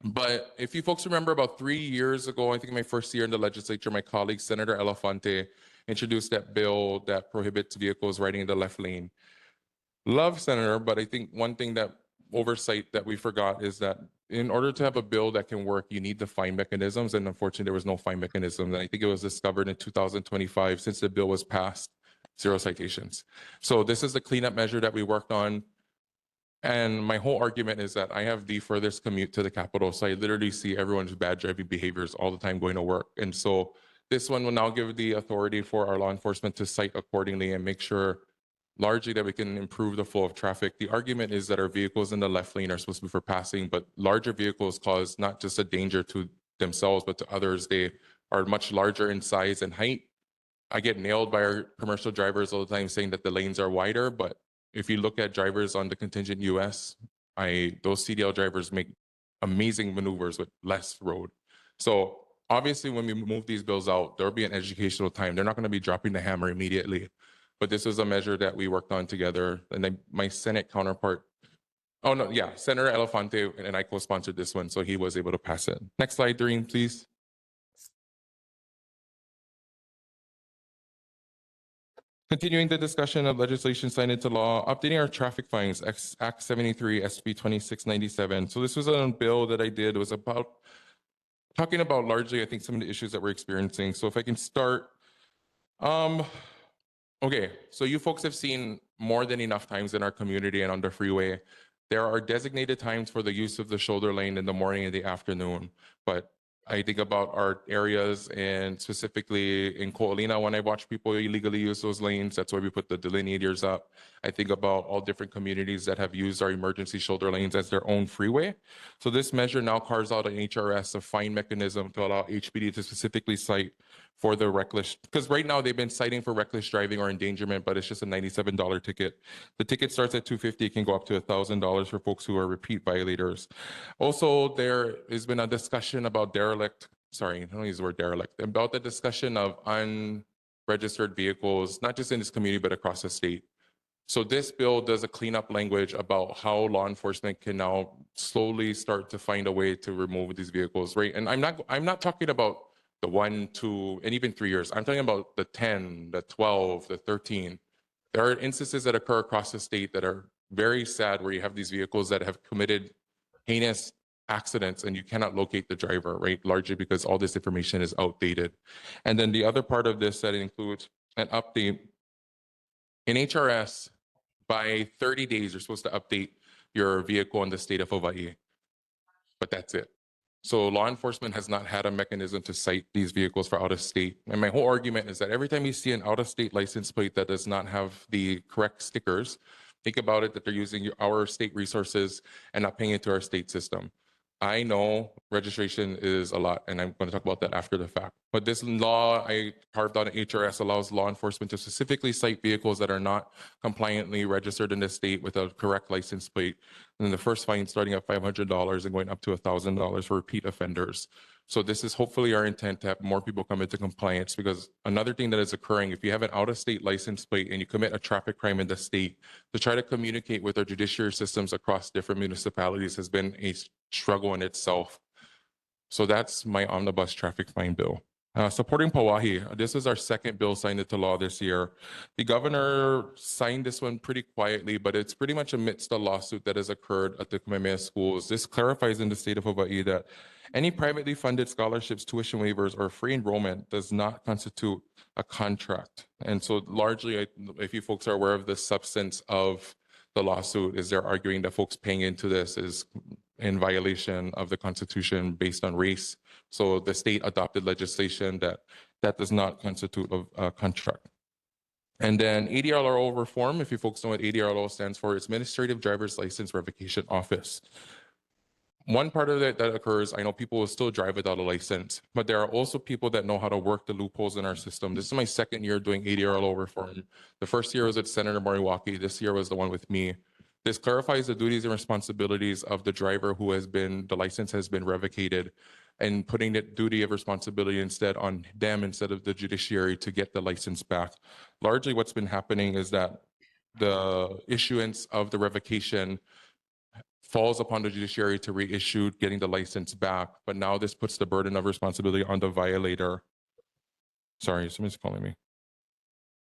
But if you folks remember, about 3 years ago, I think my first year in the legislature, my colleague, Senator Elefante, introduced that bill that prohibits vehicles riding in the left lane. Love Senator, but I think one thing that oversight that we forgot is that in order to have a bill that can work, you need the fine mechanisms. And unfortunately, there was no fine mechanism. And I think it was discovered in 2025, since the bill was passed, 0 citations. So this is the cleanup measure that we worked on. And my whole argument is that I have the furthest commute to the Capitol. So I literally see everyone's bad driving behaviors all the time going to work. And so this one will now give the authority for our law enforcement to cite accordingly and make sure largely that we can improve the flow of traffic. The argument is that our vehicles in the left lane are supposed to be for passing, but larger vehicles cause not just a danger to themselves, but to others. They are much larger in size and height. I get nailed by our commercial drivers all the time saying that the lanes are wider, but if you look at drivers on the contingent US, those CDL drivers make amazing maneuvers with less road. So obviously when we move these bills out, there'll be an educational time. They're not going to be dropping the hammer immediately. But this was a measure that we worked on together. And then my Senate counterpart, oh no, yeah, Senator Elefante and I co-sponsored this one, so he was able to pass it. Next slide, Doreen, please. Continuing the discussion of legislation signed into law, updating our traffic fines, Act 73, SB 2697. So this was a bill that I did. It was about talking about largely, I think, some of the issues that we're experiencing. So if I can start, okay, so you folks have seen more than enough times in our community and on the freeway. There are designated times for the use of the shoulder lane in the morning and the afternoon. But I think about our areas and specifically in Ko'olina, when I watch people illegally use those lanes, that's why we put the delineators up. I think about all different communities that have used our emergency shoulder lanes as their own freeway. So this measure now carves out an HRS, a fine mechanism to allow HPD to specifically cite for the reckless, because right now they've been citing for reckless driving or endangerment, but it's just a $97 ticket. The ticket starts at $250, it can go up to $1,000 for folks who are repeat violators. Also, there has been a discussion about I don't use the word derelict, about the discussion of unregistered vehicles, not just in this community, but across the state. So this bill does a cleanup language about how law enforcement can now slowly start to find a way to remove these vehicles, right? And I'm not talking about the 1, 2, and even 3 years. I'm talking about the 10, the 12, the 13. There are instances that occur across the state that are very sad, where you have these vehicles that have committed heinous accidents and you cannot locate the driver, right? Largely because all this information is outdated. And then the other part of this that includes an update in HRS. By 30 days, you're supposed to update your vehicle in the state of Hawaii, but that's it. So law enforcement has not had a mechanism to cite these vehicles for out of state. And my whole argument is that every time you see an out of state license plate that does not have the correct stickers, think about it that they're using our state resources and not paying into our state system. I know registration is a lot, and I'm going to talk about that after the fact. But this law I carved out in HRS allows law enforcement to specifically cite vehicles that are not compliantly registered in the state with a correct license plate. And then the first fine starting at $500 and going up to $1,000 for repeat offenders. So this is hopefully our intent to have more people come into compliance, because another thing that is occurring, if you have an out-of-state license plate and you commit a traffic crime in the state, to try to communicate with our judiciary systems across different municipalities has been a struggle in itself. So that's my omnibus traffic fine bill. Supporting Pauahi, this is our second bill signed into law this year. The governor signed this one pretty quietly, but it's pretty much amidst the lawsuit that has occurred at the Kamehameha schools. This clarifies in the state of Hawaii that any privately funded scholarships, tuition waivers, or free enrollment does not constitute a contract. And so largely, if you folks are aware of the substance of the lawsuit, is they're arguing that folks paying into this is in violation of the Constitution based on race. So the state adopted legislation that does not constitute a contract. And then ADRLO reform, if you folks know what ADRLO stands for, it's Administrative Driver's License Revocation Office. One part of it that occurs, I know people will still drive without a license, but there are also people that know how to work the loopholes in our system. This is my second year doing ADRLO reform. The first year was with Senator Moriwaki. This year was the one with me. This clarifies the duties and responsibilities of the driver who has been, the license has been revocated, and putting the duty of responsibility instead on them instead of the judiciary to get the license back. Largely what's been happening is that the issuance of the revocation falls upon the judiciary to reissue getting the license back, but now this puts the burden of responsibility on the violator. Sorry, somebody's calling me.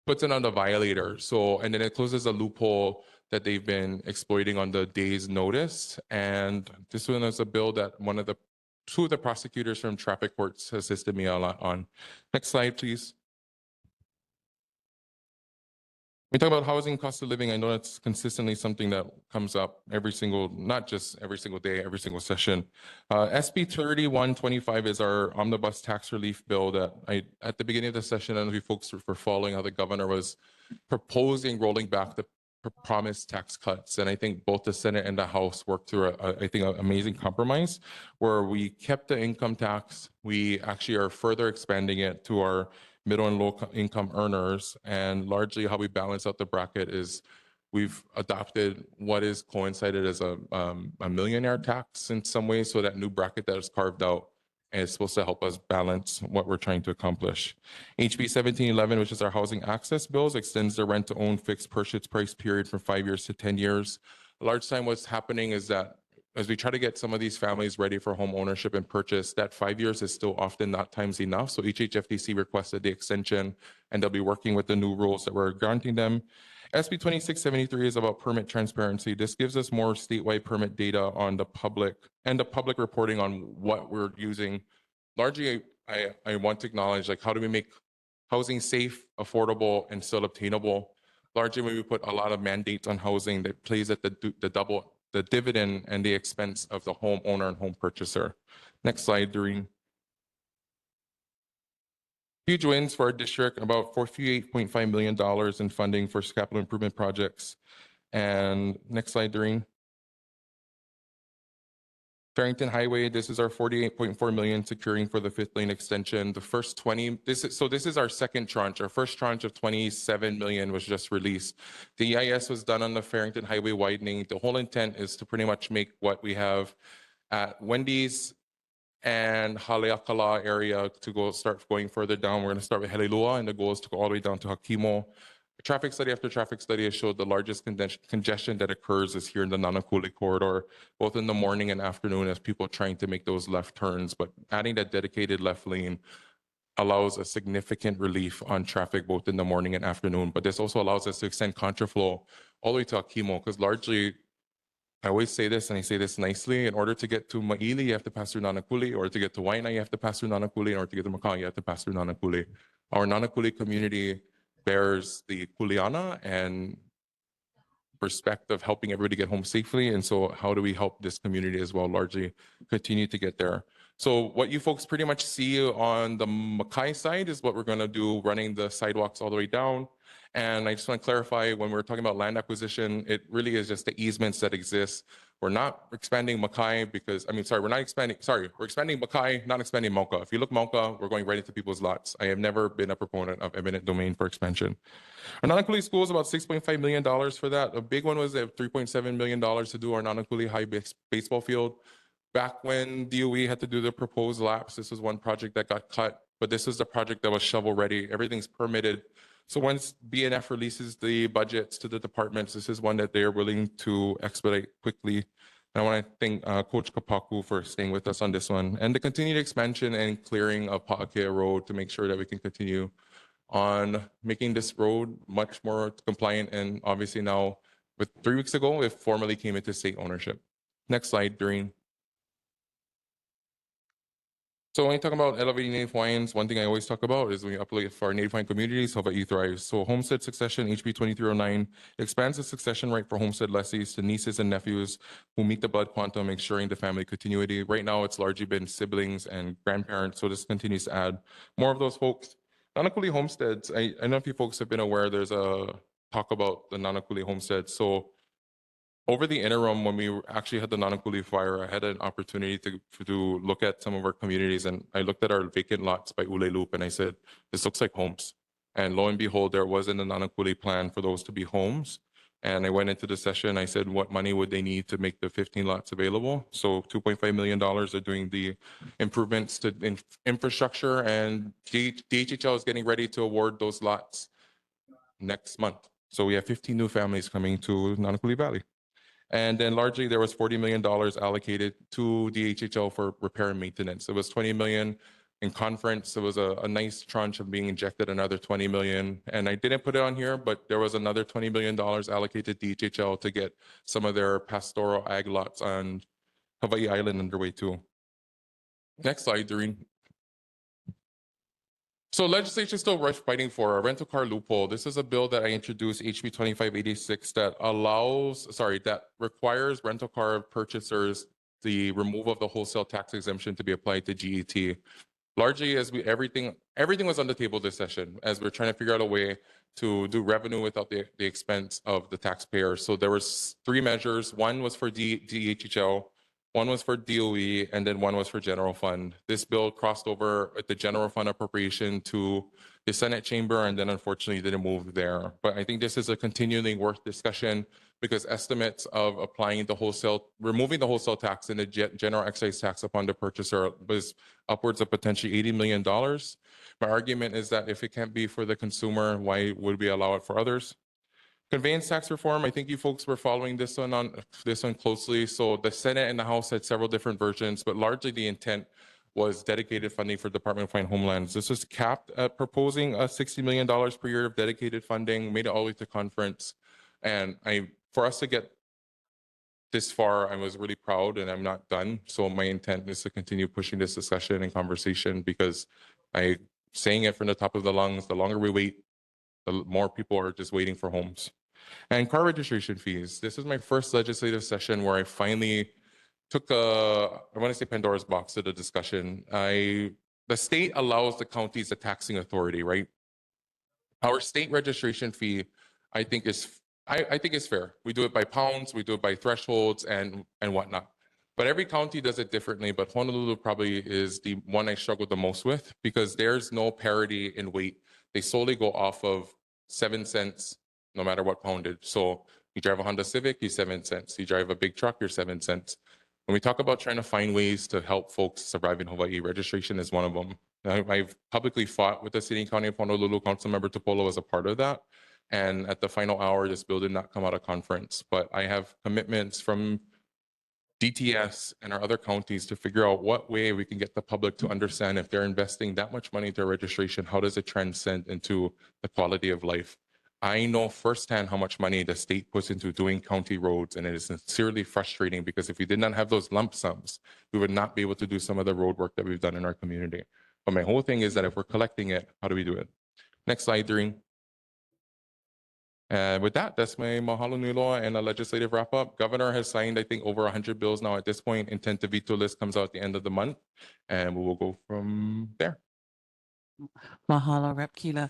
Puts it on the violator. So, and then it closes a loophole that they've been exploiting on the day's notice. And this one is a bill that two of the prosecutors from traffic courts assisted me a lot on. Next slide, please. We talk about housing, cost of living. I know that's consistently something that comes up not just every single day, every single session. SB 3125 is our omnibus tax relief bill that at the beginning of the session, I don't know if you folks were following how the governor was proposing rolling back the promised tax cuts. And I think both the Senate and the House worked through I think an amazing compromise where we kept the income tax. We actually are further expanding it to our middle and low income earners. And largely how we balance out the bracket is we've adopted what is coincided as a millionaire tax in some ways. So that new bracket that is carved out and it's supposed to help us balance what we're trying to accomplish. HB 1711, which is our housing access bills, extends the rent to own fixed purchase price period from 5 years to 10 years. A large time what's happening is that as we try to get some of these families ready for home ownership and purchase, that 5 years is still often not times enough. So HHFDC requested the extension and they'll be working with the new rules that we're granting them. SB 2673 is about permit transparency. This gives us more statewide permit data on the public and the public reporting on what we're using. Largely, I want to acknowledge, like, how do we make housing safe, affordable, and still obtainable? Largely, when we put a lot of mandates on housing that plays at the dividend and the expense of the homeowner and home purchaser. Next slide, Doreen. Huge wins for our district, about $48.5 million in funding for capital improvement projects. And next slide, Doreen. Farrington Highway, this is our $48.4 million securing for the 5th lane extension. The first 20, this is our second tranche. Our first tranche of 27 million was just released. The EIS was done on the Farrington Highway widening. The whole intent is to pretty much make what we have at Wendy's and Haleakala area to start going further down. We're going to start with Helilua, and the goal is to go all the way down to Hakimo. Traffic study after traffic study has showed the largest congestion that occurs is here in the Nānākuli corridor, both in the morning and afternoon as people are trying to make those left turns. But adding that dedicated left lane allows a significant relief on traffic both in the morning and afternoon. But this also allows us to extend contraflow all the way to Hakimo, because largely, I always say this, and I say this nicely, in order to get to Māʻili, you have to pass through Nānākuli, or to get to Waina, you have to pass through Nānākuli, in order to get to Makau, you have to pass through Nānākuli. Our Nānākuli community bears the kuleana and respect of helping everybody get home safely. And so how do we help this community as well largely continue to get there? So what you folks pretty much see on the Makai side is what we're going to do, running the sidewalks all the way down. And I just want to clarify, when we're talking about land acquisition, it really is just the easements that exist. We're not expanding Makai we're expanding Makai, not expanding Mauka. If you look Mauka, we're going right into people's lots. I have never been a proponent of eminent domain for expansion. Our Nānākuli school is about $6.5 million for that. A big one was $3.7 million to do our Nānākuli High baseball field. back when DOE had to do the proposed lapse, this was one project that got cut, but this was the project that was shovel ready. Everything's permitted. So once BNF releases the budgets to the departments, this is one that they are willing to expedite quickly. And I want to thank Coach Kapaku for staying with us on this one, and the continued expansion and clearing of Pa'akea Road to make sure that we can continue on making this road much more compliant. And obviously now, with 3 weeks ago, it formally came into state ownership. Next slide, Doreen. So when you talk about elevating Native Hawaiians, one thing I always talk about is when you uplift our Native Hawaiian communities, how about you thrive? So homestead succession, HB 2309, expands the succession right for homestead lessees to nieces and nephews who meet the blood quantum, ensuring the family continuity. Right now, it's largely been siblings and grandparents, so this continues to add more of those folks. Nānākuli homesteads, I don't know if you folks have been aware, there's a talk about the Nānākuli homesteads. So over the interim, when we actually had the Nānākuli fire, I had an opportunity to look at some of our communities, and I looked at our vacant lots by Ule Loop, and I said, this looks like homes. And lo and behold, there was in the Nānākuli plan for those to be homes. And I went into the session, I said, what money would they need to make the 15 lots available? So $2.5 million are doing the improvements to infrastructure, and DHHL is getting ready to award those lots next month. So we have 15 new families coming to Nānākuli Valley. And then largely there was $40 million allocated to DHHL for repair and maintenance. It was 20 million in conference. It was a nice tranche of being injected another 20 million. And I didn't put it on here, but there was another $20 million allocated to DHHL to get some of their pastoral ag lots on Hawaii Island underway too. Next slide, Doreen. So legislation is still fighting for a rental car loophole. This is a bill that I introduced, HB 2586, that requires rental car purchasers the removal of the wholesale tax exemption to be applied to GET. Largely, as everything was on the table this session, as we're trying to figure out a way to do revenue without the expense of the taxpayer. So there was 3 measures. One was for DHHL, one was for DOE, and then one was for general fund. This bill crossed over at the general fund appropriation to the Senate chamber, and then unfortunately didn't move there. But I think this is a continually worth discussion, because estimates of removing the wholesale tax and the general excise tax upon the purchaser was upwards of potentially $80 million. My argument is that if it can't be for the consumer, why would we allow it for others? Conveyance tax reform, I think you folks were following this one closely. So the Senate and the House had several different versions, but largely the intent was dedicated funding for Department of Foreign Homelands. This was capped at proposing $60 million per year of dedicated funding, made it all the way to conference. And for us to get this far, I was really proud, and I'm not done. So my intent is to continue pushing this discussion and conversation, because saying it from the top of the lungs, the longer we wait, the more people are just waiting for homes. And car registration fees. This is my first legislative session where I finally took I want to say Pandora's box to the discussion. The state allows the counties a taxing authority, right? Our state registration fee, I think is fair. We do it by pounds, we do it by thresholds and whatnot. But every county does it differently. But Honolulu probably is the one I struggle the most with, because there's no parity in weight. They solely go off of 7 cents, no matter what poundage. So you drive a Honda Civic, you're 7 cents. You drive a big truck, you're 7 cents. When we talk about trying to find ways to help folks survive in Hawaii, registration is one of them. I've publicly fought with the City and County of Honolulu. Councilmember Topolo was a part of that. And at the final hour, this bill did not come out of conference. But I have commitments from DTS and our other counties to figure out what way we can get the public to understand, if they're investing that much money into registration, how does it transcend into the quality of life? I know firsthand how much money the state puts into doing county roads, and it is sincerely frustrating, because if we did not have those lump sums, we would not be able to do some of the road work that we've done in our community. But my whole thing is that if we're collecting it, how do we do it? Next slide, Doreen. With that, that's my mahalo nui loa and a legislative wrap up. Governor has signed, I think, over 100 bills now at this point. Intent to veto list comes out at the end of the month, and we will go from there. Mahalo, Rep. Kila.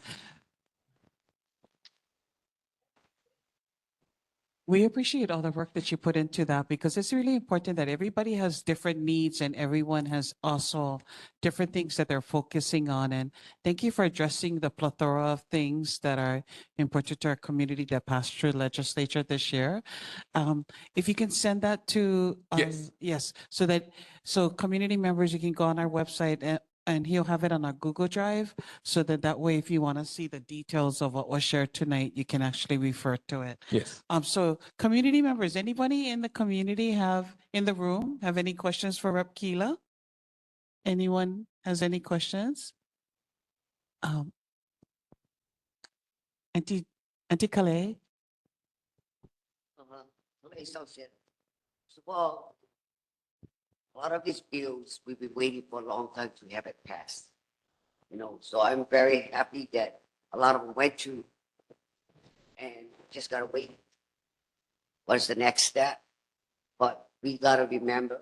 We appreciate all the work that you put into that because it's really important that everybody has different needs and everyone has also different things that they're focusing on. And thank you for addressing the plethora of things that are important to our community that passed through legislature this year. If you can send that to Yes. yes, so community members, you can go on our website and he'll have it on a Google Drive so that way, if you want to see the details of what was shared tonight, you can actually refer to it. Yes. So community members, anybody in the community in the room have any questions for Rep. Keela? Anyone has any questions? Auntie Calais? Okay, so well, a lot of these bills, we've been waiting for a long time to have it passed. You know, so I'm very happy that a lot of them went through and just gotta wait. What's the next step? But we gotta remember,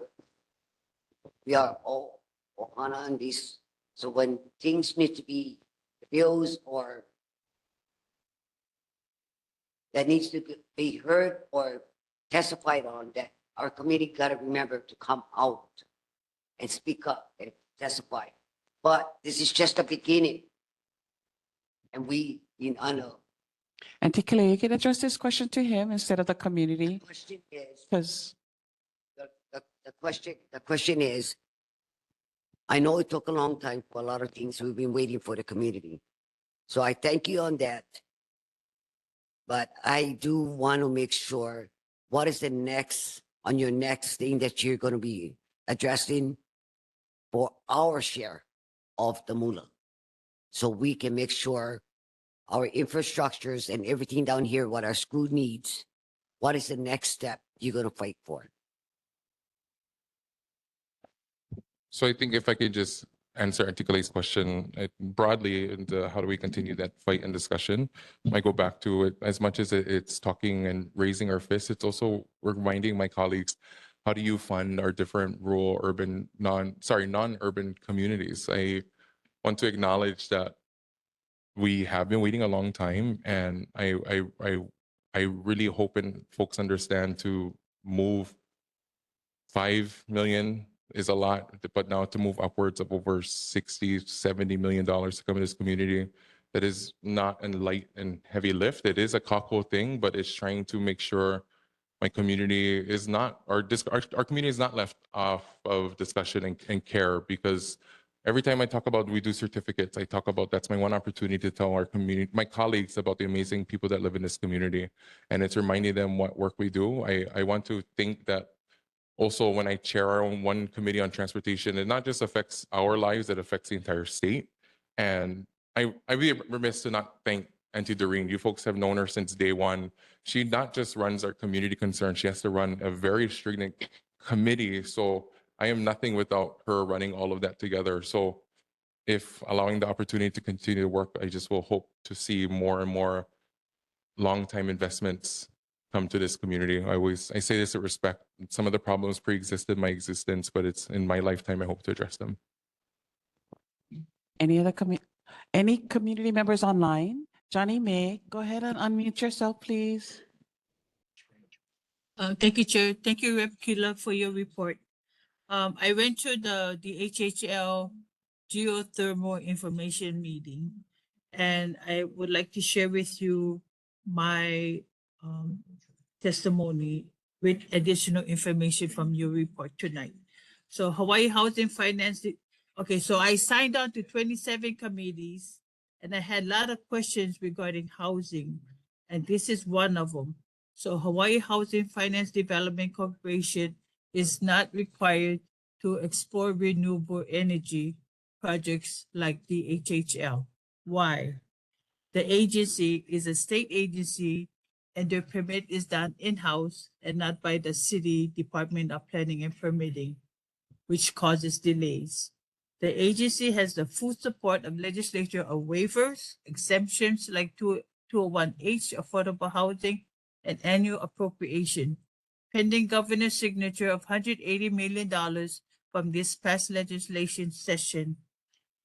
we are all ohana on this. So when things need to be bills or that needs to be heard or testified on, that our committee gotta remember to come out and speak up and testify. But this is just a beginning. And we, in honor, Auntie Calais, you can address this question to him instead of the community. question is, Because the question is, I know it took a long time for a lot of things. We've been waiting for the community. So I thank you on that. But I do want to make sure, what is the next, on your next thing that you're going to be addressing for our share of the moolah? So we can make sure our infrastructures and everything down here, what our school needs, what is the next step you're going to fight for? So I think if I could just answer Auntie Kaleigh's question broadly, and how do we continue that fight and discussion? I go back to it as much as it's talking and raising our fists. It's also reminding my colleagues, how do you fund our different rural, urban, non-urban communities? I want to acknowledge that we have been waiting a long time, and I really hope and folks understand to move 5 million is a lot, but now to move upwards of over 60, $70 million to come in this community, that is not a light and heavy lift. It is a kako thing, but it's trying to make sure my community is not, our community is not left off of discussion and care, because every time I talk about we do certificates, I talk about that's my one opportunity to tell our community, my colleagues, about the amazing people that live in this community. And it's reminding them what work we do. I want to think that also when I chair our own one committee on transportation, it not just affects our lives, it affects the entire state. And I'd be remiss to not thank Auntie Doreen. You folks have known her since day one. She not just runs our community concern, she has to run a very stringent committee. So I am nothing without her running all of that together. So if allowing the opportunity to continue to work, I just will hope to see more and more long-time investments come to this community. I say this with respect. Some of the problems pre-existed my existence, but it's in my lifetime I hope to address them. Any community members online? Johnny May, go ahead and unmute yourself, please. Thank you, Chair. Thank you, Rep. Keela, for your report. I went to the HHL geothermal information meeting, and I would like to share with you my testimony with additional information from your report tonight. So Hawaii Housing Finance, okay, so I signed on to 27 committees, and I had a lot of questions regarding housing, and this is one of them. So Hawaii Housing Finance Development Corporation is not required to explore renewable energy projects like the HHL. Why? The agency is a state agency, and their permit is done in-house and not by the City Department of Planning and Permitting, which causes delays. The agency has the full support of legislature of waivers, exemptions like 201H, affordable housing, and annual appropriation, pending governor's signature of $180 million from this past legislation session.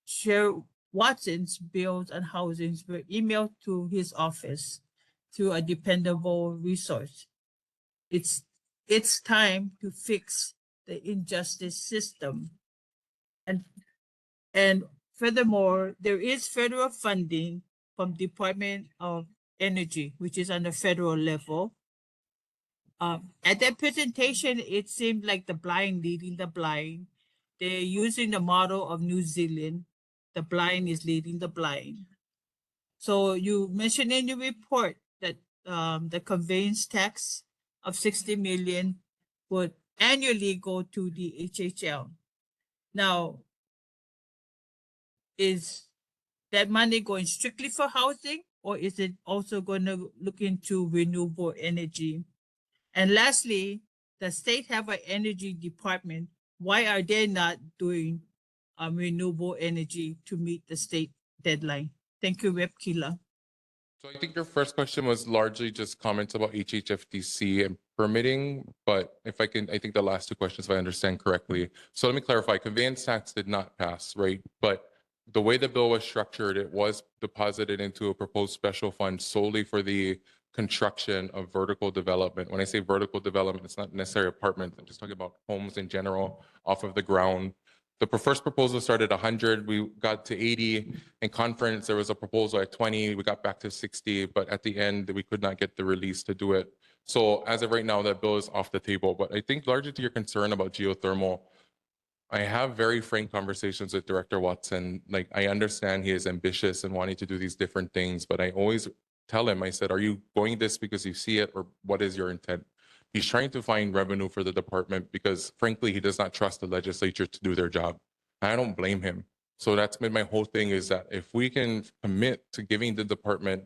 Chair Watson's bills on housings were emailed to his office through a dependable resource. it's time to fix the injustice system. And furthermore, there is federal funding from Department of Energy, which is on the federal level. At that presentation, it seemed like the blind leading the blind. They're using the model of New Zealand. The blind is leading the blind. So you mentioned in your report that the conveyance tax of 60 million would annually go to the HHL. Now, is that money going strictly for housing, or is it also going to look into renewable energy? And lastly, the state have an energy department. Why are they not doing renewable energy to meet the state deadline? Thank you, Rep. Kila. So I think your first question was largely just comments about HHFDC and permitting, but if I can, I think the last two questions, if I understand correctly. So let me clarify, conveyance tax did not pass, right? But the way the bill was structured, it was deposited into a proposed special fund solely for the construction of vertical development. When I say vertical development, it's not necessarily apartments. I'm just talking about homes in general off of the ground. The first proposal started 100, we got to 80. In conference, there was a proposal at 20, we got back to 60, but at the end, we could not get the release to do it. So as of right now, that bill is off the table. But I think largely to your concern about geothermal, I have very frank conversations with Director Watson. Like, I understand he is ambitious and wanting to do these different things, but I always tell him, I said, are you going this because you see it, or what is your intent? He's trying to find revenue for the department because frankly, he does not trust the legislature to do their job. I don't blame him. So that's been my whole thing, is that if we can commit to giving the department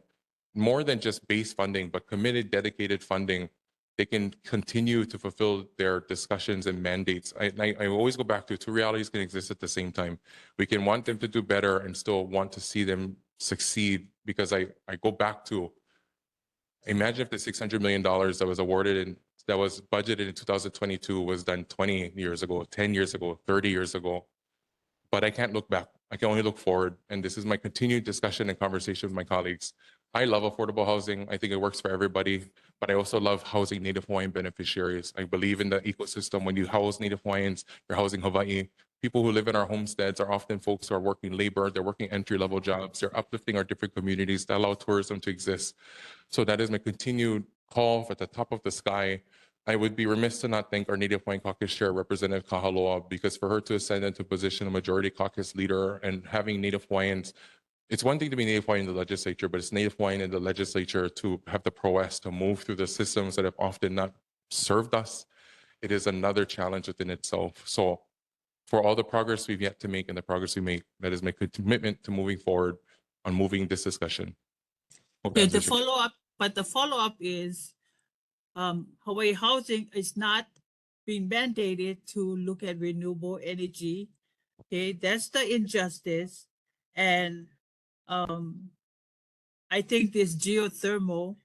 more than just base funding, but committed, dedicated funding, they can continue to fulfill their discussions and mandates. I always go back to two realities can exist at the same time. We can want them to do better and still want to see them succeed, because I go back to, imagine if the $600 million that was awarded and that was budgeted in 2022 was done 20 years ago, 10 years ago, 30 years ago. But I can't look back. I can only look forward. And this is my continued discussion and conversation with my colleagues. I love affordable housing. I think it works for everybody, but I also love housing Native Hawaiian beneficiaries. I believe in the ecosystem. When you house Native Hawaiians, you're housing Hawaii. People who live in our homesteads are often folks who are working labor, they're working entry-level jobs, they're uplifting our different communities that allow tourism to exist. So that is my continued call at the top of the sky. I would be remiss to not thank our Native Hawaiian Caucus Chair, Representative Kahaloa, because for her to ascend into position of Majority Caucus Leader and having Native Hawaiians, it's one thing to be Native Hawaiian in the legislature, but it's Native Hawaiian in the legislature to have the prowess to move through the systems that have often not served us. It is another challenge within itself. So for all the progress we've yet to make and the progress we make, that is my commitment to moving forward on moving this discussion. Hope that Okay, the answers your- follow-up is Hawaii Housing is not being mandated to look at renewable energy. Okay, that's the injustice. And I think this geothermal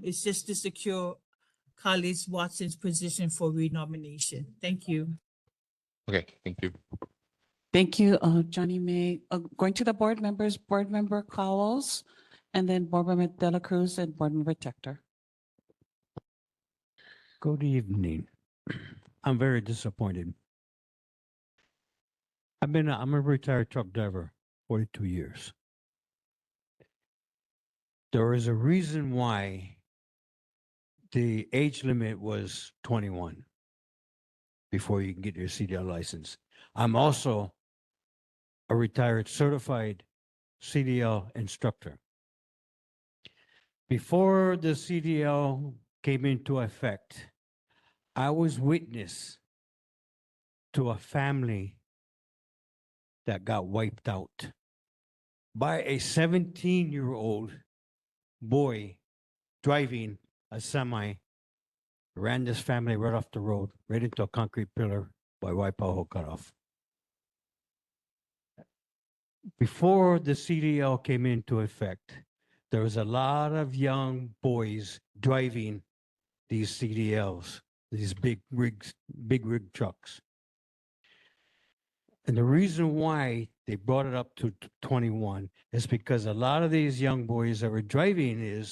is just to secure Carly Watson's position for renomination. Thank you. Okay, thank you. Thank you, Johnny May. Going to the board members, Board Member Cowles, and then Board Member De La Cruz and Board Member Tector. Good evening. I'm very disappointed. I'm a retired truck driver, 42 years. There is a reason why the age limit was 21 before you can get your CDL license. I'm also a retired certified CDL instructor. Before the CDL came into effect, I was witness to a family that got wiped out by a 17-year-old boy driving a semi, ran this family right off the road, right into a concrete pillar by Waipaho cutoff. Before the CDL came into effect, there was a lot of young boys driving these CDLs, these big rig trucks. And the reason why they brought it up to 21 is because a lot of these young boys that were driving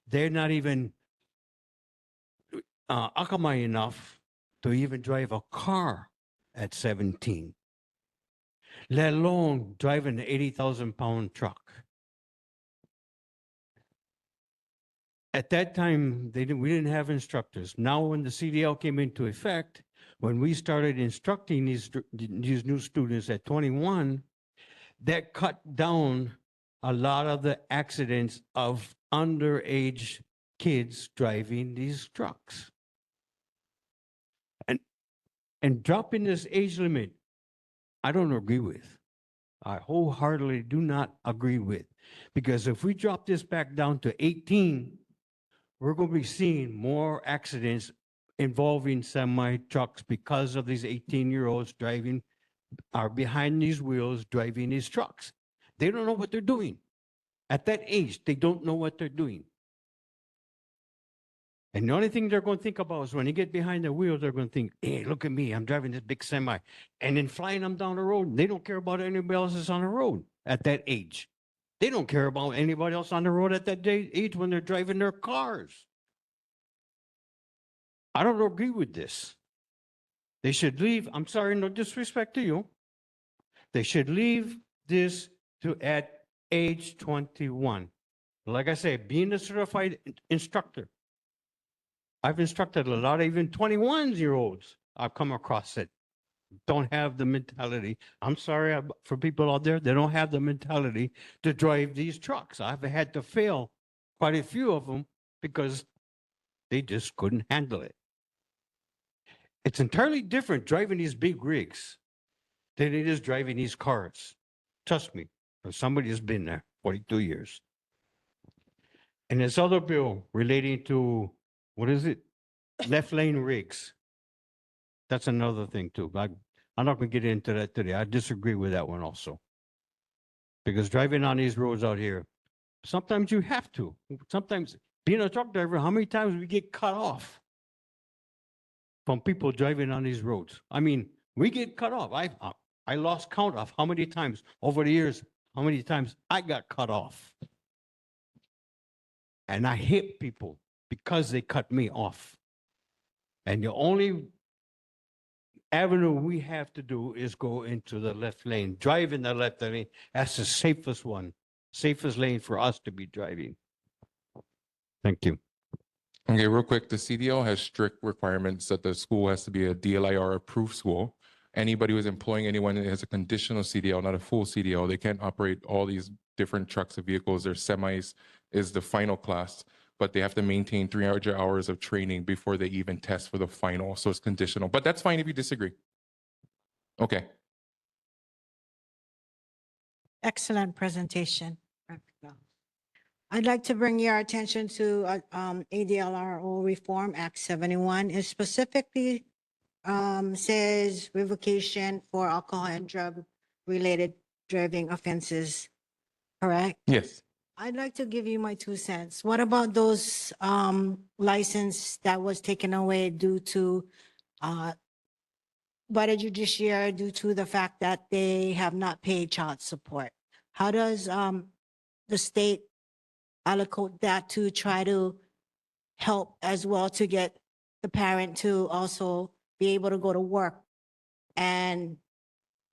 they're not even akamai enough to even drive a car at 17, let alone driving an 80,000-pound truck. At that time, we didn't have instructors. Now, when the CDL came into effect, when we started instructing these new students at 21, that cut down a lot of the accidents of underage kids driving these trucks. And dropping this age limit, I don't agree with. I wholeheartedly do not agree with. Because if we drop this back down to 18, we're going to be seeing more accidents involving semi trucks because of these 18-year-olds are behind these wheels driving these trucks. They don't know what they're doing. At that age, they don't know what they're doing. And the only thing they're going to think about is when they get behind the wheel, they're going to think, hey, look at me, I'm driving this big semi. And then flying them down the road. They don't care about anybody else that's on the road at that age. They don't care about anybody else on the road at that age when they're driving their cars. I don't agree with this. They should leave, I'm sorry, no disrespect to you. They should leave this at age 21. Like I say, being a certified instructor, I've instructed a lot of even 21-year-olds. I've come across it. Don't have the mentality. I'm sorry for people out there, they don't have the mentality to drive these trucks. I've had to fail quite a few of them because they just couldn't handle it. It's entirely different driving these big rigs than it is driving these cars. Trust me, somebody has been there 42 years. And this other bill relating to, what is it? Left lane rigs. That's another thing too. I'm not going to get into that today. I disagree with that one also. Because driving on these roads out here, sometimes you have to. Sometimes being a truck driver, how many times we get cut off from people driving on these roads? I mean, we get cut off. I lost count of how many times over the years, how many times I got cut off. And I hit people because they cut me off. And the only avenue we have to do is go into the left lane, drive in the left lane. That's the safest one, safest lane for us to be driving. Thank you. Okay, real quick, the CDL has strict requirements that the school has to be a DLIR approved school. Anybody who's employing anyone that has a conditional CDL, not a full CDL, they can't operate all these different trucks and vehicles. Their semis is the final class, but they have to maintain 300 hours of training before they even test for the final. So it's conditional, but that's fine if you disagree. Okay. Excellent presentation. I'd like to bring your attention to ADLRO Reform Act 71. It specifically says revocation for alcohol and drug-related driving offenses, correct? Yes. I'd like to give you my 2 cents. What about those license that was taken away due to by the judiciary due to the fact that they have not paid child support? How does the state allocate that to try to help as well to get the parent to also be able to go to work and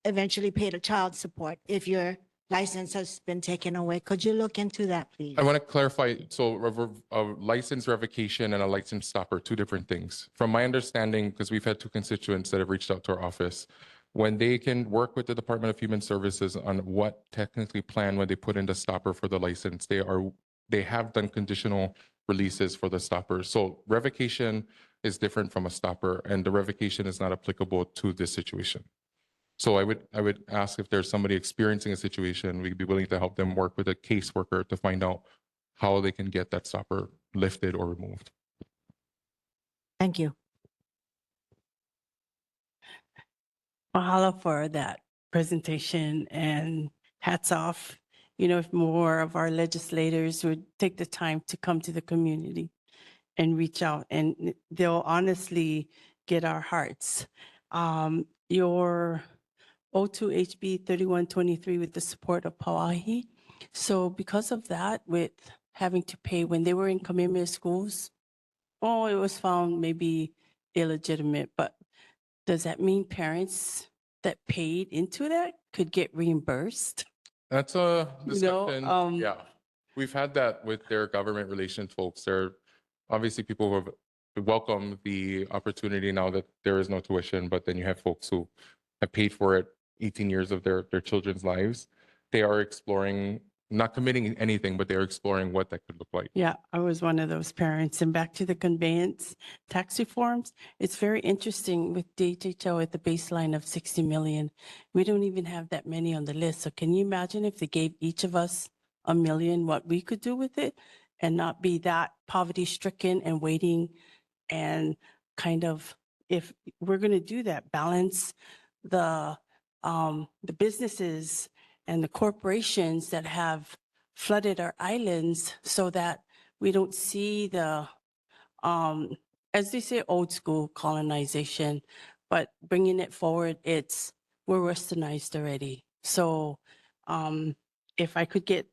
eventually pay the child support if your license has been taken away? Could you look into that, please? I want to clarify. So a license revocation and a license stop are two different things. From my understanding, because we've had two constituents that have reached out to our office, when they can work with the Department of Human Services on what technically plan when they put in the stopper for the license, they have done conditional releases for the stopper. So revocation is different from a stopper, and the revocation is not applicable to this situation. So I would ask if there's somebody experiencing a situation, we'd be willing to help them work with a caseworker to find out how they can get that stopper lifted or removed. Thank you. Mahalo for that presentation and hats off. You know, if more of our legislators would take the time to come to the community and reach out, and they'll honestly get our hearts. Your O2 HB 3123 with the support of Pauahi. So because of that, with having to pay when they were in commitment schools, oh, it was found maybe illegitimate, but does that mean parents that paid into that could get reimbursed? That's a You know, discussion. Yeah. We've had that with their government relations folks. They're obviously people who have welcomed the opportunity now that there is no tuition, but then you have folks who have paid for it 18 years of their children's lives. They are exploring, not committing anything, but they're exploring what that could look like. Yeah, I was one of those parents. And back to the conveyance tax reforms, it's very interesting with DHHO at the baseline of 60 million. We don't even have that many on the list. So can you imagine if they gave each of us $1 million, what we could do with it and not be that poverty stricken and waiting and kind of, if we're going to do that, balance the businesses and the corporations that have flooded our islands so that we don't see the, as they say, old school colonization, but bringing it forward, we're westernized already. So if I could get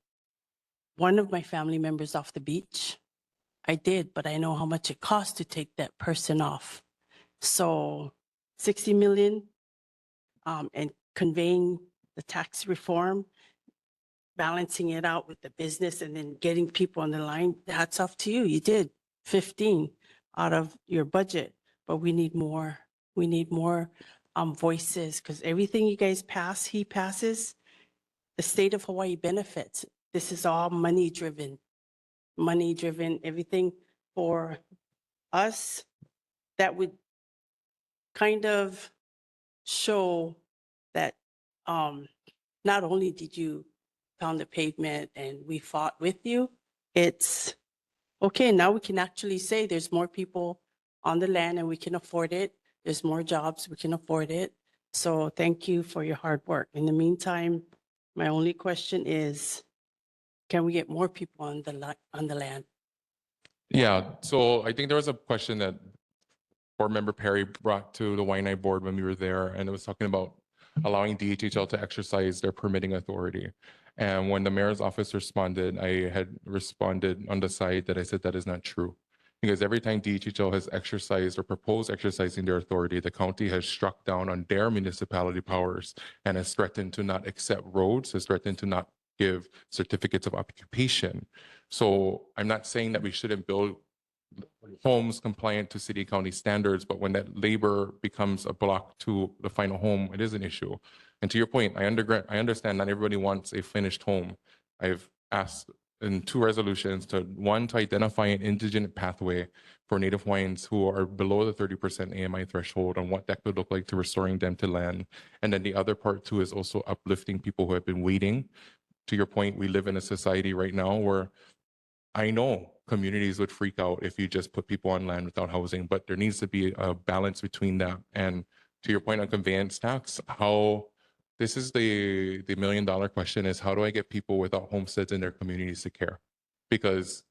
one of my family members off the beach, I did, but I know how much it costs to take that person off. So 60 million and conveying the tax reform, balancing it out with the business and then getting people on the line, hats off to you. You did 15 out of your budget, but we need more. We need more voices because everything you guys pass, he passes, the state of Hawaii benefits. This is all money driven, everything for us that would kind of show that not only did you pound the pavement and we fought with you, it's okay, now we can actually say there's more people on the land and we can afford it. There's more jobs, we can afford it. So thank you for your hard work. In the meantime, my only question is, can we get more people on the land? Yeah, so I think there was a question that Board Member Perry brought to the Waianae board when we were there, and it was talking about allowing DHHL to exercise their permitting authority. And when the mayor's office responded, I had responded on the side that I said that is not true. Because every time DHHL has exercised or proposed exercising their authority, the county has struck down on their municipality powers and has threatened to not accept roads, has threatened to not give certificates of occupation. So I'm not saying that we shouldn't build homes compliant to city and county standards, but when that labor becomes a block to the final home, it is an issue. And to your point, I understand not everybody wants a finished home. I've asked in 2 resolutions to identify an indigent pathway for Native Hawaiians who are below the 30% AMI threshold and what that could look like to restoring them to land. And then the other part too is also uplifting people who have been waiting. To your point, we live in a society right now where I know communities would freak out if you just put people on land without housing, but there needs to be a balance between that. And to your point on conveyance tax, this is the $1 million question is how do I get people without homesteads in their communities to care? Because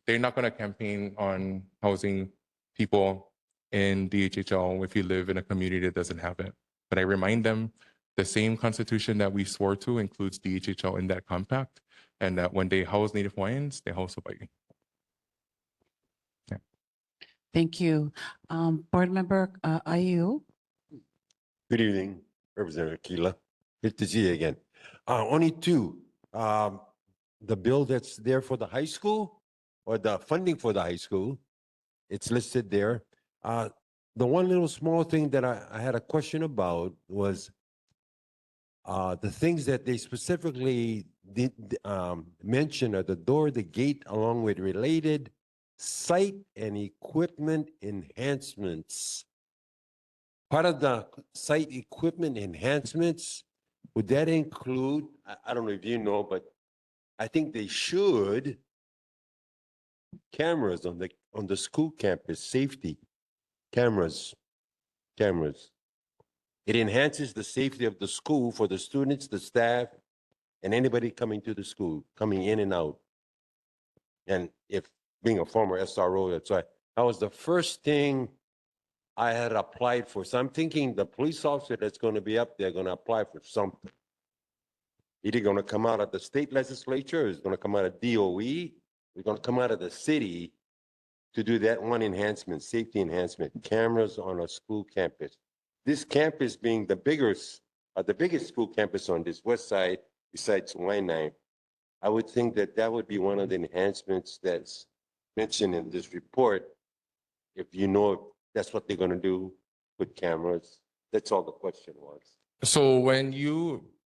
they're not going to campaign on housing people in DHHL if you live in a community that doesn't have it. But I remind them the same constitution that we swore to includes DHHL in that compact, and that when they house Native Hawaiians, they house Hawaii. Yeah. Thank you. Board Member Ayu. Good evening, Representative Keela. Good to see you again. Only 2. The bill that's there for the high school or the funding for the high school, it's listed there. The one little small thing that I had a question about was the things that they specifically did mention are the door, the gate, along with related site and equipment enhancements. Part of the site equipment enhancements, would that include, I don't know if you know, but I think they should, cameras on the school campus, safety cameras. It enhances the safety of the school for the students, the staff, and anybody coming to the school, coming in and out. And if being a former SRO, that's why that was the first thing I had applied for. So I'm thinking the police officer that's going to be up there going to apply for something. Either going to come out of the state legislature, or it's going to come out of DOE, it's going to come out of the city to do that one enhancement, safety enhancement, cameras on a school campus. This campus being the biggest school campus on this west side, besides Y9, I would think that that would be one of the enhancements that's mentioned in this report. If you know if that's what they're gonna do, put cameras. That's all the question was. So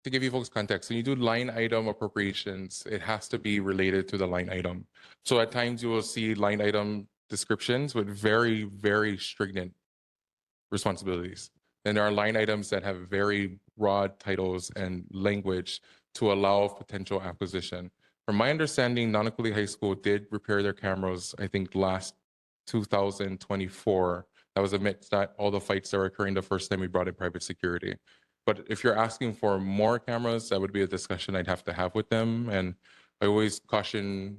to give you folks context, when you do line item appropriations, it has to be related to the line item. So at times you will see line item descriptions with very, very stringent responsibilities. And there are line items that have very broad titles and language to allow potential acquisition. From my understanding, Nānākuli High School did repair their cameras, I think last 2024. That was amidst all the fights that were occurring the first time we brought in private security. But if you're asking for more cameras, that would be a discussion I'd have to have with them. And I always caution,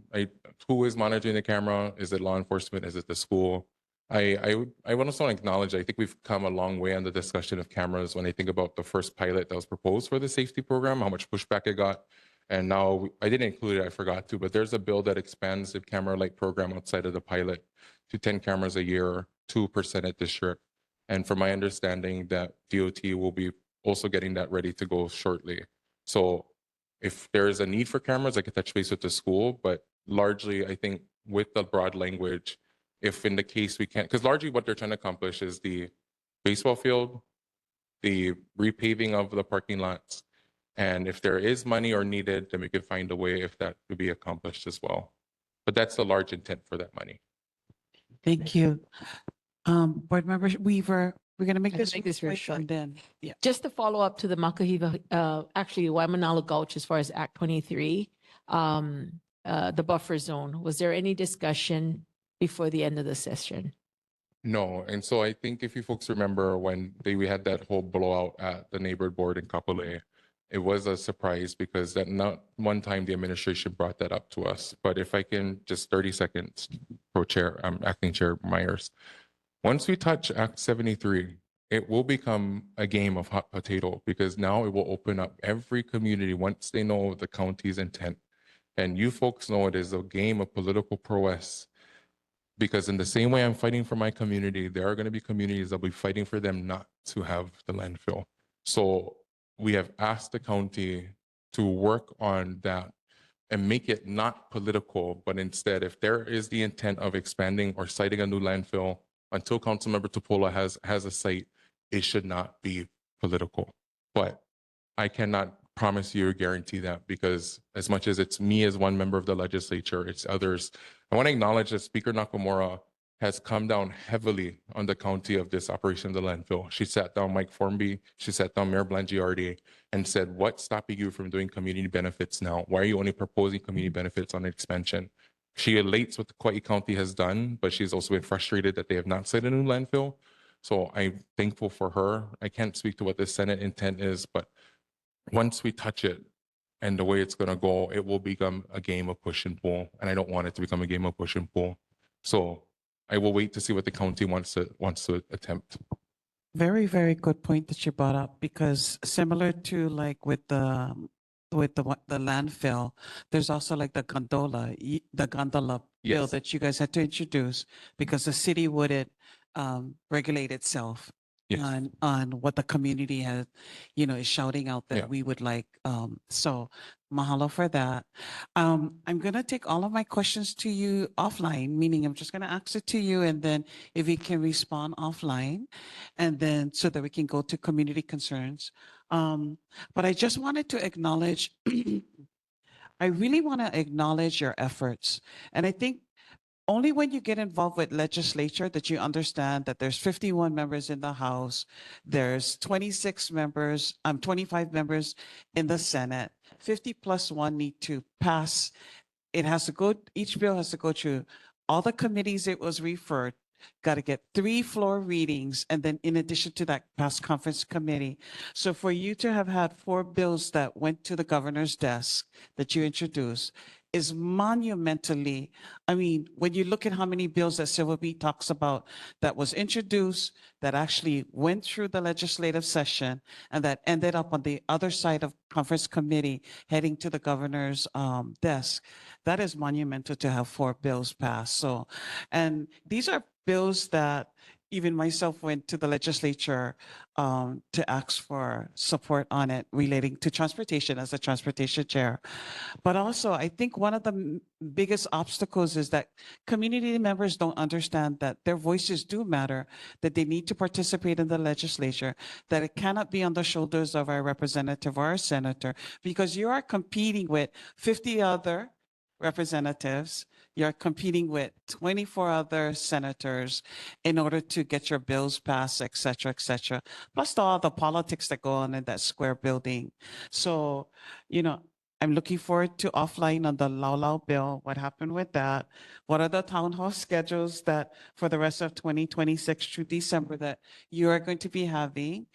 who is monitoring the camera? Is it law enforcement? Is it the school? I want to acknowledge, I think we've come a long way on the discussion of cameras when I think about the first pilot that was proposed for the safety program, how much pushback it got. And now I didn't include it, I forgot to, but there's a bill that expands the camera light program outside of the pilot to 10 cameras a year, 2% at district. And from my understanding that DOT will be also getting that ready to go shortly. So if there is a need for cameras, I could touch base with the school, but largely I think with the broad language, if in the case we can't, because largely what they're trying to accomplish is the baseball field, the repaving of the parking lots, and if there is money or needed, then we could find a way if that could be accomplished as well. But that's the large intent for that money. Thank you. Board Member Weaver, we're going to make I'll this make this very quick short. and then, yeah. Just to follow up to the Makahiva, actually Waimanalo Gulch as far as Act 23, the buffer zone, was there any discussion before the end of the session? No, and so I think if you folks remember when we had that whole blowout at the neighborhood board in Kapolei, it was a surprise because that not one time the administration brought that up to us. But if I can just 30 seconds, Acting Chair Myers. Once we touch Act 73, it will become a game of hot potato because now it will open up every community once they know the county's intent. And you folks know it is a game of political prowess. Because in the same way I'm fighting for my community, there are going to be communities that will be fighting for them not to have the landfill. So we have asked the county to work on that and make it not political, but instead, if there is the intent of expanding or siting a new landfill, until Councilmember Tupola has a site, it should not be political. But I cannot promise you or guarantee that because as much as it's me as one member of the legislature, it's others. I want to acknowledge that Speaker Nakamura has come down heavily on the county of this operation of the landfill. She sat down Mike Formby, she sat down Mayor Blangiardi and said, what's stopping you from doing community benefits now? Why are you only proposing community benefits on expansion? She elates what the Kauai County has done, but she's also been frustrated that they have not set a new landfill. So I'm thankful for her. I can't speak to what the Senate intent is, but once we touch it and the way it's going to go, it will become a game of push and pull. And I don't want it to become a game of push and pull. So I will wait to see what the county wants to attempt. Very, very good point that you brought up because similar to like with the landfill, there's also like the gondola bill Yes. that you guys had to introduce because the city wouldn't regulate itself Yes. on what the community has, is shouting out that Yeah. we would like. So mahalo for that. I'm gonna take all of my questions to you offline, meaning I'm just gonna ask it to you and then if you can respond offline and then so that we can go to community concerns. But I just wanted to acknowledge, I really want to acknowledge your efforts. And I think only when you get involved with legislature that you understand that there's 51 members in the House, there's 25 members in the Senate, 50 plus one need to pass. Each bill has to go through all the committees it was referred, got to get 3 floor readings, and then in addition to that, pass conference committee. So for you to have had 4 bills that went to the governor's desk that you introduced is monumentally, I mean, when you look at how many bills that Civil Beat talks about that was introduced, that actually went through the legislative session and that ended up on the other side of conference committee heading to the governor's desk, that is monumental to have 4 bills passed. So, and these are bills that even myself went to the legislature to ask for support on it relating to transportation as a transportation chair. But also, I think one of the biggest obstacles is that community members don't understand that their voices do matter, that they need to participate in the legislature, that it cannot be on the shoulders of our representative or our senator, because you are competing with 50 other representatives, you're competing with 24 other senators in order to get your bills passed, et cetera, plus all the politics that go on in that square building. So, you know, I'm looking forward to offline on the Lau bill. What happened with that? What are the town hall schedules that for the rest of 2026 through December that you are going to be having?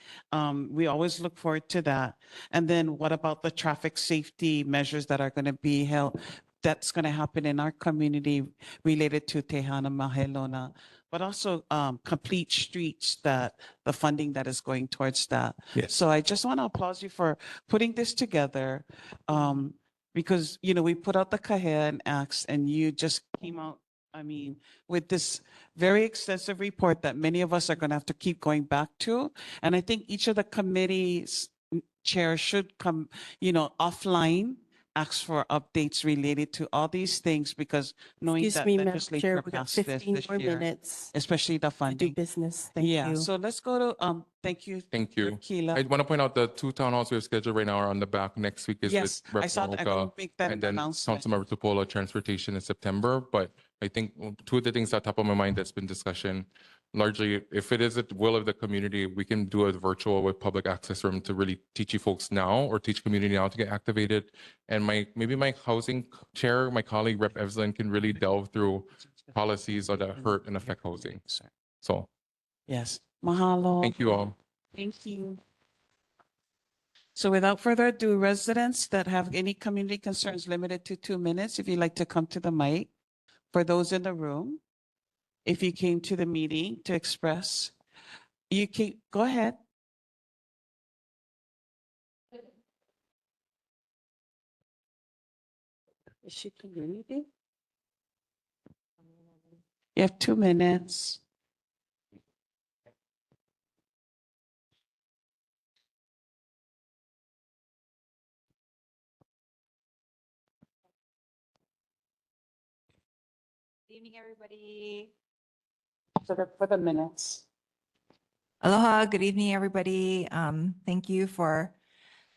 We always look forward to that. And then what about the traffic safety measures that are going to be held? That's going to happen in our community related to Tehana Mahelona, but also complete streets, that the funding that is going towards that. Yes. So I just want to applaud you for putting this together, because, you know, we put out the Kahea and Acts, and you just came out, I mean, with this very extensive report that many of us are going to have to keep going back to. And I think each of the committees chairs should come, you know, offline, ask for updates related to all these things, because knowing Excuse that me, Madam Chair, legislature we got passed this 15 more year, minutes especially the to do funding. business. Thank Yeah, you. so let's go to, thank you. Thank you. Keela. I want to point out the 2 town halls we have scheduled right now are on the back. Next week is Yes, with I Rep. saw that. I'm Moroka, going to make that and then announcement. Councilmember Tupola Transportation in September. But I think 2 of the things that top of my mind that's been discussion, largely, if it is the will of the community, we can do a virtual with public access room to really teach you folks now, or teach community now to get activated. And maybe my housing chair, my colleague Rep. Evelyn, can really delve through policies that hurt and affect housing. So Yes, mahalo. thank you all. Thank you. So without further ado, residents that have any community concerns limited to 2 minutes, if you'd like to come to the mic. For those in the room, if you came to the meeting to express, you can, go ahead. Is she community? You have 2 minutes. Good evening, everybody. For the minutes. Aloha, good evening, everybody. Thank you for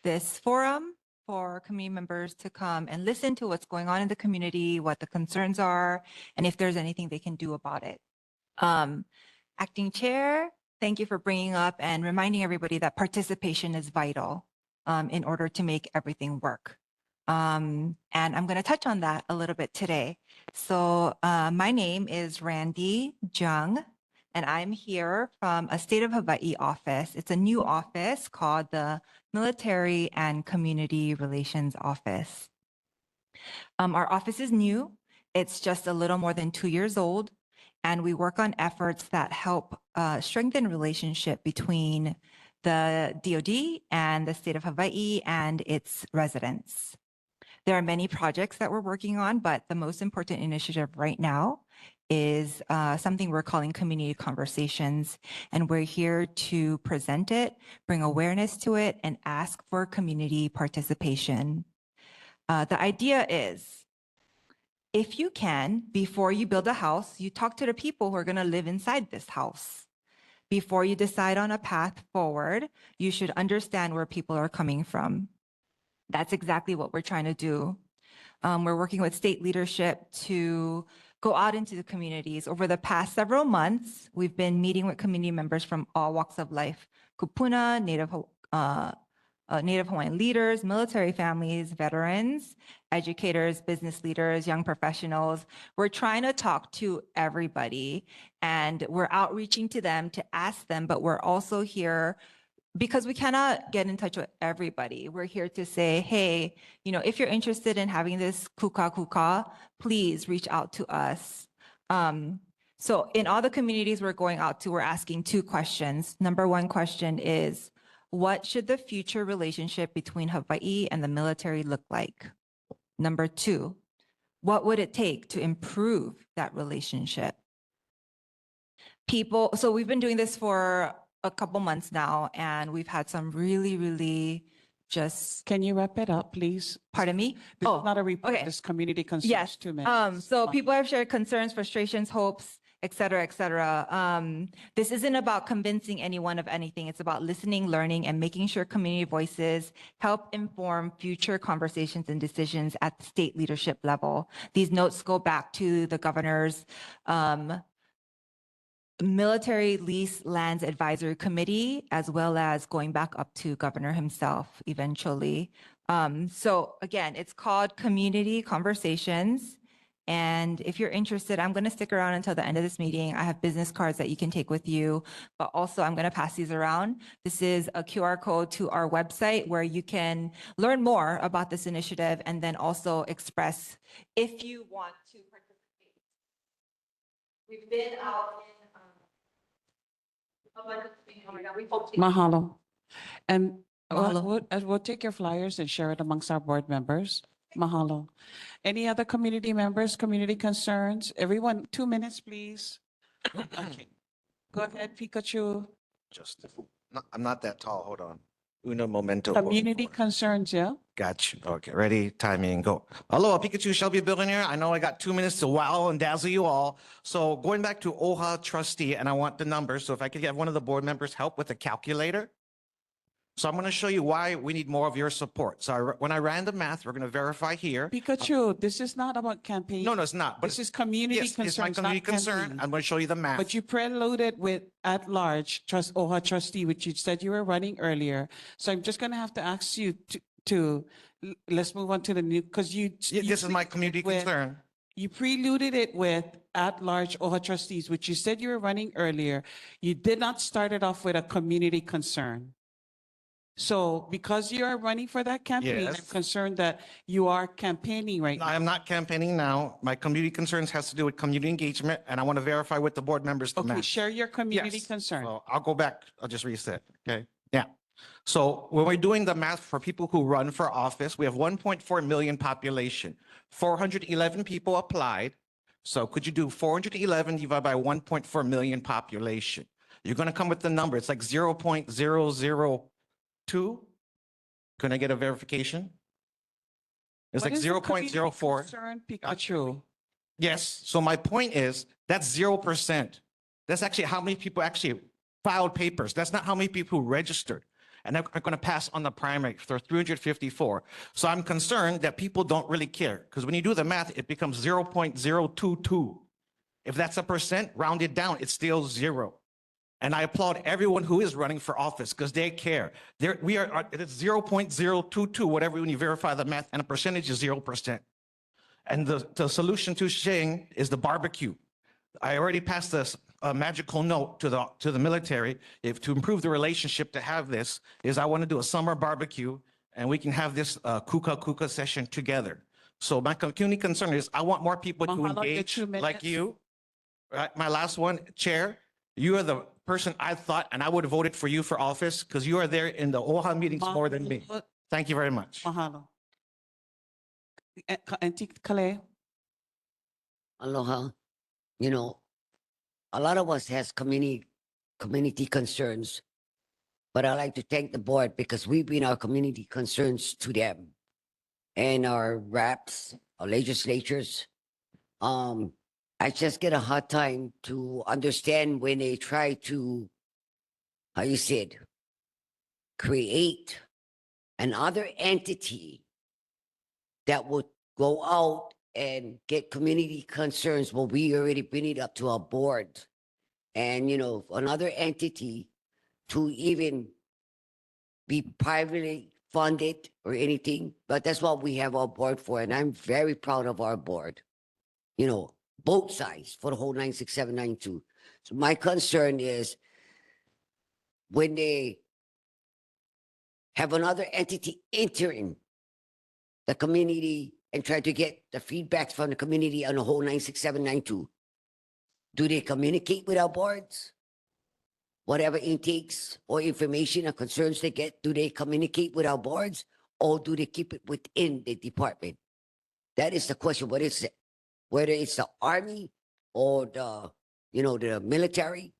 this forum for community members to come and listen to what's going on in the community, what the concerns are, and if there's anything they can do about it. Acting Chair, thank you for bringing up and reminding everybody that participation is vital in order to make everything work. And I'm going to touch on that a little bit today. So my name is Randy Jung, and I'm here from a State of Hawaii office. It's a new office called the Military and Community Relations Office. Our office is new. It's just a little more than 2 years old, and we work on efforts that help strengthen relationship between the DoD and the State of Hawaii and its residents. There are many projects that we're working on, but the most important initiative right now is something we're calling Community Conversations. And we're here to present it, bring awareness to it, and ask for community participation. The idea is, if you can, before you build a house, you talk to the people who are going to live inside this house. Before you decide on a path forward, you should understand where people are coming from. That's exactly what we're trying to do. We're working with state leadership to go out into the communities. Over the past several months, we've been meeting with community members from all walks of life: kupuna, Native Hawaiian leaders, military families, veterans, educators, business leaders, young professionals. We're trying to talk to everybody, and we're outreaching to them to ask them, but we're also here because we cannot get in touch with everybody. We're here to say, hey, you know, if you're interested in having this kuka, please reach out to us. So in all the communities we're going out to, we're asking 2 questions. Number 1 question is, what should the future relationship between Hawaii and the military look like? Number 2, What would it take to improve that relationship? People, so we've been doing this for a couple months now, and we've had some really just, Can you wrap it up, please? pardon me? This Oh, is not a report, okay. this is community concerns, Yes. 2 minutes. So people have shared concerns, frustrations, hopes, et cetera, et cetera. This isn't about convincing anyone of anything. It's about listening, learning, and making sure community voices help inform future conversations and decisions at the state leadership level. These notes go back to the governor's Military Lease Lands Advisory Committee, as well as going back up to governor himself eventually. So again, it's called Community Conversations. And if you're interested, I'm going to stick around until the end of this meeting. I have business cards that you can take with you, but also I'm going to pass these around. This is a QR code to our website where you can learn more about this initiative and then also express if you want to participate. We've been out in Mahalo. And Mahalo. we'll take your flyers and share it amongst our board members. Mahalo. Any other community members, community concerns? Everyone, 2 minutes, please. Okay. Go ahead, Pikachu. I'm not that tall. Hold on. Uno momento. por Community favor. concerns, yeah? Got you. Okay, ready, timing, go. Aloha, Pikachu, Shelby Billionaire. I know I got 2 minutes to wow and dazzle you all. So going back to OHA trustee, and I want the numbers. So if I could get one of the board members help with a calculator. So I'm going to show you why we need more of your support. So when I ran the math, we're going to verify here. Pikachu, this is not about campaign. No, it's not. But This is community yes, concerns, it's my community not concern. campaign. I'm going to show you the math. But you preluded with at-large OHA trustee, which you said you were running earlier. So I'm just going to have to ask you let's move on to the new, because This is my community concern. You preluded it with at-large OHA trustees, which you said you were running earlier. You did not start it off with a community concern. So because you are running for that campaign, I'm Yes. concerned that you are campaigning right No, now. I am not campaigning now. My community concerns has to do with community engagement, and I want to verify with the board members the Okay, math. share your community Yes. concern. So I'll go back. I'll just reset. Okay. Yeah. So when we're doing the math for people who run for office, we have 1.4 million population. 411 people applied. So could you do 411 divided by 1.4 million population? You're going to come with the number. It's like 0.002. Can I get a verification? It's What like is the community 0.04. concern, Pikachu? Yes. So my point is that's 0%. That's actually how many people actually filed papers. That's not how many people registered. And they're going to pass on the primary for 354. So I'm concerned that people don't really care because when you do the math, it becomes 0.022. If that's a percent, rounded down, it's still zero. And I applaud everyone who is running for office because they care. It's 0.022, whatever, when you verify the math, and a percentage is 0%. And the solution to Shing is the barbecue. I already passed this magical note to the military. If to improve the relationship to have this is I want to do a summer barbecue and we can have this kuka session together. So my community concern is I want more people to Mahalo, your engage 2 minutes. like you. Right, my last one, Chair, you are the person I thought, and I would have voted for you for office because you are there in the OHA meetings more than me. Thank you very much. Mahalo. Auntie Calais? Aloha. You know, a lot of us has community concerns, but I like to thank the board because we bring our community concerns to them and our reps, our legislatures. I just get a hard time to understand when they try to, how you said, create another entity that would go out and get community concerns. Well, we already bring it up to our board. And, you know, another entity to even be privately funded or anything, but that's what we have our board for. And I'm very proud of our board, you know, both sides for the whole 96792. So my concern is when they have another entity entering the community and try to get the feedbacks from the community on the whole 96792, do they communicate with our boards? Whatever intakes or information or concerns they get, do they communicate with our boards or do they keep it within the department? That is the question. What is it? Whether it's the army or the, the military,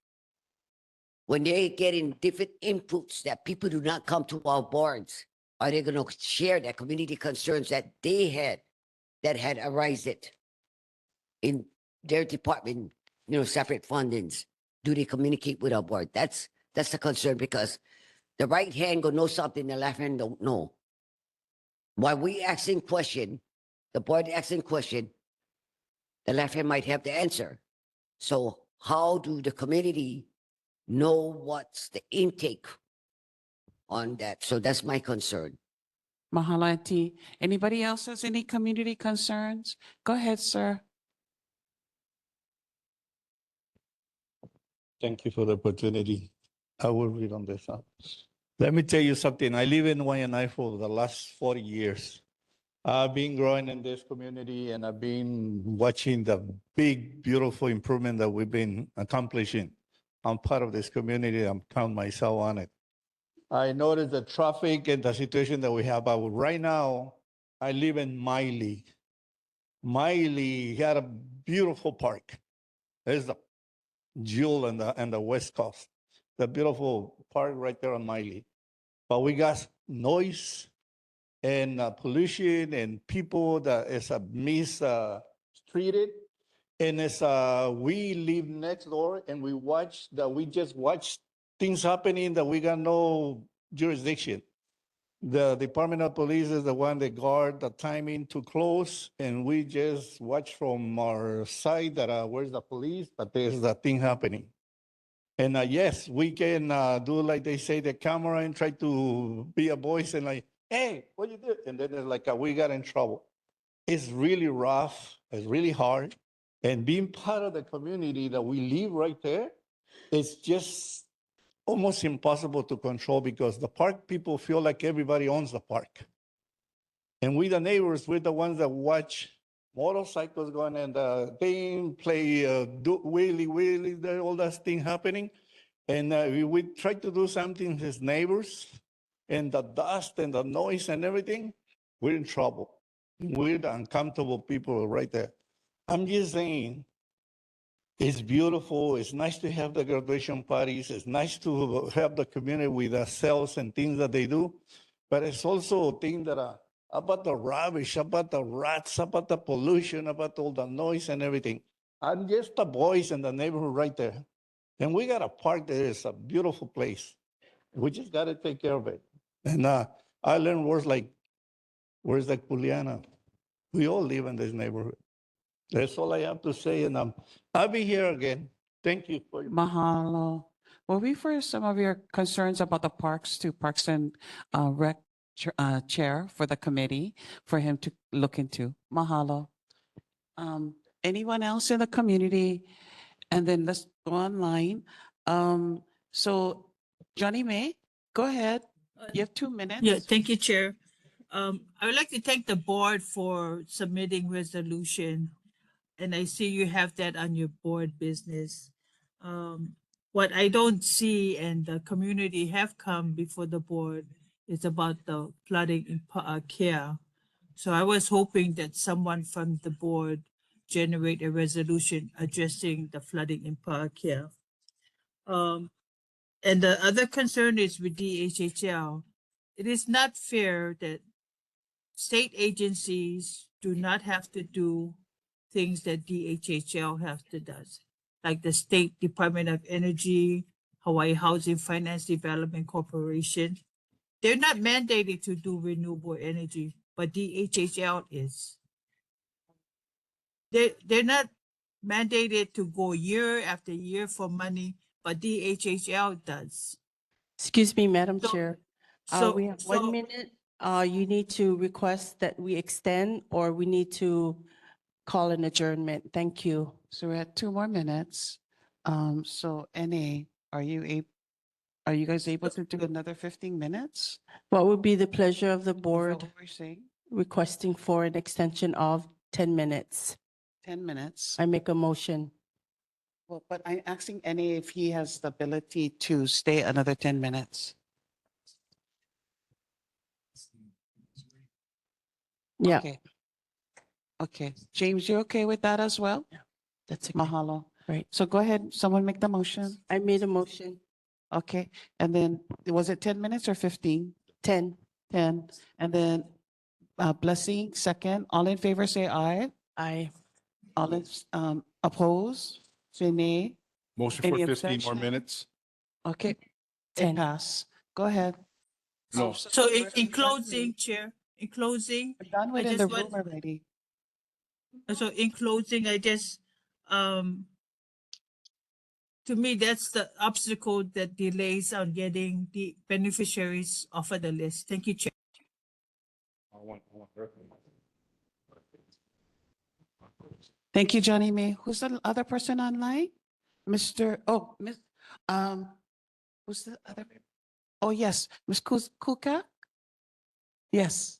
when they're getting different inputs that people do not come to our boards, are they going to share their community concerns that they had, that had arisen in their department, separate fundings? Do they communicate with our board? That's the concern, because the right hand gonna know something the left hand don't know. While we asking question, the board asking question, the left hand might have the answer. So how do the community know what's the intake on that? So that's my concern. Mahalo, Auntie. Anybody else has any community concerns? Go ahead, sir. Thank you for the opportunity. I will read on this. Let me tell you something. I live in Waianae for the last 40 years. I've been growing in this community and I've been watching the big, beautiful improvement that we've been accomplishing. I'm part of this community. I'm count myself on it. I noticed the traffic and the situation that we have. But right now, I live in Māʻili. Māʻili had a beautiful park. There's the jewel and the West Coast, the beautiful park right there on Māʻili. But we got noise and pollution and people that is mistreated. And as we live next door and we just watch things happening that we got no jurisdiction. The Department of Police is the one that guard the timing to close, and we just watch from our side that where's the police, but there's that thing happening. And yes, we can do like they say the camera and try to be a voice and like, hey, what you do? And then it's like we got in trouble. It's really rough. It's really hard. And being part of the community that we live right there, it's just almost impossible to control because the park people feel like everybody owns the park. And we, the neighbors, we're the ones that watch motorcycles going and they play wheelie, all that thing happening. And we try to do something as neighbors, and the dust and the noise and everything, we're in trouble. We're the uncomfortable people right there. I'm just saying, it's beautiful. It's nice to have the graduation parties. It's nice to have the community with ourselves and things that they do. But it's also a thing that about the rubbish, about the rats, about the pollution, about all the noise and everything. I'm just the boys in the neighborhood right there. And we got a park that is a beautiful place. We just got to take care of it. And I learned words like, where's the Juliana? We all live in this neighborhood. That's all I have to say. And I'll be here again. Thank you for your Mahalo. Will we refer some of your concerns about the parks to Parks and Rec Chair for the committee for him to look into? Mahalo. Anyone else in the community? And then let's go online. So Johnny May, go ahead. You have 2 minutes. Yeah, thank you, Chair. I would like to thank the board for submitting resolution. And I see you have that on your board business. What I don't see and the community have come before the board is about the flooding in Pa'akea. So I was hoping that someone from the board generate a resolution addressing the flooding in Pa'akea. And the other concern is with DHHL. It is not fair that state agencies do not have to do things that DHHL has to do, like the State Department of Energy, Hawaii Housing Finance Development Corporation. They're not mandated to do renewable energy, but DHHL is. They're not mandated to go year after year for money, but DHHL does. Excuse me, Madam Chair. So, We have 1 minute. You need to request that we extend, or we need to call an adjournment. Thank you. So we're at 2 more minutes. So NA, are you guys able to do another 15 minutes? What would be the pleasure of the Is that board what we're saying? requesting for an extension of 10 minutes? 10 minutes. I make a motion. Well, but I'm asking NA if he has the ability to stay another 10 minutes. Yeah. Okay. Okay, James, you okay with that as well? That's okay. Mahalo. Right. So go ahead, someone make the motion. I made a motion. Okay, and then was it 10 minutes or 15? 10. 10, and then Blessing, second. All in favor, say aye. Aye. All in, oppose, say nay. Motion Any for 15 more abstention? minutes? Okay, 10. it pass. Go ahead. No. So in closing, Chair, in closing, We're done I with in just the want, room already. so in closing, I just, to me, that's the obstacle that delays on getting the beneficiaries off of the list. Thank you, Chair. Thank you, Johnny May. Who's the other person online? Miss, who's the other? Oh, yes, Miss Kuka? Yes,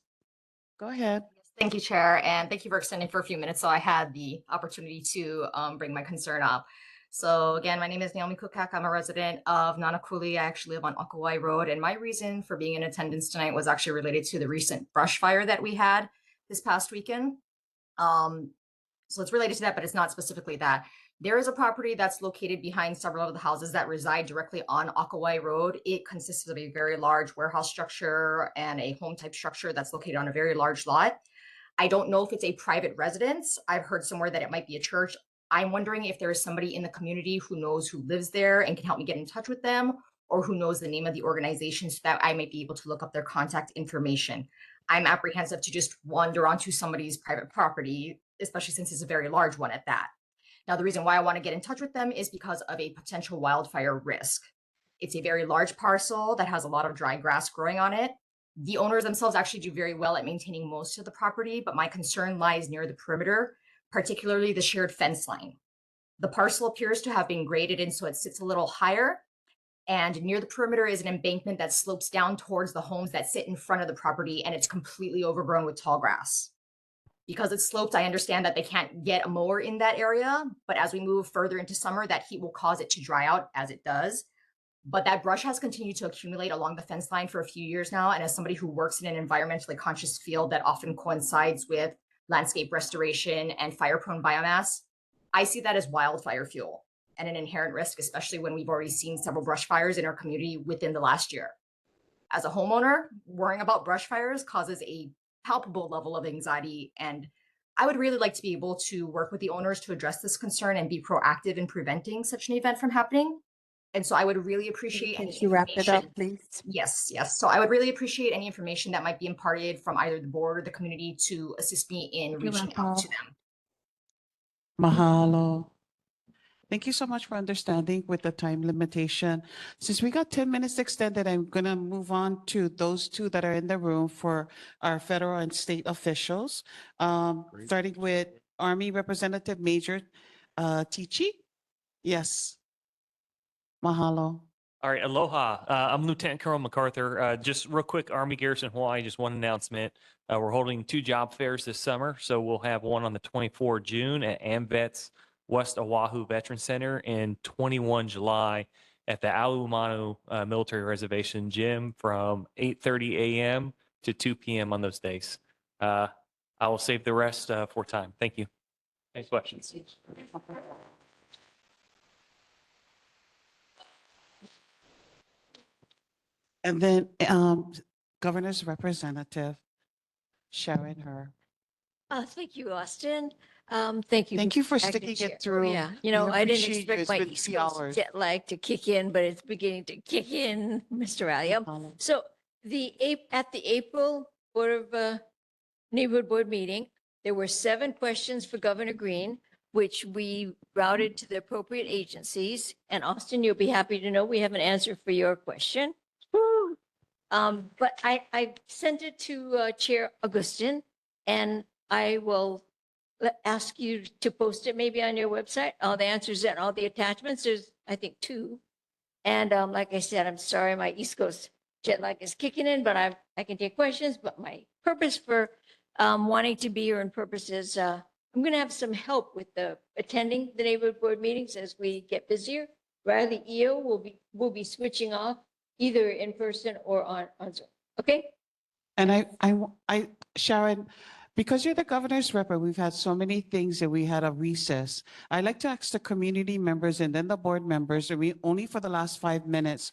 go ahead. Thank you, Chair, and thank you for extending for a few minutes so I had the opportunity to bring my concern up. So again, my name is Naomi Kukak. I'm a resident of Nānākuli. I actually live on Akawai Road, and my reason for being in attendance tonight was actually related to the recent brush fire that we had this past weekend. So it's related to that, but it's not specifically that. There is a property that's located behind several of the houses that reside directly on Akawai Road. It consists of a very large warehouse structure and a home type structure that's located on a very large lot. I don't know if it's a private residence. I've heard somewhere that it might be a church. I'm wondering if there is somebody in the community who knows who lives there and can help me get in touch with them, or who knows the name of the organization so that I might be able to look up their contact information. I'm apprehensive to just wander onto somebody's private property, especially since it's a very large one at that. Now, the reason why I want to get in touch with them is because of a potential wildfire risk. It's a very large parcel that has a lot of dry grass growing on it. The owners themselves actually do very well at maintaining most of the property, but my concern lies near the perimeter, particularly the shared fence line. The parcel appears to have been graded in so it sits a little higher, and near the perimeter is an embankment that slopes down towards the homes that sit in front of the property, and it's completely overgrown with tall grass. Because it's sloped, I understand that they can't get a mower in that area, but as we move further into summer, that heat will cause it to dry out, as it does. But that brush has continued to accumulate along the fence line for a few years now. And as somebody who works in an environmentally conscious field that often coincides with landscape restoration and fire-prone biomass, I see that as wildfire fuel and an inherent risk, especially when we've already seen several brush fires in our community within the last year. As a homeowner, worrying about brush fires causes a palpable level of anxiety, and I would really like to be able to work with the owners to address this concern and be proactive in preventing such an event from happening. And so I would really appreciate any Can you wrap it up, information. please? Yes. So I would really appreciate any information that might be imparted from either the board or the community to assist me in reaching out to them. Mahalo. Thank you so much for understanding with the time limitation. Since we got 10 minutes extended, I'm going to move on to those two that are in the room for our federal and state officials. Starting with Army Representative Major Tichi. Yes. Mahalo. All right, aloha. I'm Lieutenant Colonel MacArthur. Just real quick, Army Garrison Hawaii, just one announcement. We're holding 2 job fairs this summer. So we'll have one on the 24th June at AMVET's West Oahu Veteran Center and 21 July at the Alu'umanu Military Reservation Gym from 8:30 a.m. to 2 p.m. on those days. I will save the rest for time. Thank you. Any questions? And then Governor's Representative Sharon Her. Thank you, Austin. Thank you. Thank you for Acting sticking Chair. it through. Yeah, We I didn't appreciate you. expect It's my been East 3 Coast hours. jet lag to kick in, but it's beginning to kick in, Mr. Alia. So at the April Board of Neighborhood Board meeting, there were 7 questions for Governor Green, which we routed to the appropriate agencies. And Austin, you'll be happy to know we have an answer for your question. Woo! But I sent it to Chair Augustin, and I will ask you to post it maybe on your website, all the answers and all the attachments. There's, I think, 2. And like I said, I'm sorry, my East Coast jet lag is kicking in, but I can take questions. But my purpose for wanting to be here and purpose is I'm going to have some help with attending the neighborhood board meetings as we get busier. Riley EO will be switching off either in person or on Zoom. Okay? And I Sharon, Because you're the governor's rep, and we've had so many things that we had a recess. I'd like to ask the community members and then the board members, and we only for the last 5 minutes,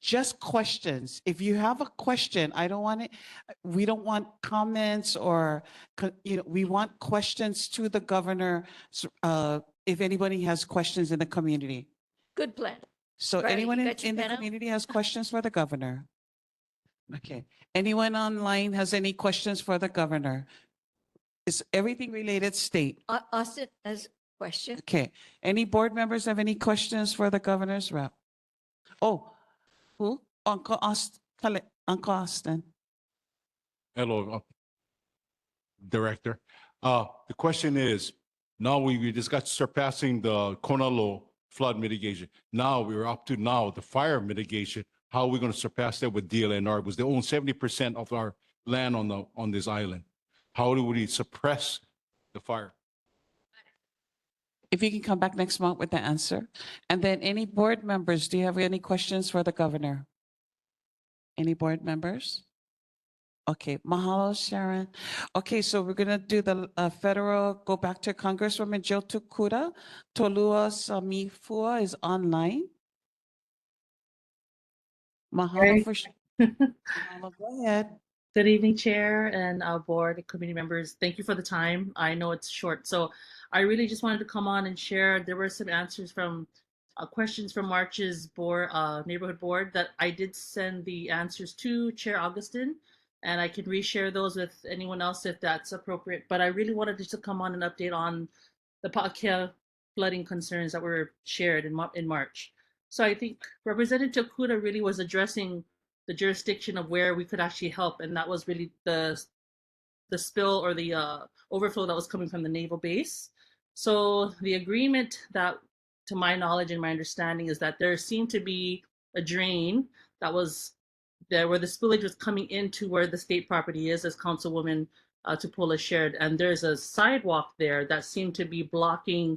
just questions. If you have a question, I don't want it, we don't want comments or, we want questions to the governor. If anybody has questions in the community. Good plan. So Riley, anyone you in got your in the pen out? community has questions for the governor? Okay. Anyone online has any questions for the governor? Is everything related state? Austin has a question. Okay. Any board members have any questions for the governor's rep? Oh, who? Uncle Austin. Uncle Austin. Hello, Director. The question is, now we just got surpassing the Konalo flood mitigation. Now we're up to now the fire mitigation. How are we going to surpass that with DLNR? Because they own 70% of our land on this island. How do we suppress the fire? If you can come back next month with the answer. And then any board members, do you have any questions for the governor? Any board members? Okay, mahalo, Sharon. Okay, so we're gonna do the federal, go back to Congresswoman Jill Tukuda. Tolua Samifua is online. Mahalo for, mahalo, go ahead. Good evening, Chair and board and committee members. Thank you for the time. I know it's short, so I really just wanted to come on and share. There were some answers from questions from March's board, neighborhood board that I did send the answers to Chair Augustin, and I can reshare those with anyone else if that's appropriate. But I really wanted just to come on and update on the Pa'akea flooding concerns that were shared in March. So I think Representative Kuda really was addressing the jurisdiction of where we could actually help, and that was really the spill or the overflow that was coming from the naval base. So the agreement that, to my knowledge and my understanding, is that there seemed to be a drain that was there where the spillage was coming into where the state property is, as Councilwoman Tupola shared, and there's a sidewalk there that seemed to be blocking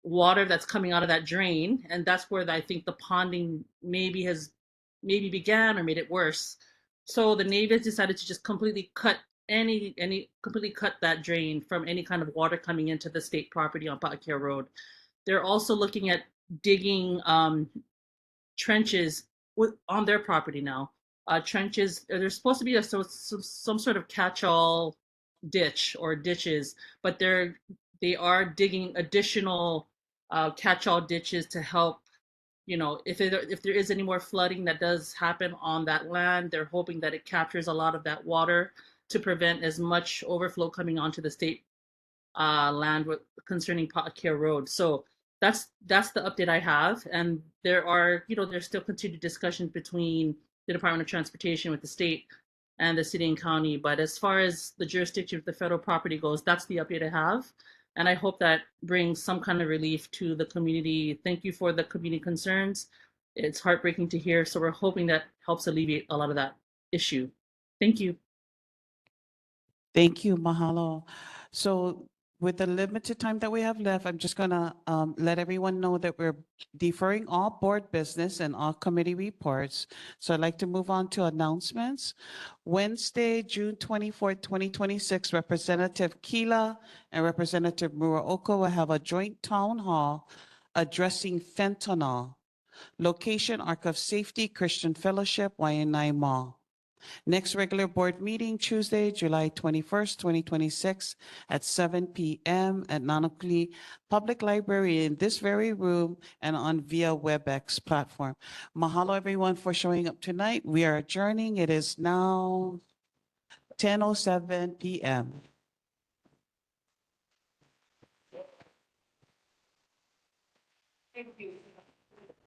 water that's coming out of that drain, and that's where I think the ponding maybe began or made it worse. So the Navy has decided to just completely cut completely cut that drain from any kind of water coming into the state property on Pa'akea Road. They're also looking at digging trenches on their property now. Trenches, there's supposed to be some sort of catch-all ditch or ditches, but they are digging additional catch-all ditches to help. If there is any more flooding that does happen on that land, they're hoping that it captures a lot of that water to prevent as much overflow coming onto the state land concerning Pa'akea Road. So that's the update I have. And there's still continued discussions between the Department of Transportation with the state and the city and county. But as far as the jurisdiction of the federal property goes, that's the update I have. And I hope that brings some kind of relief to the community. Thank you for the community concerns. It's heartbreaking to hear. So we're hoping that helps alleviate a lot of that issue. Thank you. Thank you, mahalo. So with the limited time that we have left, I'm just gonna let everyone know that we're deferring all board business and all committee reports. So I'd like to move on to announcements. Wednesday, June 24th, 2026, Representative Kila and Representative Muraoka will have a joint town hall addressing fentanyl. Location, Ark of Safety Christian Fellowship, Waianae Mall. Next regular board meeting, Tuesday, July 21st, 2026 at 7 p.m. at Nānākuli Public Library in this very room and on via WebEx platform. Mahalo everyone for showing up tonight. We are adjourning. It is now 10:07 p.m. Thank you.